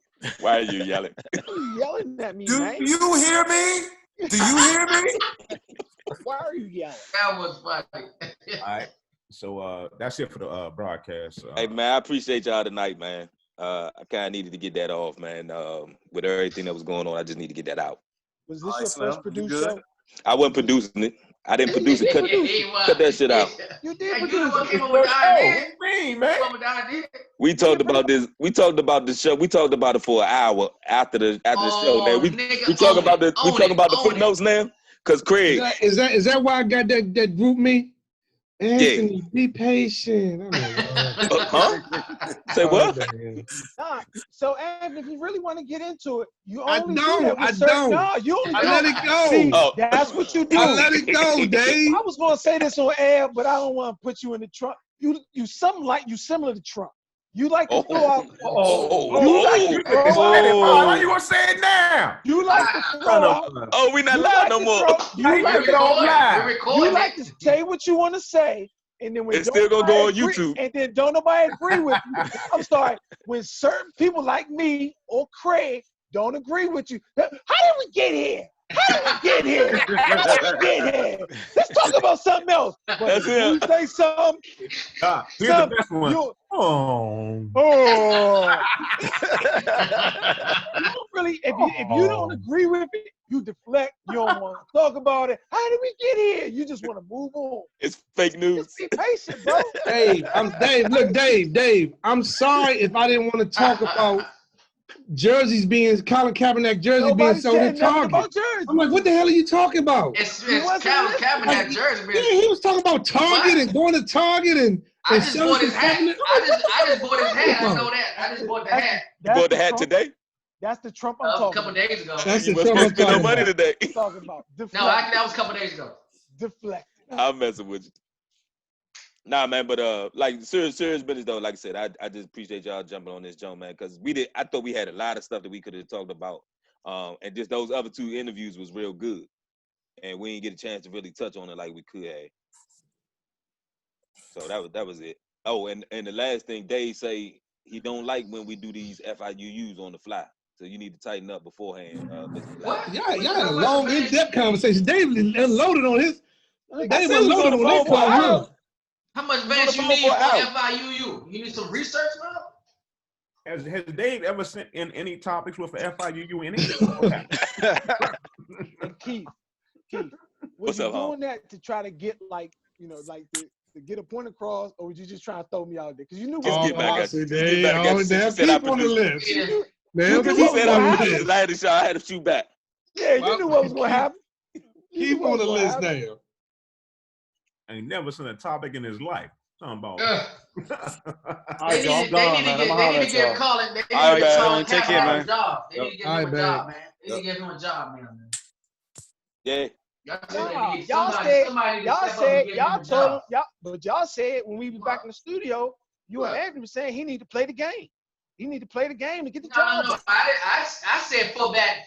[SPEAKER 5] Why are you yelling?
[SPEAKER 4] You yelling at me,
[SPEAKER 7] Do
[SPEAKER 4] man.
[SPEAKER 7] you hear me? Do you hear me?
[SPEAKER 4] Why are you yelling?
[SPEAKER 2] That was funny.
[SPEAKER 3] All right. So that's it for the broadcast.
[SPEAKER 5] Hey man, I appreciate y'all tonight, man. I kind of needed to get that off, man. With everything that was going on, I just need to get that out.
[SPEAKER 4] Was
[SPEAKER 7] All
[SPEAKER 4] this
[SPEAKER 7] right,
[SPEAKER 4] your
[SPEAKER 7] Slim,
[SPEAKER 4] first
[SPEAKER 7] you
[SPEAKER 4] produced
[SPEAKER 7] good?
[SPEAKER 4] show?
[SPEAKER 5] I wasn't producing it. I didn't produce it. Cut that shit out.
[SPEAKER 4] You
[SPEAKER 2] Hey,
[SPEAKER 4] did
[SPEAKER 2] you the
[SPEAKER 4] produce
[SPEAKER 2] one
[SPEAKER 4] it.
[SPEAKER 2] came up with the idea.
[SPEAKER 3] Man.
[SPEAKER 2] Came up with the idea.
[SPEAKER 5] We talked about this. We talked about the show. We talked about it for an hour after the show. Now we talk about the footnotes now. Cause Craig,
[SPEAKER 1] Is that why I got that group me?
[SPEAKER 5] Yeah.
[SPEAKER 1] Anthony, be patient. I'm like,
[SPEAKER 5] huh? Say what?
[SPEAKER 4] Nah, so Anthony, if you really want to get into it, you
[SPEAKER 1] I
[SPEAKER 4] only
[SPEAKER 1] don't,
[SPEAKER 4] do that with
[SPEAKER 1] I
[SPEAKER 4] certain.
[SPEAKER 1] don't.
[SPEAKER 4] No, you only
[SPEAKER 1] I
[SPEAKER 4] do
[SPEAKER 1] let it go.
[SPEAKER 4] See,
[SPEAKER 5] Oh.
[SPEAKER 4] that's what you do.
[SPEAKER 1] I let it go, Dave.
[SPEAKER 4] I was gonna say this on air, but I don't want to put you in the trunk. You similar to Trump. You like to throw out. You like to throw out.
[SPEAKER 3] Why you want to say it now?
[SPEAKER 4] You like to throw out.
[SPEAKER 5] Oh, we not
[SPEAKER 4] You
[SPEAKER 5] live
[SPEAKER 4] like
[SPEAKER 5] no
[SPEAKER 4] to
[SPEAKER 5] more.
[SPEAKER 4] throw- You like to
[SPEAKER 2] We're recording.
[SPEAKER 4] You like to say what you want to say, and then when
[SPEAKER 5] It's still gonna go on
[SPEAKER 4] nobody agree-
[SPEAKER 5] YouTube.
[SPEAKER 4] and then don't nobody agree with you. I'm sorry. When certain people like me or Craig don't agree with you, how did we get here? How did we get here? How did we get here? Let's talk about something else. But
[SPEAKER 5] That's
[SPEAKER 4] if you
[SPEAKER 5] it.
[SPEAKER 4] say something,
[SPEAKER 3] Here's the
[SPEAKER 4] something,
[SPEAKER 3] best one.
[SPEAKER 4] you
[SPEAKER 3] Oh.
[SPEAKER 4] you don't really. If you don't agree with it, you deflect. You don't want to talk about it. How did we get here? You just want to move on.
[SPEAKER 5] It's fake news.
[SPEAKER 4] Just be patient, bro.
[SPEAKER 1] Dave. Look, Dave. I'm sorry if I didn't want to talk about jerseys Colin Kaepernick jersey being
[SPEAKER 4] Nobody
[SPEAKER 1] sold
[SPEAKER 4] said
[SPEAKER 1] at
[SPEAKER 4] nothing
[SPEAKER 1] Target.
[SPEAKER 4] about Jersey.
[SPEAKER 1] I'm like, what the hell are you talking about?
[SPEAKER 2] It's
[SPEAKER 4] wasn't
[SPEAKER 2] Calvin
[SPEAKER 4] listening.
[SPEAKER 2] Kaepernick jersey.
[SPEAKER 1] Yeah, he was talking about Target and going to Target and
[SPEAKER 2] I just
[SPEAKER 1] selling
[SPEAKER 2] bought his
[SPEAKER 1] some
[SPEAKER 2] hat.
[SPEAKER 1] Kaepernick.
[SPEAKER 2] I just bought his hat. I know that. I just bought the hat.
[SPEAKER 5] You bought the hat
[SPEAKER 4] Trump-
[SPEAKER 5] today?
[SPEAKER 4] That's the Trump I'm
[SPEAKER 2] A
[SPEAKER 4] talking
[SPEAKER 2] couple
[SPEAKER 4] about.
[SPEAKER 2] days ago.
[SPEAKER 1] That's
[SPEAKER 5] You
[SPEAKER 1] the
[SPEAKER 5] weren't
[SPEAKER 1] Trump I'm
[SPEAKER 5] supposed to spend no
[SPEAKER 1] talking
[SPEAKER 5] money
[SPEAKER 1] about.
[SPEAKER 5] today.
[SPEAKER 4] Talking about deflect.
[SPEAKER 2] No, actually, that was a couple days ago.
[SPEAKER 4] Deflect.
[SPEAKER 5] I'm messing with you. Nah, man, but like serious business though. Like I said, I just appreciate y'all jumping on this jump, man, because I thought we had a lot of stuff that we could have talked about And just those other 2 interviews was real good. And we didn't get a chance to really touch on it like we could have. So that was it. Oh, and the last thing, Dave say he don't like when we do these FIUUs on the fly. So you need to tighten up beforehand, Mr. Black.
[SPEAKER 2] What?
[SPEAKER 1] Y'all had a long, in-depth conversation. David unloaded on his. David
[SPEAKER 4] said we was
[SPEAKER 1] unloaded
[SPEAKER 4] on the
[SPEAKER 1] on
[SPEAKER 4] phone
[SPEAKER 1] that
[SPEAKER 4] for an
[SPEAKER 1] part,
[SPEAKER 4] hour.
[SPEAKER 1] huh?
[SPEAKER 2] How much advance you
[SPEAKER 5] phone
[SPEAKER 2] need
[SPEAKER 5] for
[SPEAKER 2] for
[SPEAKER 5] an
[SPEAKER 2] FIUU? You need some research now?
[SPEAKER 3] Has Dave ever sent in any topics with an FIUU in it?
[SPEAKER 4] And Keith, was
[SPEAKER 5] What's
[SPEAKER 4] you
[SPEAKER 5] up, Hom?
[SPEAKER 4] doing that to try to get like, you know, like to get a point across, or was you just trying to throw me out there? Because you knew
[SPEAKER 5] Just
[SPEAKER 4] what
[SPEAKER 5] get back
[SPEAKER 4] was
[SPEAKER 5] at
[SPEAKER 1] see,
[SPEAKER 5] you.
[SPEAKER 1] they
[SPEAKER 5] Get back at you.
[SPEAKER 1] always
[SPEAKER 5] Since you
[SPEAKER 1] have
[SPEAKER 5] said I
[SPEAKER 1] people on the
[SPEAKER 5] produced.
[SPEAKER 1] list.
[SPEAKER 2] Yeah.
[SPEAKER 1] They
[SPEAKER 4] You
[SPEAKER 1] have
[SPEAKER 4] knew
[SPEAKER 5] Since you
[SPEAKER 4] what was
[SPEAKER 5] said
[SPEAKER 1] people
[SPEAKER 4] gonna
[SPEAKER 1] on the
[SPEAKER 4] happen.
[SPEAKER 1] list.
[SPEAKER 5] I had to show, I had to shoot back.
[SPEAKER 4] Yeah, you
[SPEAKER 1] Well,
[SPEAKER 4] knew what was going to happen. You knew
[SPEAKER 1] Keep
[SPEAKER 4] what
[SPEAKER 1] on
[SPEAKER 4] was
[SPEAKER 1] the
[SPEAKER 4] gonna
[SPEAKER 1] list
[SPEAKER 4] happen.
[SPEAKER 1] now.
[SPEAKER 3] Ain't never seen a topic in his life. Talking about.
[SPEAKER 2] Ugh.
[SPEAKER 6] All right, y'all. I'm gone, man. I'm
[SPEAKER 2] They
[SPEAKER 6] holler
[SPEAKER 2] need
[SPEAKER 6] at
[SPEAKER 2] to give
[SPEAKER 6] y'all.
[SPEAKER 2] Colin. They
[SPEAKER 5] All
[SPEAKER 2] need
[SPEAKER 5] right,
[SPEAKER 2] to give
[SPEAKER 5] man.
[SPEAKER 2] Colin
[SPEAKER 6] Take care,
[SPEAKER 2] Kaepernick
[SPEAKER 6] man.
[SPEAKER 2] a job. They need to give
[SPEAKER 1] All
[SPEAKER 2] him
[SPEAKER 1] right,
[SPEAKER 2] a job,
[SPEAKER 1] babe.
[SPEAKER 2] man. They need to give him a job, man.
[SPEAKER 5] Yeah.
[SPEAKER 4] Nah,
[SPEAKER 2] Somebody
[SPEAKER 4] y'all
[SPEAKER 2] need to step up and give him
[SPEAKER 4] y'all
[SPEAKER 2] a
[SPEAKER 4] told him,
[SPEAKER 2] job.
[SPEAKER 4] but y'all said when we was back in the studio, you and
[SPEAKER 2] What?
[SPEAKER 4] Anthony was saying he need to play the game. He need to play the game to get the
[SPEAKER 2] No.
[SPEAKER 4] job.
[SPEAKER 2] I said for that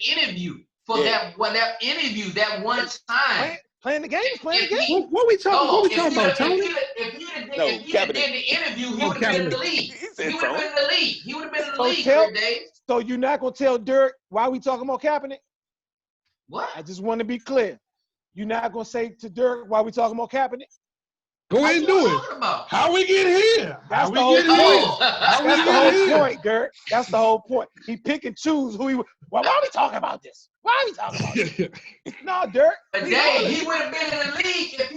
[SPEAKER 2] interview, that interview, that one time.
[SPEAKER 4] Playing the game is playing the
[SPEAKER 2] If
[SPEAKER 4] game.
[SPEAKER 2] he-
[SPEAKER 1] What we talking?
[SPEAKER 2] No,
[SPEAKER 1] What we talking about, Tony?
[SPEAKER 2] if
[SPEAKER 5] No,
[SPEAKER 2] he'd have
[SPEAKER 5] Kaepernick.
[SPEAKER 2] did the interview, he
[SPEAKER 1] Oh,
[SPEAKER 2] would have been in the
[SPEAKER 1] Kaepernick.
[SPEAKER 2] league.
[SPEAKER 5] He
[SPEAKER 2] He
[SPEAKER 5] said
[SPEAKER 2] would have
[SPEAKER 5] Tony.
[SPEAKER 2] been in the league. He would have been in the
[SPEAKER 4] So
[SPEAKER 2] league,
[SPEAKER 4] tell-
[SPEAKER 2] Dave.
[SPEAKER 4] So you're not gonna tell Dirk why we talking about Kaepernick?
[SPEAKER 2] What?
[SPEAKER 4] I just want to be clear. You're not gonna say to Dirk why we talking about Kaepernick?
[SPEAKER 1] Go ahead and do it.
[SPEAKER 2] Talking about?
[SPEAKER 1] How we get here?
[SPEAKER 4] That's
[SPEAKER 1] How
[SPEAKER 4] the
[SPEAKER 1] we
[SPEAKER 4] whole
[SPEAKER 1] get
[SPEAKER 4] point.
[SPEAKER 1] here?
[SPEAKER 2] Oh.
[SPEAKER 1] How we
[SPEAKER 4] That's the
[SPEAKER 1] get
[SPEAKER 4] whole
[SPEAKER 1] here?
[SPEAKER 4] point, Dirk. That's the whole point. He pick and choose who he. Why are we talking about this? Why are we talking about this? No, Dirk.
[SPEAKER 2] But
[SPEAKER 4] be
[SPEAKER 2] Dave,
[SPEAKER 4] honest.
[SPEAKER 2] he would have been in the league if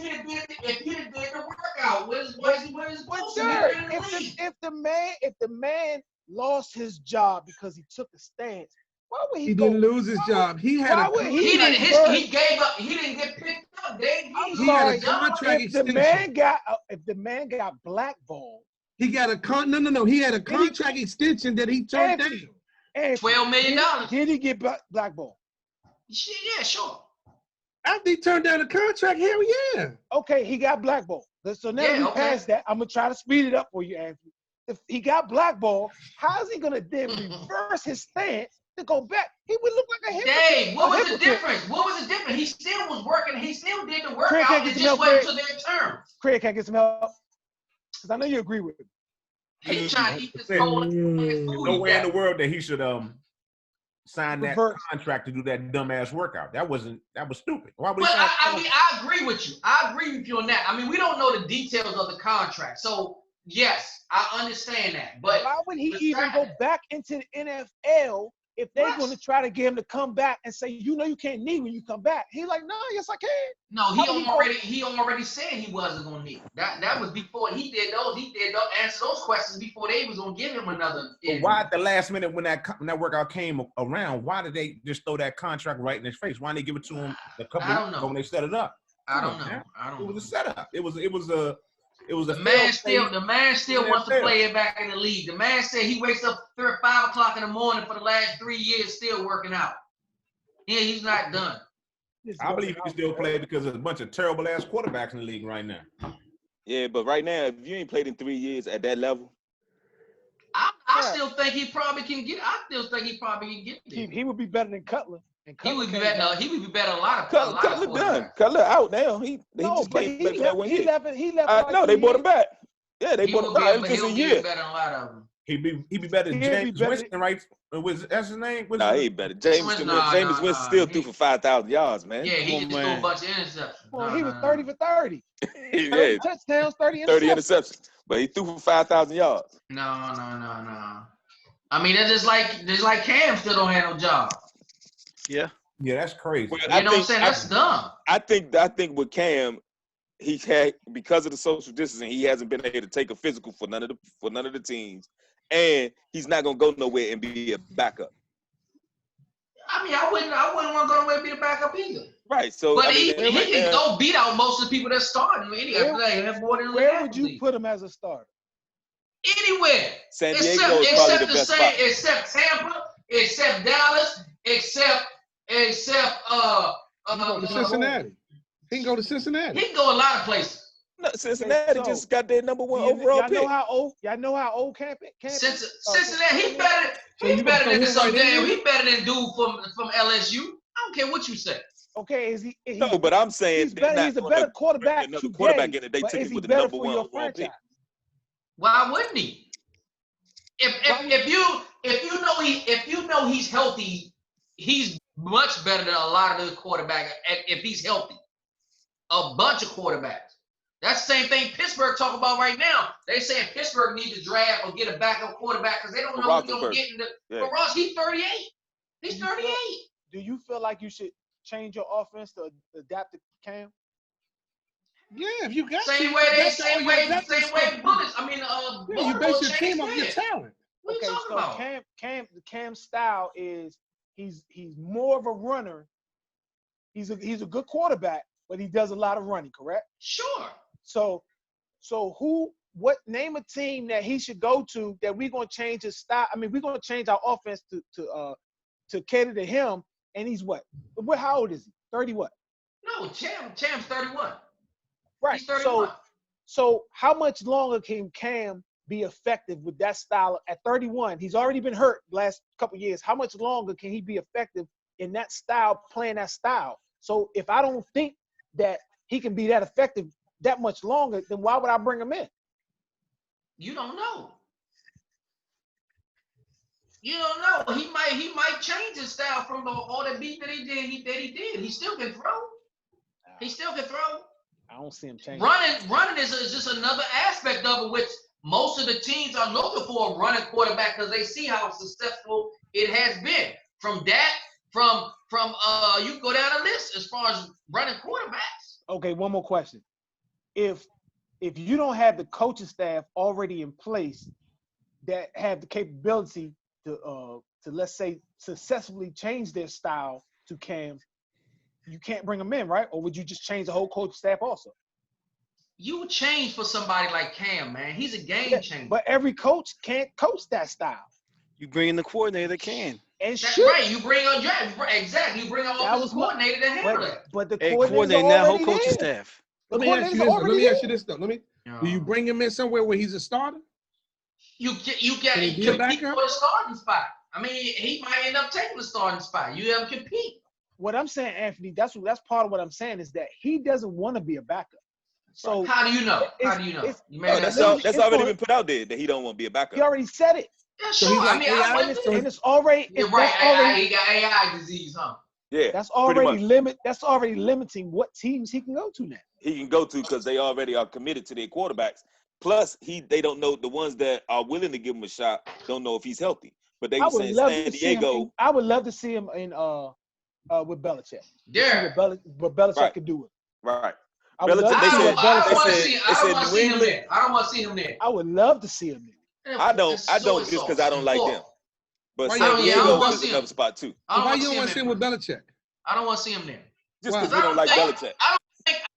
[SPEAKER 2] he'd have did the workout. What is
[SPEAKER 4] But
[SPEAKER 2] supposed to
[SPEAKER 4] Dirk,
[SPEAKER 2] be in the league?
[SPEAKER 4] if the man lost his job because he took a stance, why would he
[SPEAKER 1] He
[SPEAKER 4] go?
[SPEAKER 1] didn't lose his job. He had
[SPEAKER 4] why
[SPEAKER 1] a
[SPEAKER 4] would
[SPEAKER 2] He
[SPEAKER 1] contract.
[SPEAKER 2] didn't. He gave up. He didn't get picked up. Dave,
[SPEAKER 4] I'm
[SPEAKER 2] he
[SPEAKER 1] He had a
[SPEAKER 2] lost his job.
[SPEAKER 1] contract
[SPEAKER 4] If the
[SPEAKER 1] extension.
[SPEAKER 4] man got blackballed,
[SPEAKER 1] He got a no. He had a contract extension that he turned
[SPEAKER 4] Anthony.
[SPEAKER 1] down.
[SPEAKER 4] and
[SPEAKER 2] $12 million.
[SPEAKER 4] Did he get blackballed?
[SPEAKER 2] Shit, yeah, sure.
[SPEAKER 1] After he turned down the contract, hell yeah.
[SPEAKER 4] Okay, he got blackballed. So now
[SPEAKER 2] Yeah,
[SPEAKER 4] we
[SPEAKER 2] okay.
[SPEAKER 4] passed that. I'm gonna try to speed it up for you, Anthony. If he got blackballed, how is he gonna then reverse his stance to go back? He would look like a hypocrite.
[SPEAKER 2] Dave, what
[SPEAKER 4] A
[SPEAKER 2] was the
[SPEAKER 4] hypocrite.
[SPEAKER 2] difference? What was the difference? He still was working. He still did the
[SPEAKER 4] Craig,
[SPEAKER 2] workout.
[SPEAKER 4] can't
[SPEAKER 2] It
[SPEAKER 4] get
[SPEAKER 2] just
[SPEAKER 4] some
[SPEAKER 2] wasn't
[SPEAKER 4] help,
[SPEAKER 2] to their terms.
[SPEAKER 4] Craig, can I get some help? Because I know you agree with me.
[SPEAKER 2] He trying to eat this whole food.
[SPEAKER 3] There's no
[SPEAKER 2] he
[SPEAKER 3] way in
[SPEAKER 2] got.
[SPEAKER 3] the world that he should sign that
[SPEAKER 4] Reverse.
[SPEAKER 3] contract to do that dumbass workout. That was stupid. Why would
[SPEAKER 2] But
[SPEAKER 3] he sign?
[SPEAKER 2] I agree with you. I agree with you on that. I mean, we don't know the details of the contract. So, yes, I understand that. But
[SPEAKER 4] Why would he
[SPEAKER 2] the
[SPEAKER 4] even
[SPEAKER 2] fact-
[SPEAKER 4] go back into the NFL if they're
[SPEAKER 2] What?
[SPEAKER 4] going to try to get him to come back and say, you know, you can't knee when you come back? He's like, no, yes, I can.
[SPEAKER 2] no,
[SPEAKER 4] How would
[SPEAKER 2] he already said he wasn't gonna need. That was before he did those. He did those, answer those questions before they was gonna give him another.
[SPEAKER 3] But why at the last minute when that workout came around, why did they just throw that contract right in his face? Why didn't they give it to him a couple
[SPEAKER 2] I don't
[SPEAKER 3] weeks ago
[SPEAKER 2] know.
[SPEAKER 3] when they set it up?
[SPEAKER 2] I don't
[SPEAKER 3] Come on,
[SPEAKER 2] know.
[SPEAKER 3] man.
[SPEAKER 2] I don't
[SPEAKER 3] It
[SPEAKER 2] know.
[SPEAKER 3] was a setup. It was a
[SPEAKER 2] The man
[SPEAKER 3] fail-safe.
[SPEAKER 2] still wants to
[SPEAKER 3] NFL.
[SPEAKER 2] play it back in the league. The man said he wakes up 5 o'clock in the morning for the last 3 years still working out. Yeah, he's not done.
[SPEAKER 3] I believe he can still play because there's a bunch of terrible ass quarterbacks in the league right now.
[SPEAKER 5] Yeah, but right now, if you ain't played in 3 years at that level,
[SPEAKER 2] I still think he probably can get. I still think he probably can get there.
[SPEAKER 4] He would be better than Cutler. And
[SPEAKER 2] He would be
[SPEAKER 4] came
[SPEAKER 2] better.
[SPEAKER 4] back.
[SPEAKER 2] He would be better. A lot of
[SPEAKER 5] Cutler done.
[SPEAKER 2] quarterbacks.
[SPEAKER 5] Cutler out now. He
[SPEAKER 4] No,
[SPEAKER 5] just
[SPEAKER 4] but
[SPEAKER 5] came
[SPEAKER 4] he
[SPEAKER 5] back for that 1 year.
[SPEAKER 4] left. He left.
[SPEAKER 5] No,
[SPEAKER 4] like
[SPEAKER 5] they
[SPEAKER 4] 2
[SPEAKER 5] brought him
[SPEAKER 4] years.
[SPEAKER 5] back. Yeah, they
[SPEAKER 2] He
[SPEAKER 5] brought
[SPEAKER 2] will
[SPEAKER 5] him
[SPEAKER 2] be,
[SPEAKER 5] back. It
[SPEAKER 2] but
[SPEAKER 5] was just
[SPEAKER 2] he'll
[SPEAKER 5] a
[SPEAKER 2] be
[SPEAKER 5] year.
[SPEAKER 2] better than a lot of them.
[SPEAKER 3] He'd be better than
[SPEAKER 4] He'd be
[SPEAKER 3] James
[SPEAKER 4] better-
[SPEAKER 3] Winston, right? That's his name?
[SPEAKER 5] Nah, he ain't better. James
[SPEAKER 2] Nah,
[SPEAKER 5] Winston still
[SPEAKER 2] he-
[SPEAKER 5] threw for 5,000 yards, man.
[SPEAKER 2] Yeah, he
[SPEAKER 6] Come on,
[SPEAKER 2] just threw a
[SPEAKER 6] man.
[SPEAKER 2] bunch of interceptions.
[SPEAKER 4] Well,
[SPEAKER 2] No,
[SPEAKER 4] he
[SPEAKER 2] no,
[SPEAKER 4] was
[SPEAKER 2] no.
[SPEAKER 4] 30 for 30. 30
[SPEAKER 5] Yeah,
[SPEAKER 4] touchdowns, 30 interceptions.
[SPEAKER 5] 30 interceptions, but he threw for 5,000 yards.
[SPEAKER 2] No. I mean, that's just like Cam still don't have no job.
[SPEAKER 6] Yeah.
[SPEAKER 3] Yeah, that's crazy.
[SPEAKER 5] Well,
[SPEAKER 2] You know what I'm saying? That's dumb.
[SPEAKER 5] I think with Cam, he's had, because of the social distancing, he hasn't been able to take a physical for none of the teams, and he's not gonna go nowhere and be a backup.
[SPEAKER 2] I mean, I wouldn't want to go away and be the backup either.
[SPEAKER 5] Right. So
[SPEAKER 2] But
[SPEAKER 5] I mean,
[SPEAKER 2] he
[SPEAKER 5] right
[SPEAKER 2] can
[SPEAKER 5] now,
[SPEAKER 2] go beat out most of the people that starting. Have more than
[SPEAKER 4] Where would you put him as a starter?
[SPEAKER 2] anywhere?
[SPEAKER 5] San Diego is probably the best spot.
[SPEAKER 2] Except Tampa, except Dallas, except
[SPEAKER 1] He can go to Cincinnati. He can go to Cincinnati.
[SPEAKER 2] He can go a lot of places.
[SPEAKER 5] No, Cincinnati
[SPEAKER 4] so,
[SPEAKER 5] just got their number one
[SPEAKER 4] y'all
[SPEAKER 5] overall
[SPEAKER 4] know
[SPEAKER 5] pick.
[SPEAKER 4] how old Camp is?
[SPEAKER 2] Cincinnati, he better.
[SPEAKER 1] So
[SPEAKER 2] He
[SPEAKER 1] you gonna
[SPEAKER 2] better
[SPEAKER 1] throw
[SPEAKER 2] than
[SPEAKER 1] him
[SPEAKER 2] some
[SPEAKER 1] right in
[SPEAKER 2] damn.
[SPEAKER 1] there?
[SPEAKER 2] He better than dude from LSU. I don't care what you say.
[SPEAKER 4] Okay, is he?
[SPEAKER 5] No, but I'm saying
[SPEAKER 4] He's better. He's a
[SPEAKER 5] gonna
[SPEAKER 4] better
[SPEAKER 5] bring
[SPEAKER 4] quarterback
[SPEAKER 5] another
[SPEAKER 4] today.
[SPEAKER 5] quarterback in it. They
[SPEAKER 4] But
[SPEAKER 5] took
[SPEAKER 4] is
[SPEAKER 5] him
[SPEAKER 4] he
[SPEAKER 5] with the
[SPEAKER 4] better
[SPEAKER 5] number
[SPEAKER 4] for
[SPEAKER 5] one
[SPEAKER 4] your
[SPEAKER 5] overall pick.
[SPEAKER 4] franchise?
[SPEAKER 2] Why wouldn't he? If you know he's healthy, he's much better than a lot of the quarterbacks. If he's healthy, a bunch of quarterbacks. That's the same thing Pittsburgh talk about right now. They saying Pittsburgh need to draft or get a backup quarterback because they don't know who's gonna get in the.
[SPEAKER 5] Yeah.
[SPEAKER 2] But Ross, he's 38. He's
[SPEAKER 4] Do you feel-
[SPEAKER 2] 38.
[SPEAKER 4] Do you feel like you should change your offense to adapt to Cam?
[SPEAKER 1] Yeah, if you got
[SPEAKER 2] Same
[SPEAKER 1] to,
[SPEAKER 2] way
[SPEAKER 1] that's all your veterans
[SPEAKER 2] Bullets.
[SPEAKER 1] stuff.
[SPEAKER 2] I mean,
[SPEAKER 1] Yeah, you base your
[SPEAKER 2] Baltimore
[SPEAKER 1] team off
[SPEAKER 2] changed
[SPEAKER 1] your
[SPEAKER 2] theirs.
[SPEAKER 1] talent.
[SPEAKER 2] What are you talking about?
[SPEAKER 4] Cam's style is he's more of a runner. He's a good quarterback, but he does a lot of running. Correct.
[SPEAKER 2] Sure.
[SPEAKER 4] So what name a team that he should go to that we're gonna change his style? I mean, we're gonna change our offense to cater to him. And he's what? How old is he? 30 what?
[SPEAKER 2] No, Cham's 31.
[SPEAKER 4] Right.
[SPEAKER 2] He's 31.
[SPEAKER 4] So how much longer can Cam be effective with that style at 31? He's already been hurt the last couple of years. How much longer can he be effective in that style, playing that style? So if I don't think that he can be that effective that much longer, then why would I bring him in?
[SPEAKER 2] You don't know. You don't know. He might change his style from all the beat that he did. He still can throw. He still can throw.
[SPEAKER 4] I don't see him changing.
[SPEAKER 2] Running is just another aspect of it, which most of the teams are looking for a running quarterback because they see how successful it has been. From that, from you go down the list as far as running quarterbacks.
[SPEAKER 4] Okay, one more question. If you don't have the coaching staff already in place that have the capability to let's say successfully change their style to Cam, you can't bring them in, right? Or would you just change the whole coaching staff also?
[SPEAKER 2] You would change for somebody like Cam, man. He's a game changer.
[SPEAKER 4] But every coach can't coach that style.
[SPEAKER 6] You bring in the coordinator that can.
[SPEAKER 4] And
[SPEAKER 2] That's
[SPEAKER 4] should.
[SPEAKER 2] right. You bring on exactly. You bring an
[SPEAKER 4] That
[SPEAKER 2] offensive
[SPEAKER 4] was
[SPEAKER 2] coordinator to handle it.
[SPEAKER 4] But the
[SPEAKER 6] Hey,
[SPEAKER 4] coordinator's
[SPEAKER 6] coordinator now, whole
[SPEAKER 4] already
[SPEAKER 6] coaching
[SPEAKER 4] there.
[SPEAKER 6] staff.
[SPEAKER 4] The
[SPEAKER 1] Let me ask you
[SPEAKER 4] coordinator's
[SPEAKER 1] this. Let
[SPEAKER 4] already
[SPEAKER 1] me ask you
[SPEAKER 4] there.
[SPEAKER 1] this though. Do you bring him in somewhere where he's a starter?
[SPEAKER 2] You get
[SPEAKER 1] Can he be a
[SPEAKER 2] compete
[SPEAKER 1] backup?
[SPEAKER 2] for the starting spot. I mean, he might end up taking the starting spot. You have to compete.
[SPEAKER 4] What I'm saying, Anthony, that's part of what I'm saying is that he doesn't want to be a backup. So
[SPEAKER 2] How do you know?
[SPEAKER 4] it's-
[SPEAKER 2] How do you know?
[SPEAKER 4] it's-
[SPEAKER 2] You
[SPEAKER 5] No,
[SPEAKER 2] made
[SPEAKER 5] that's
[SPEAKER 2] that
[SPEAKER 5] all.
[SPEAKER 2] up.
[SPEAKER 5] That's already been put out there that he don't want to be a backup.
[SPEAKER 4] he already said it.
[SPEAKER 2] Yeah,
[SPEAKER 1] So
[SPEAKER 2] sure.
[SPEAKER 1] he's like
[SPEAKER 2] I mean,
[SPEAKER 1] AI?
[SPEAKER 2] I wouldn't.
[SPEAKER 4] And it's already
[SPEAKER 2] You're right.
[SPEAKER 4] that's already
[SPEAKER 2] He got AI disease, huh?
[SPEAKER 5] Yeah,
[SPEAKER 4] that's
[SPEAKER 5] pretty
[SPEAKER 4] already
[SPEAKER 5] much.
[SPEAKER 4] that's already limiting what teams he can go to now.
[SPEAKER 5] He can go to because they already are committed to their quarterbacks. Plus, they don't know the ones that are willing to give him a shot don't know if he's healthy. But they
[SPEAKER 4] I
[SPEAKER 5] were
[SPEAKER 4] would
[SPEAKER 5] saying
[SPEAKER 4] love
[SPEAKER 5] San
[SPEAKER 4] to see him.
[SPEAKER 5] Diego.
[SPEAKER 4] I would love to see him in with Belichick.
[SPEAKER 2] Yeah.
[SPEAKER 4] What Belichick
[SPEAKER 5] Right.
[SPEAKER 4] could do with.
[SPEAKER 5] Right.
[SPEAKER 4] I would love
[SPEAKER 5] Belichick-
[SPEAKER 4] to
[SPEAKER 5] they
[SPEAKER 4] see
[SPEAKER 5] said-
[SPEAKER 4] what Belichick.
[SPEAKER 2] I don't want to
[SPEAKER 5] New
[SPEAKER 2] see him
[SPEAKER 5] England-
[SPEAKER 2] there. I don't want to see him there.
[SPEAKER 4] I would love to see him there.
[SPEAKER 5] I don't just because I don't like them. But
[SPEAKER 1] Why
[SPEAKER 5] San
[SPEAKER 1] you-
[SPEAKER 2] I don't
[SPEAKER 5] Diego
[SPEAKER 2] wanna
[SPEAKER 5] is
[SPEAKER 2] see
[SPEAKER 5] another
[SPEAKER 2] him.
[SPEAKER 5] spot too.
[SPEAKER 2] I
[SPEAKER 1] Why
[SPEAKER 2] don't
[SPEAKER 1] you don't want
[SPEAKER 2] want
[SPEAKER 1] to
[SPEAKER 2] to
[SPEAKER 1] see him with Belichick?
[SPEAKER 2] I don't want to see him there.
[SPEAKER 5] Just
[SPEAKER 1] Why?
[SPEAKER 5] because we don't like Belichick.
[SPEAKER 2] I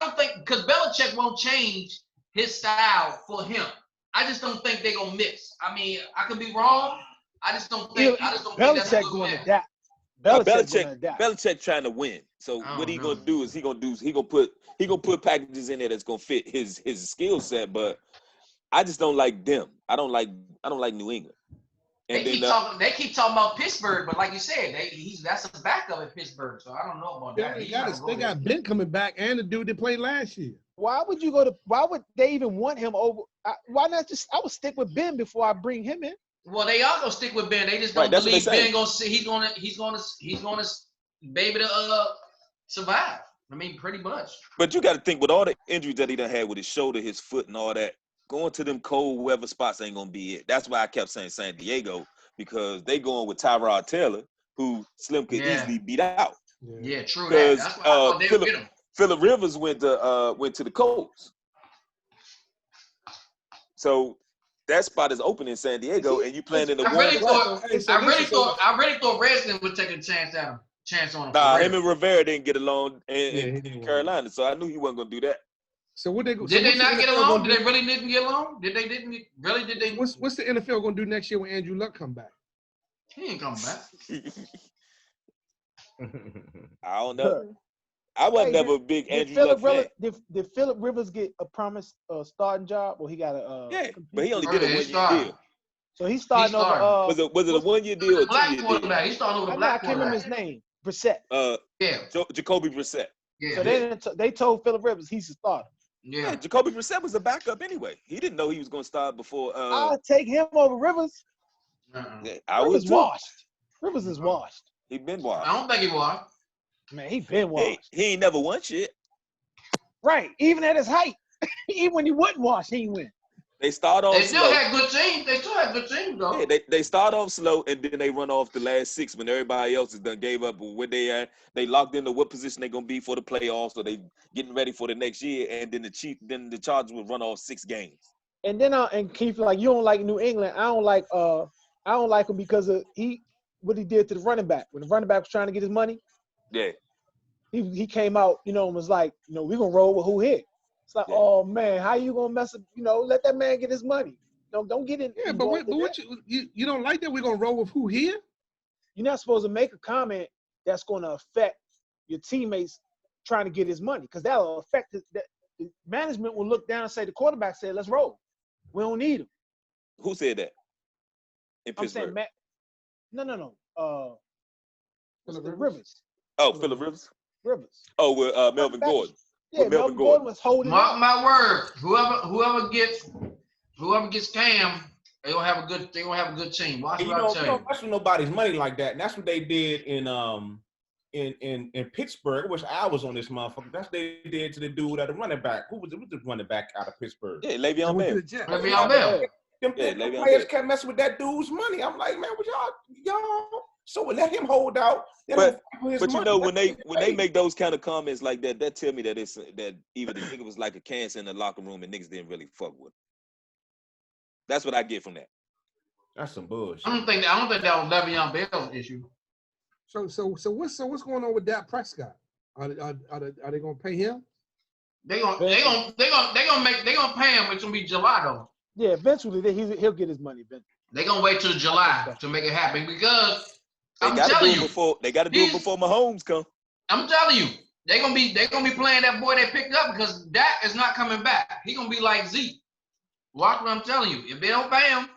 [SPEAKER 2] don't think because Belichick won't change his style for him. I just don't think they're gonna mix. I mean, I could be wrong. I just don't think that's
[SPEAKER 4] Belichick
[SPEAKER 2] what's
[SPEAKER 4] going to
[SPEAKER 2] happen.
[SPEAKER 4] adapt.
[SPEAKER 5] Now,
[SPEAKER 4] Belichick going to adapt.
[SPEAKER 5] Belichick trying to win. So
[SPEAKER 2] I
[SPEAKER 5] what he
[SPEAKER 2] don't
[SPEAKER 5] gonna
[SPEAKER 2] know.
[SPEAKER 5] do is he gonna put packages in there that's gonna fit his skill set. But I just don't like them. I don't like New England.
[SPEAKER 2] They
[SPEAKER 5] And
[SPEAKER 2] keep
[SPEAKER 5] then
[SPEAKER 2] talking. They keep talking about Pittsburgh, but like you said, that's a backup at Pittsburgh. So I don't know about
[SPEAKER 1] Yeah,
[SPEAKER 2] that.
[SPEAKER 1] they got Ben coming back and the dude that played last year.
[SPEAKER 4] Why would they even want him over? Why not just? I would stick with Ben before I bring him in.
[SPEAKER 2] Well, they are gonna stick with Ben. They just don't
[SPEAKER 5] Right, that's what
[SPEAKER 2] believe
[SPEAKER 5] they
[SPEAKER 2] Ben
[SPEAKER 5] say.
[SPEAKER 2] gonna see. He's gonna be able to survive. I mean, pretty much.
[SPEAKER 5] But you got to think with all the injuries that he done had with his shoulder, his foot, and all that, going to them cold weather spots ain't gonna be it. That's why I kept saying San Diego because they going with Tyrod Taylor, who Slim could
[SPEAKER 2] Yeah.
[SPEAKER 5] easily beat out.
[SPEAKER 2] Yeah, true.
[SPEAKER 5] Because
[SPEAKER 2] That's why I thought they would get him.
[SPEAKER 5] Phillip Rivers went to the Colts. So that spot is open in San Diego, and you playing in the
[SPEAKER 2] I
[SPEAKER 5] warm
[SPEAKER 2] really
[SPEAKER 5] weather.
[SPEAKER 2] thought. I really thought Redskins would take a chance on him.
[SPEAKER 5] Nah,
[SPEAKER 2] for
[SPEAKER 5] him
[SPEAKER 2] real.
[SPEAKER 5] and Rivera didn't get along
[SPEAKER 1] Yeah, he
[SPEAKER 5] in
[SPEAKER 1] didn't
[SPEAKER 5] Carolina, so I knew he wasn't gonna do that.
[SPEAKER 1] So what they go?
[SPEAKER 2] Did they not get along? Did they really didn't get along? Did they?
[SPEAKER 1] What's the NFL gonna do next year when Andrew Luck come back?
[SPEAKER 2] He ain't coming back.
[SPEAKER 5] I don't know. I wasn't
[SPEAKER 4] Hey,
[SPEAKER 5] never a big
[SPEAKER 4] Did
[SPEAKER 5] Andrew Luck fan.
[SPEAKER 4] Did Phillip Rivers get a promised starting job, or he got a?
[SPEAKER 5] Yeah, but he only
[SPEAKER 2] Oh,
[SPEAKER 5] get a
[SPEAKER 2] yeah, he
[SPEAKER 5] 1 year
[SPEAKER 2] started.
[SPEAKER 5] deal.
[SPEAKER 4] So he's starting over.
[SPEAKER 2] starting.
[SPEAKER 5] Was it a 1 year deal or
[SPEAKER 2] The
[SPEAKER 5] 2
[SPEAKER 2] black
[SPEAKER 5] year deal?
[SPEAKER 2] quarterback. He started with
[SPEAKER 4] I
[SPEAKER 2] a
[SPEAKER 4] know I
[SPEAKER 2] black
[SPEAKER 4] can't remember his
[SPEAKER 2] quarterback.
[SPEAKER 4] name. Brissett.
[SPEAKER 2] Yeah.
[SPEAKER 5] Jacoby Brissett.
[SPEAKER 2] Yeah.
[SPEAKER 4] So they told Phillip Rivers he's a starter.
[SPEAKER 5] Yeah,
[SPEAKER 2] Yeah.
[SPEAKER 5] Jacoby Brissett was a backup anyway. He didn't know he was going to start before.
[SPEAKER 4] I'll take him over Rivers.
[SPEAKER 5] Yeah, I
[SPEAKER 4] Rivers
[SPEAKER 5] would too.
[SPEAKER 4] washed. Rivers is washed.
[SPEAKER 5] He been
[SPEAKER 2] I
[SPEAKER 5] washed.
[SPEAKER 2] don't think he was.
[SPEAKER 4] Man, he been
[SPEAKER 5] He,
[SPEAKER 4] washed.
[SPEAKER 5] he ain't never won shit.
[SPEAKER 4] Right. Even at his height. Even when he wasn't washed, he ain't win.
[SPEAKER 5] They start off
[SPEAKER 2] They still
[SPEAKER 5] slow.
[SPEAKER 2] had good teams. They still had good teams, though.
[SPEAKER 5] Yeah, they start off slow and then they run off the last 6 when everybody else has done gave up where they at. They locked into what position they gonna be for the playoffs, or they getting ready for the next year, and then the Chargers will run off 6 games.
[SPEAKER 4] And then and Keith, like, you don't like New England. I don't like him because of what he did to the running back. When the running back was trying to get his money,
[SPEAKER 5] Yeah.
[SPEAKER 4] he came out, and was like, we're gonna roll with who hit. It's like,
[SPEAKER 5] Yeah.
[SPEAKER 4] oh man, how you gonna mess up? Let that man get his money. Don't get in.
[SPEAKER 1] Yeah, but
[SPEAKER 4] involved in
[SPEAKER 1] what
[SPEAKER 4] that.
[SPEAKER 1] you don't like that? We're gonna roll with who here?
[SPEAKER 4] You're not supposed to make a comment that's gonna affect your teammates trying to get his money, because that'll affect the management will look down and say the quarterback said, let's roll. We don't need him.
[SPEAKER 5] Who said that? In
[SPEAKER 4] I'm saying
[SPEAKER 5] Pittsburgh.
[SPEAKER 4] no. Was it the
[SPEAKER 1] Rivers?
[SPEAKER 4] Rivers?
[SPEAKER 5] Oh, Phillip Rivers.
[SPEAKER 4] Rivers.
[SPEAKER 5] Oh, with Melvin Gordon.
[SPEAKER 4] Yeah,
[SPEAKER 5] With Melvin
[SPEAKER 4] Melvin
[SPEAKER 5] Gordon.
[SPEAKER 4] Gordon was holding
[SPEAKER 2] Mark
[SPEAKER 4] up.
[SPEAKER 2] my word. Whoever gets Cam, they gonna have a good team. Watch
[SPEAKER 3] And you
[SPEAKER 2] what I
[SPEAKER 3] don't,
[SPEAKER 2] tell
[SPEAKER 3] you
[SPEAKER 2] you.
[SPEAKER 3] don't mess with nobody's money like that. And that's what they did in Pittsburgh. I wish I was on this motherfucker. That's what they did to the dude at the running back. Who was the running back out of Pittsburgh?
[SPEAKER 5] Yeah, Le'Veon
[SPEAKER 1] Went to
[SPEAKER 5] Bell.
[SPEAKER 1] the Jets.
[SPEAKER 2] Le'Veon Bell.
[SPEAKER 3] Them
[SPEAKER 5] Yeah,
[SPEAKER 3] them
[SPEAKER 5] Le'Veon
[SPEAKER 3] players
[SPEAKER 5] Bell.
[SPEAKER 3] kept messing with that dude's money. I'm like, man, what y'all? So we let him hold out. Let him fight for his
[SPEAKER 5] But you
[SPEAKER 3] money.
[SPEAKER 5] know,
[SPEAKER 3] Let
[SPEAKER 5] when they
[SPEAKER 3] him get
[SPEAKER 5] when they
[SPEAKER 3] paid.
[SPEAKER 5] make those kind of comments like that, that tell me that that either the nigga was like a cancer in the locker room and niggas didn't really fuck with him. That's what I get from that.
[SPEAKER 3] That's some bullshit.
[SPEAKER 2] I don't think that was Le'Veon Bell's issue.
[SPEAKER 1] So what's going on with Dak Prescott? Are they gonna pay him?
[SPEAKER 2] They gonna pay him. It's gonna be July though.
[SPEAKER 4] Yeah, eventually he'll get his money. Eventually.
[SPEAKER 2] They gonna wait till July to make it happen because
[SPEAKER 5] They
[SPEAKER 2] I'm
[SPEAKER 5] gotta do
[SPEAKER 2] telling
[SPEAKER 5] it
[SPEAKER 2] you,
[SPEAKER 5] before Mahomes come.
[SPEAKER 2] I'm telling you, they gonna be playing that boy they picked up because Dak is not coming back. He gonna be like Zeke. Watch what I'm telling you. If they don't pay him,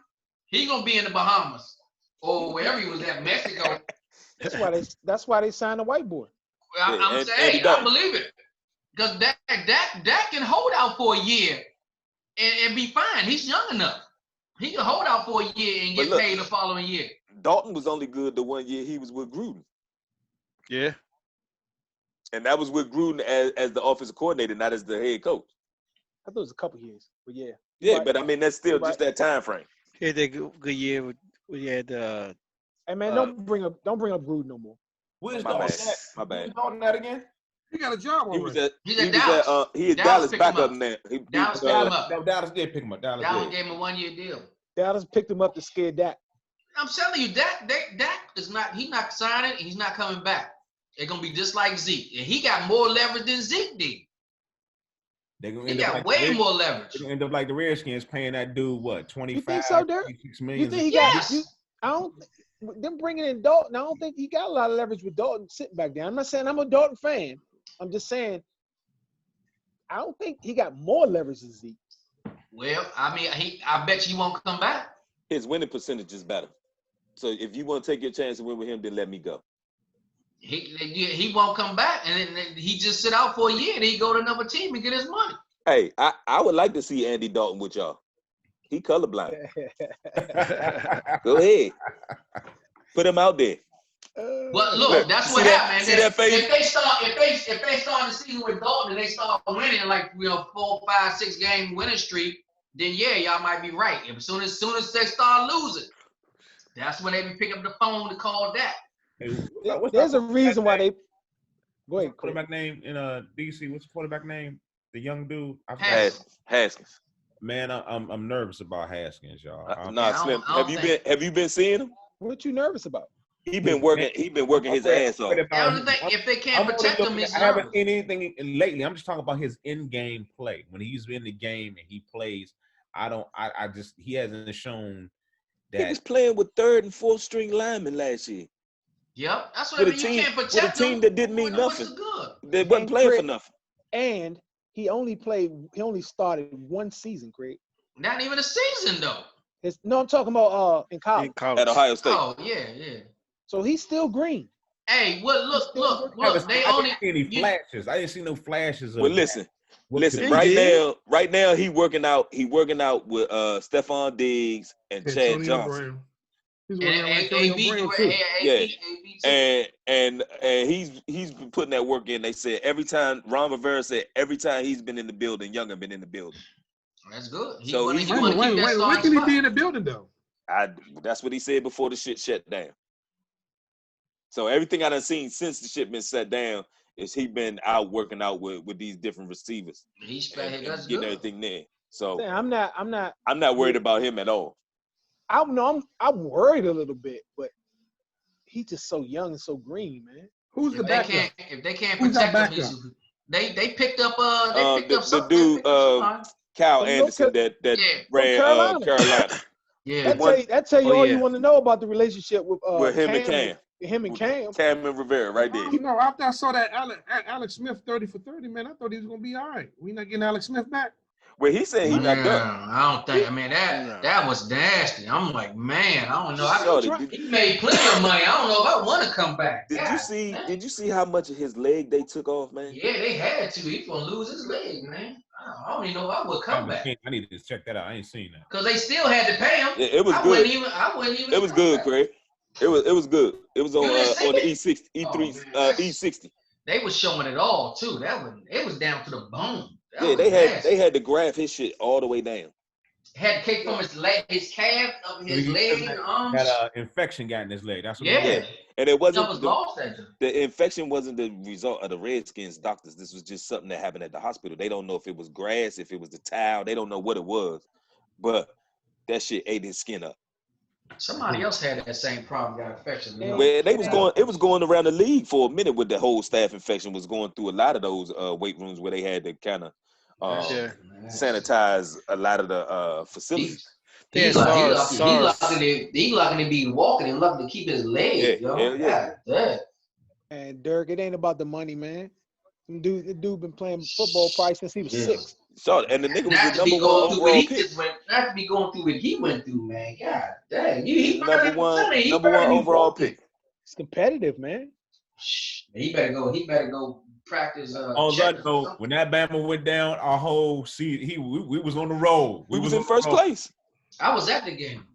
[SPEAKER 2] he gonna be in the Bahamas or wherever he was at, Mexico.
[SPEAKER 4] That's why they signed a white boy.
[SPEAKER 2] I'm saying, I believe it. Because Dak can hold out for a year and be fine. He's young enough. He can hold out for a year and get paid the following year.
[SPEAKER 5] Dalton was only good the 1 year he was with Gruden.
[SPEAKER 6] Yeah.
[SPEAKER 5] And that was with Gruden as the offensive coordinator, not as the head coach.
[SPEAKER 4] I thought it was a couple years, but yeah.
[SPEAKER 5] Yeah,
[SPEAKER 4] Right.
[SPEAKER 5] but I mean that's still
[SPEAKER 4] Right.
[SPEAKER 5] just that time frame.
[SPEAKER 6] He had that good year with
[SPEAKER 4] Hey man, don't bring up Gruden no more.
[SPEAKER 3] Where's
[SPEAKER 5] My
[SPEAKER 3] Dalton
[SPEAKER 5] bad.
[SPEAKER 3] at?
[SPEAKER 5] My bad.
[SPEAKER 3] Where's Dalton at again?
[SPEAKER 1] He got a job
[SPEAKER 5] He was
[SPEAKER 1] already.
[SPEAKER 2] He's at Dallas.
[SPEAKER 5] He is
[SPEAKER 2] Dallas
[SPEAKER 5] Dallas
[SPEAKER 2] picked him
[SPEAKER 5] backup
[SPEAKER 2] up.
[SPEAKER 5] now.
[SPEAKER 2] Dallas picked him up.
[SPEAKER 3] No, Dallas did pick him up. Dallas
[SPEAKER 2] Dallas
[SPEAKER 3] did.
[SPEAKER 2] gave him a 1 year deal.
[SPEAKER 4] Dallas picked him up to scare Dak.
[SPEAKER 2] I'm telling you, Dak is not. He's not signing. He's not coming back. They're gonna be just like Zeke, and he got more leverage than Zeke did.
[SPEAKER 3] They're gonna
[SPEAKER 2] He
[SPEAKER 3] end up
[SPEAKER 2] got
[SPEAKER 3] like
[SPEAKER 2] way
[SPEAKER 3] the
[SPEAKER 2] more leverage.
[SPEAKER 3] They're gonna end up like the Redskins paying that dude what 25,
[SPEAKER 4] You think so, Derek?
[SPEAKER 3] 26
[SPEAKER 4] You
[SPEAKER 3] million.
[SPEAKER 4] think he
[SPEAKER 2] Yes.
[SPEAKER 4] got? I don't. Them bringing in Dalton, I don't think he got a lot of leverage with Dalton sitting back there. I'm not saying I'm a Dalton fan. I'm just saying I don't think he got more leverage than Zeke.
[SPEAKER 2] Well, I mean, I bet you he won't come back.
[SPEAKER 5] His winning percentage is better. So if you want to take your chance to win with him, then let me go.
[SPEAKER 2] He won't come back, and then he just sit out for a year, and he go to another team and get his money.
[SPEAKER 5] Hey, I would like to see Andy Dalton with y'all. He colorblind. Go ahead. Put him out there.
[SPEAKER 2] But look,
[SPEAKER 5] Look,
[SPEAKER 2] that's
[SPEAKER 5] see
[SPEAKER 2] what
[SPEAKER 5] that-
[SPEAKER 2] happened.
[SPEAKER 5] see that face?
[SPEAKER 2] If they start the season with Dalton and they start winning like 4, 5, 6 game winning streak, then yeah, y'all might be right. As soon as they start losing, that's when they be picking up the phone to call that.
[SPEAKER 4] There's a reason why they. Go ahead. Chris.
[SPEAKER 3] Quarterback name in DC. What's the quarterback name? The young dude. I forgot.
[SPEAKER 2] Haskins.
[SPEAKER 5] Haskins.
[SPEAKER 3] Man, I'm nervous about Haskins, y'all.
[SPEAKER 5] Nah, Slim.
[SPEAKER 2] I don't
[SPEAKER 5] Have you been seeing him?
[SPEAKER 4] What you nervous about?
[SPEAKER 5] He been working his ass off.
[SPEAKER 2] I don't think if they can't protect him,
[SPEAKER 3] I haven't seen anything lately. I'm just talking about his in-game play. When he's in the game and he plays, he hasn't shown
[SPEAKER 5] He
[SPEAKER 3] that.
[SPEAKER 5] was playing with 3rd and 4th string linemen last year.
[SPEAKER 2] Yep, that's what I
[SPEAKER 5] with a
[SPEAKER 2] mean. You
[SPEAKER 5] team
[SPEAKER 2] can't
[SPEAKER 5] with a
[SPEAKER 2] protect
[SPEAKER 5] team
[SPEAKER 2] them.
[SPEAKER 5] that didn't
[SPEAKER 2] When
[SPEAKER 5] mean
[SPEAKER 2] the whistle
[SPEAKER 5] nothing.
[SPEAKER 2] good.
[SPEAKER 5] They wasn't
[SPEAKER 4] And
[SPEAKER 5] playing for
[SPEAKER 4] Craig,
[SPEAKER 5] nothing.
[SPEAKER 4] and he only started one season, Craig.
[SPEAKER 2] Not even a season though.
[SPEAKER 4] No, I'm talking about in college.
[SPEAKER 6] In college.
[SPEAKER 5] At Ohio State.
[SPEAKER 2] Oh yeah.
[SPEAKER 4] So he's still green.
[SPEAKER 2] Hey, well, look.
[SPEAKER 3] I
[SPEAKER 2] They
[SPEAKER 3] didn't
[SPEAKER 2] only.
[SPEAKER 3] see any
[SPEAKER 2] you-
[SPEAKER 3] flashes. I didn't see no flashes of.
[SPEAKER 5] Well, listen.
[SPEAKER 3] what
[SPEAKER 5] Listen,
[SPEAKER 3] could-
[SPEAKER 6] He did.
[SPEAKER 5] right now he working out with Stephon Diggs and Chad
[SPEAKER 1] Antonio
[SPEAKER 5] Johnson.
[SPEAKER 1] Brown. He's
[SPEAKER 2] And
[SPEAKER 1] working out with Antonio
[SPEAKER 2] AB,
[SPEAKER 1] Brown too.
[SPEAKER 5] Yeah.
[SPEAKER 2] AB too.
[SPEAKER 5] And he's been putting that work in. They said every time Ron Rivera said every time he's been in the building, Younger been in the building.
[SPEAKER 2] That's good. He
[SPEAKER 5] So
[SPEAKER 2] wanna-
[SPEAKER 5] he's-
[SPEAKER 2] he
[SPEAKER 1] Wait,
[SPEAKER 2] wanna
[SPEAKER 1] wait,
[SPEAKER 2] keep that
[SPEAKER 1] wait. When
[SPEAKER 2] starting
[SPEAKER 1] can he
[SPEAKER 2] spot.
[SPEAKER 1] be in the building though?
[SPEAKER 5] That's what he said before the shit shut down. So everything I done seen since the shit been shut down is he been out working out with these different receivers
[SPEAKER 2] He's
[SPEAKER 5] and
[SPEAKER 2] that's
[SPEAKER 5] getting
[SPEAKER 2] good.
[SPEAKER 5] everything there. So
[SPEAKER 4] I'm not
[SPEAKER 5] I'm not worried about him at all.
[SPEAKER 4] I'm worried a little bit, but he's just so young and so green, man.
[SPEAKER 1] Who's the
[SPEAKER 2] If they
[SPEAKER 1] backup?
[SPEAKER 2] can't
[SPEAKER 1] Who's our
[SPEAKER 2] protect him,
[SPEAKER 1] backup?
[SPEAKER 2] they picked up
[SPEAKER 5] The dude Kyle
[SPEAKER 4] Oh,
[SPEAKER 5] Anderson that
[SPEAKER 2] Yeah.
[SPEAKER 5] ran
[SPEAKER 4] Carolina.
[SPEAKER 5] Carolina
[SPEAKER 2] Yeah.
[SPEAKER 4] That tell you
[SPEAKER 6] Oh,
[SPEAKER 4] all
[SPEAKER 6] yeah.
[SPEAKER 4] you want to know about the relationship with
[SPEAKER 5] with him and Cam.
[SPEAKER 4] Him and Cam.
[SPEAKER 5] Cam and Rivera right there.
[SPEAKER 1] No, after I saw that Alex Smith 30 for 30, man, I thought he was gonna be all right. We not getting Alex Smith back.
[SPEAKER 5] Well, he said he not done.
[SPEAKER 2] I don't think. I mean
[SPEAKER 6] No.
[SPEAKER 2] that was nasty. I'm like, man, I don't know.
[SPEAKER 5] Shorty,
[SPEAKER 2] He made plenty of money. I don't know if I want to come back.
[SPEAKER 5] Did
[SPEAKER 2] God
[SPEAKER 5] you see?
[SPEAKER 2] damn.
[SPEAKER 5] Did you see how much of his leg they took off, man?
[SPEAKER 2] Yeah, they had to. He's gonna lose his leg, man. I don't even know if I would come back
[SPEAKER 3] I need to check that out. I ain't seen that.
[SPEAKER 2] because they still had to pay him.
[SPEAKER 5] It was
[SPEAKER 2] I
[SPEAKER 5] good.
[SPEAKER 2] wouldn't even.
[SPEAKER 5] It was
[SPEAKER 2] come
[SPEAKER 5] good,
[SPEAKER 2] back.
[SPEAKER 5] Craig. It was good. It was on
[SPEAKER 2] You didn't see
[SPEAKER 5] the
[SPEAKER 2] it?
[SPEAKER 5] E6, E3,
[SPEAKER 2] Oh, man.
[SPEAKER 5] E60.
[SPEAKER 2] They was showing it all too. It was down to the bone. That
[SPEAKER 5] Yeah,
[SPEAKER 2] was nasty.
[SPEAKER 5] they had to graph his shit all the way down.
[SPEAKER 2] Had to kick from his leg, his calf, up his leg, and arms.
[SPEAKER 3] That infection got in his leg. That's what
[SPEAKER 2] Yeah.
[SPEAKER 3] it was.
[SPEAKER 5] And it
[SPEAKER 2] He
[SPEAKER 5] wasn't
[SPEAKER 2] was lost that joint.
[SPEAKER 5] the infection wasn't the result of the Redskins doctors. This was just something that happened at the hospital. They don't know if it was grass, if it was the towel. They don't know what it was, but that shit ate his skin up.
[SPEAKER 2] Somebody else had that same problem, got infection.
[SPEAKER 4] Yeah.
[SPEAKER 5] Well, it was going around the league for a minute with the whole staph infection was going through a lot of those weight rooms where they had to kind of
[SPEAKER 6] Yeah.
[SPEAKER 5] sanitize a lot of the facilities.
[SPEAKER 6] Yeah,
[SPEAKER 2] He lucky to be walking and lucky to keep his leg,
[SPEAKER 5] Yeah,
[SPEAKER 2] yo.
[SPEAKER 5] hell yeah.
[SPEAKER 2] God damn.
[SPEAKER 4] And Dirk, it ain't about the money, man. The dude been playing football probably since he was 6.
[SPEAKER 5] So, and the nigga was
[SPEAKER 2] Not
[SPEAKER 5] the
[SPEAKER 2] to be
[SPEAKER 5] number one
[SPEAKER 2] going through what
[SPEAKER 5] overall
[SPEAKER 2] he
[SPEAKER 5] pick.
[SPEAKER 2] just went. Not to be going through what he went through, man. God damn. He
[SPEAKER 5] Number one overall pick.
[SPEAKER 4] It's competitive, man.
[SPEAKER 2] He better go practice.
[SPEAKER 3] On
[SPEAKER 2] check
[SPEAKER 3] that
[SPEAKER 2] or
[SPEAKER 3] note,
[SPEAKER 2] something.
[SPEAKER 3] when that Bama went down, our whole season, we was on the road.
[SPEAKER 5] We was in
[SPEAKER 3] on the
[SPEAKER 5] first
[SPEAKER 3] road.
[SPEAKER 5] place.
[SPEAKER 2] I was at the game.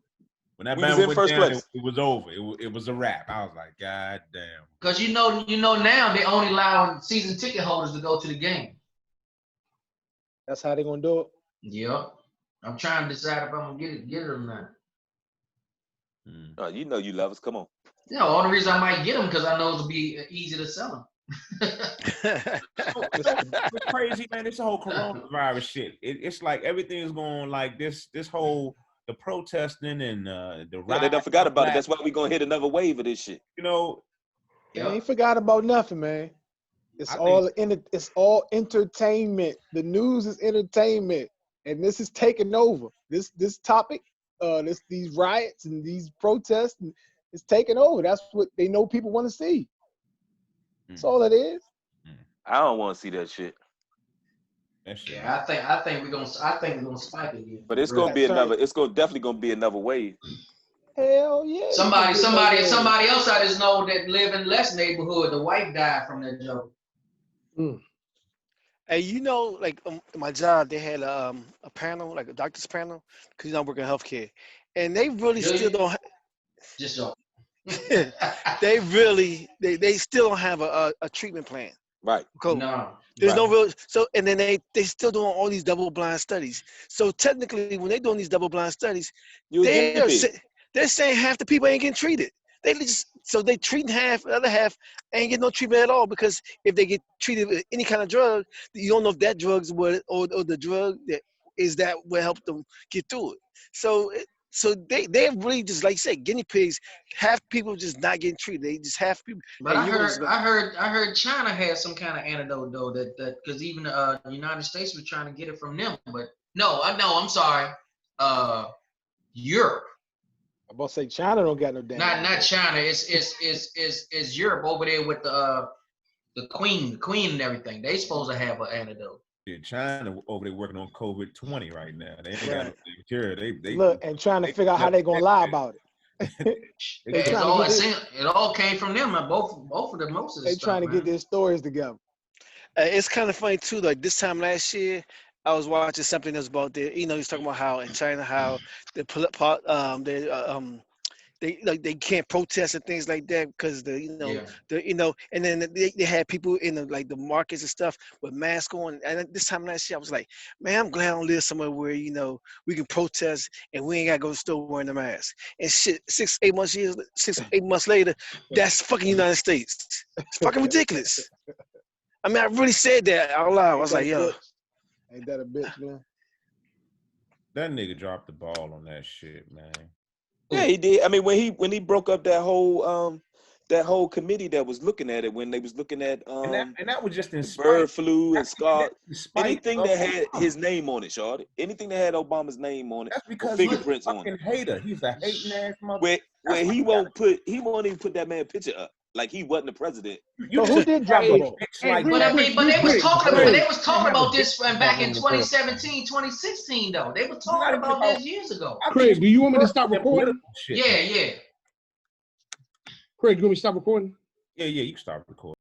[SPEAKER 3] When that
[SPEAKER 5] We was
[SPEAKER 3] Bama
[SPEAKER 5] in
[SPEAKER 3] went
[SPEAKER 5] first
[SPEAKER 3] down,
[SPEAKER 5] place.
[SPEAKER 3] it was over. It was a wrap. I was like, God damn.
[SPEAKER 2] Because you know now they only allow season ticket holders to go to the game.
[SPEAKER 4] That's how they gonna do it.
[SPEAKER 2] Yep. I'm trying to decide if I'm gonna get it or not.
[SPEAKER 5] You know you love us. Come on.
[SPEAKER 2] You know, only reason I might get them because I know it'll be easy to sell them.
[SPEAKER 3] It's crazy, man. This whole coronavirus shit. It's like everything is going like this whole the protesting and the
[SPEAKER 5] Yeah,
[SPEAKER 3] riots.
[SPEAKER 5] they done forgot about it. That's why we gonna hit another wave of this shit.
[SPEAKER 3] You know,
[SPEAKER 4] They ain't forgot about nothing, man. It's
[SPEAKER 3] I
[SPEAKER 4] all entertainment. The news is entertainment, and this is taking over. This topic, these riots and these protests, it's taking over. That's what they know people want to see. That's all it is.
[SPEAKER 5] I don't want to see that shit.
[SPEAKER 3] that shit.
[SPEAKER 2] Yeah, I think we're gonna spike again.
[SPEAKER 5] But it's gonna be
[SPEAKER 4] That's right.
[SPEAKER 5] another. It's definitely gonna be another wave.
[SPEAKER 4] Hell yeah.
[SPEAKER 2] Somebody else I just know that live in less neighborhood. The wife died from that joke.
[SPEAKER 6] Hey, you know, like my job, they had a panel, like a doctor's panel, because I work in healthcare, and they really
[SPEAKER 2] Really?
[SPEAKER 6] still don't.
[SPEAKER 2] Just joke.
[SPEAKER 6] They still don't have a treatment plan.
[SPEAKER 5] Right.
[SPEAKER 6] COVID.
[SPEAKER 2] No.
[SPEAKER 6] There's no
[SPEAKER 5] Right.
[SPEAKER 6] real and then they still doing all these double blind studies. So technically, when they're doing these double blind studies,
[SPEAKER 5] You a guinea pig.
[SPEAKER 6] they're saying half the people ain't getting treated. They treating half, the other half ain't getting no treatment at all, because if they get treated with any kind of drug, you don't know if that drug's what or the drug that will help them get through it. So they're really just, like you said, guinea pigs. Half people just not getting treated. They just half people.
[SPEAKER 2] But
[SPEAKER 6] and
[SPEAKER 2] I
[SPEAKER 6] you're just
[SPEAKER 2] heard China had some kind of antidote though that because even the United States was trying to get it from them. But no, I'm sorry. Europe.
[SPEAKER 4] I'm about to say China don't got no damn.
[SPEAKER 2] Not China. It's Europe over there with the queen and everything. They supposed to have an antidote.
[SPEAKER 3] Yeah, China over there working on COVID-20 right now. They ain't got no cure. They
[SPEAKER 4] Look and trying to figure out how they gonna lie about it. They
[SPEAKER 2] It
[SPEAKER 4] trying to get
[SPEAKER 2] it all came from them. Both of the most of the
[SPEAKER 4] they
[SPEAKER 2] stuff,
[SPEAKER 4] trying to
[SPEAKER 2] man.
[SPEAKER 4] get their stories together.
[SPEAKER 6] It's kind of funny too. Like this time last year, I was watching something that's about the. He's talking about how in China, how they can't protest and things like that because and then they had people in the markets and stuff with masks on. And this time last year, I was like, man, I'm glad I don't live somewhere where we can protest and we ain't gotta go to the store wearing a mask. And shit, 8 months later, that's fucking United States. It's fucking ridiculous. I mean, I really said that out loud. I was like, yo.
[SPEAKER 4] Ain't that a bitch, man?
[SPEAKER 3] That nigga dropped the ball on that shit, man.
[SPEAKER 5] Yeah, he did. I mean, when he broke up that whole committee that was looking at it, when they was looking at
[SPEAKER 3] and that was just in
[SPEAKER 5] bird flu and scar,
[SPEAKER 3] spite
[SPEAKER 5] anything
[SPEAKER 3] of
[SPEAKER 5] that had
[SPEAKER 3] Obama.
[SPEAKER 5] his name on it, Shawty. Anything that had Obama's name on it,
[SPEAKER 3] That's
[SPEAKER 5] or
[SPEAKER 3] because he's a
[SPEAKER 5] fingerprints on
[SPEAKER 3] fucking
[SPEAKER 5] it.
[SPEAKER 3] hater. He's a hating ass mother.
[SPEAKER 5] Where he won't even put that man picture up, like he wasn't the president.
[SPEAKER 3] You
[SPEAKER 4] So who did drop the ball?
[SPEAKER 3] Like
[SPEAKER 2] But
[SPEAKER 3] that.
[SPEAKER 2] I mean, but they was talking about this back in
[SPEAKER 3] in the first
[SPEAKER 2] 2017, 2016 though. They were talking about this years ago.
[SPEAKER 1] Craig, do you want me to stop recording?
[SPEAKER 3] Shit.
[SPEAKER 2] Yeah.
[SPEAKER 1] Craig, you want me to stop recording?
[SPEAKER 3] Yeah, you can stop recording.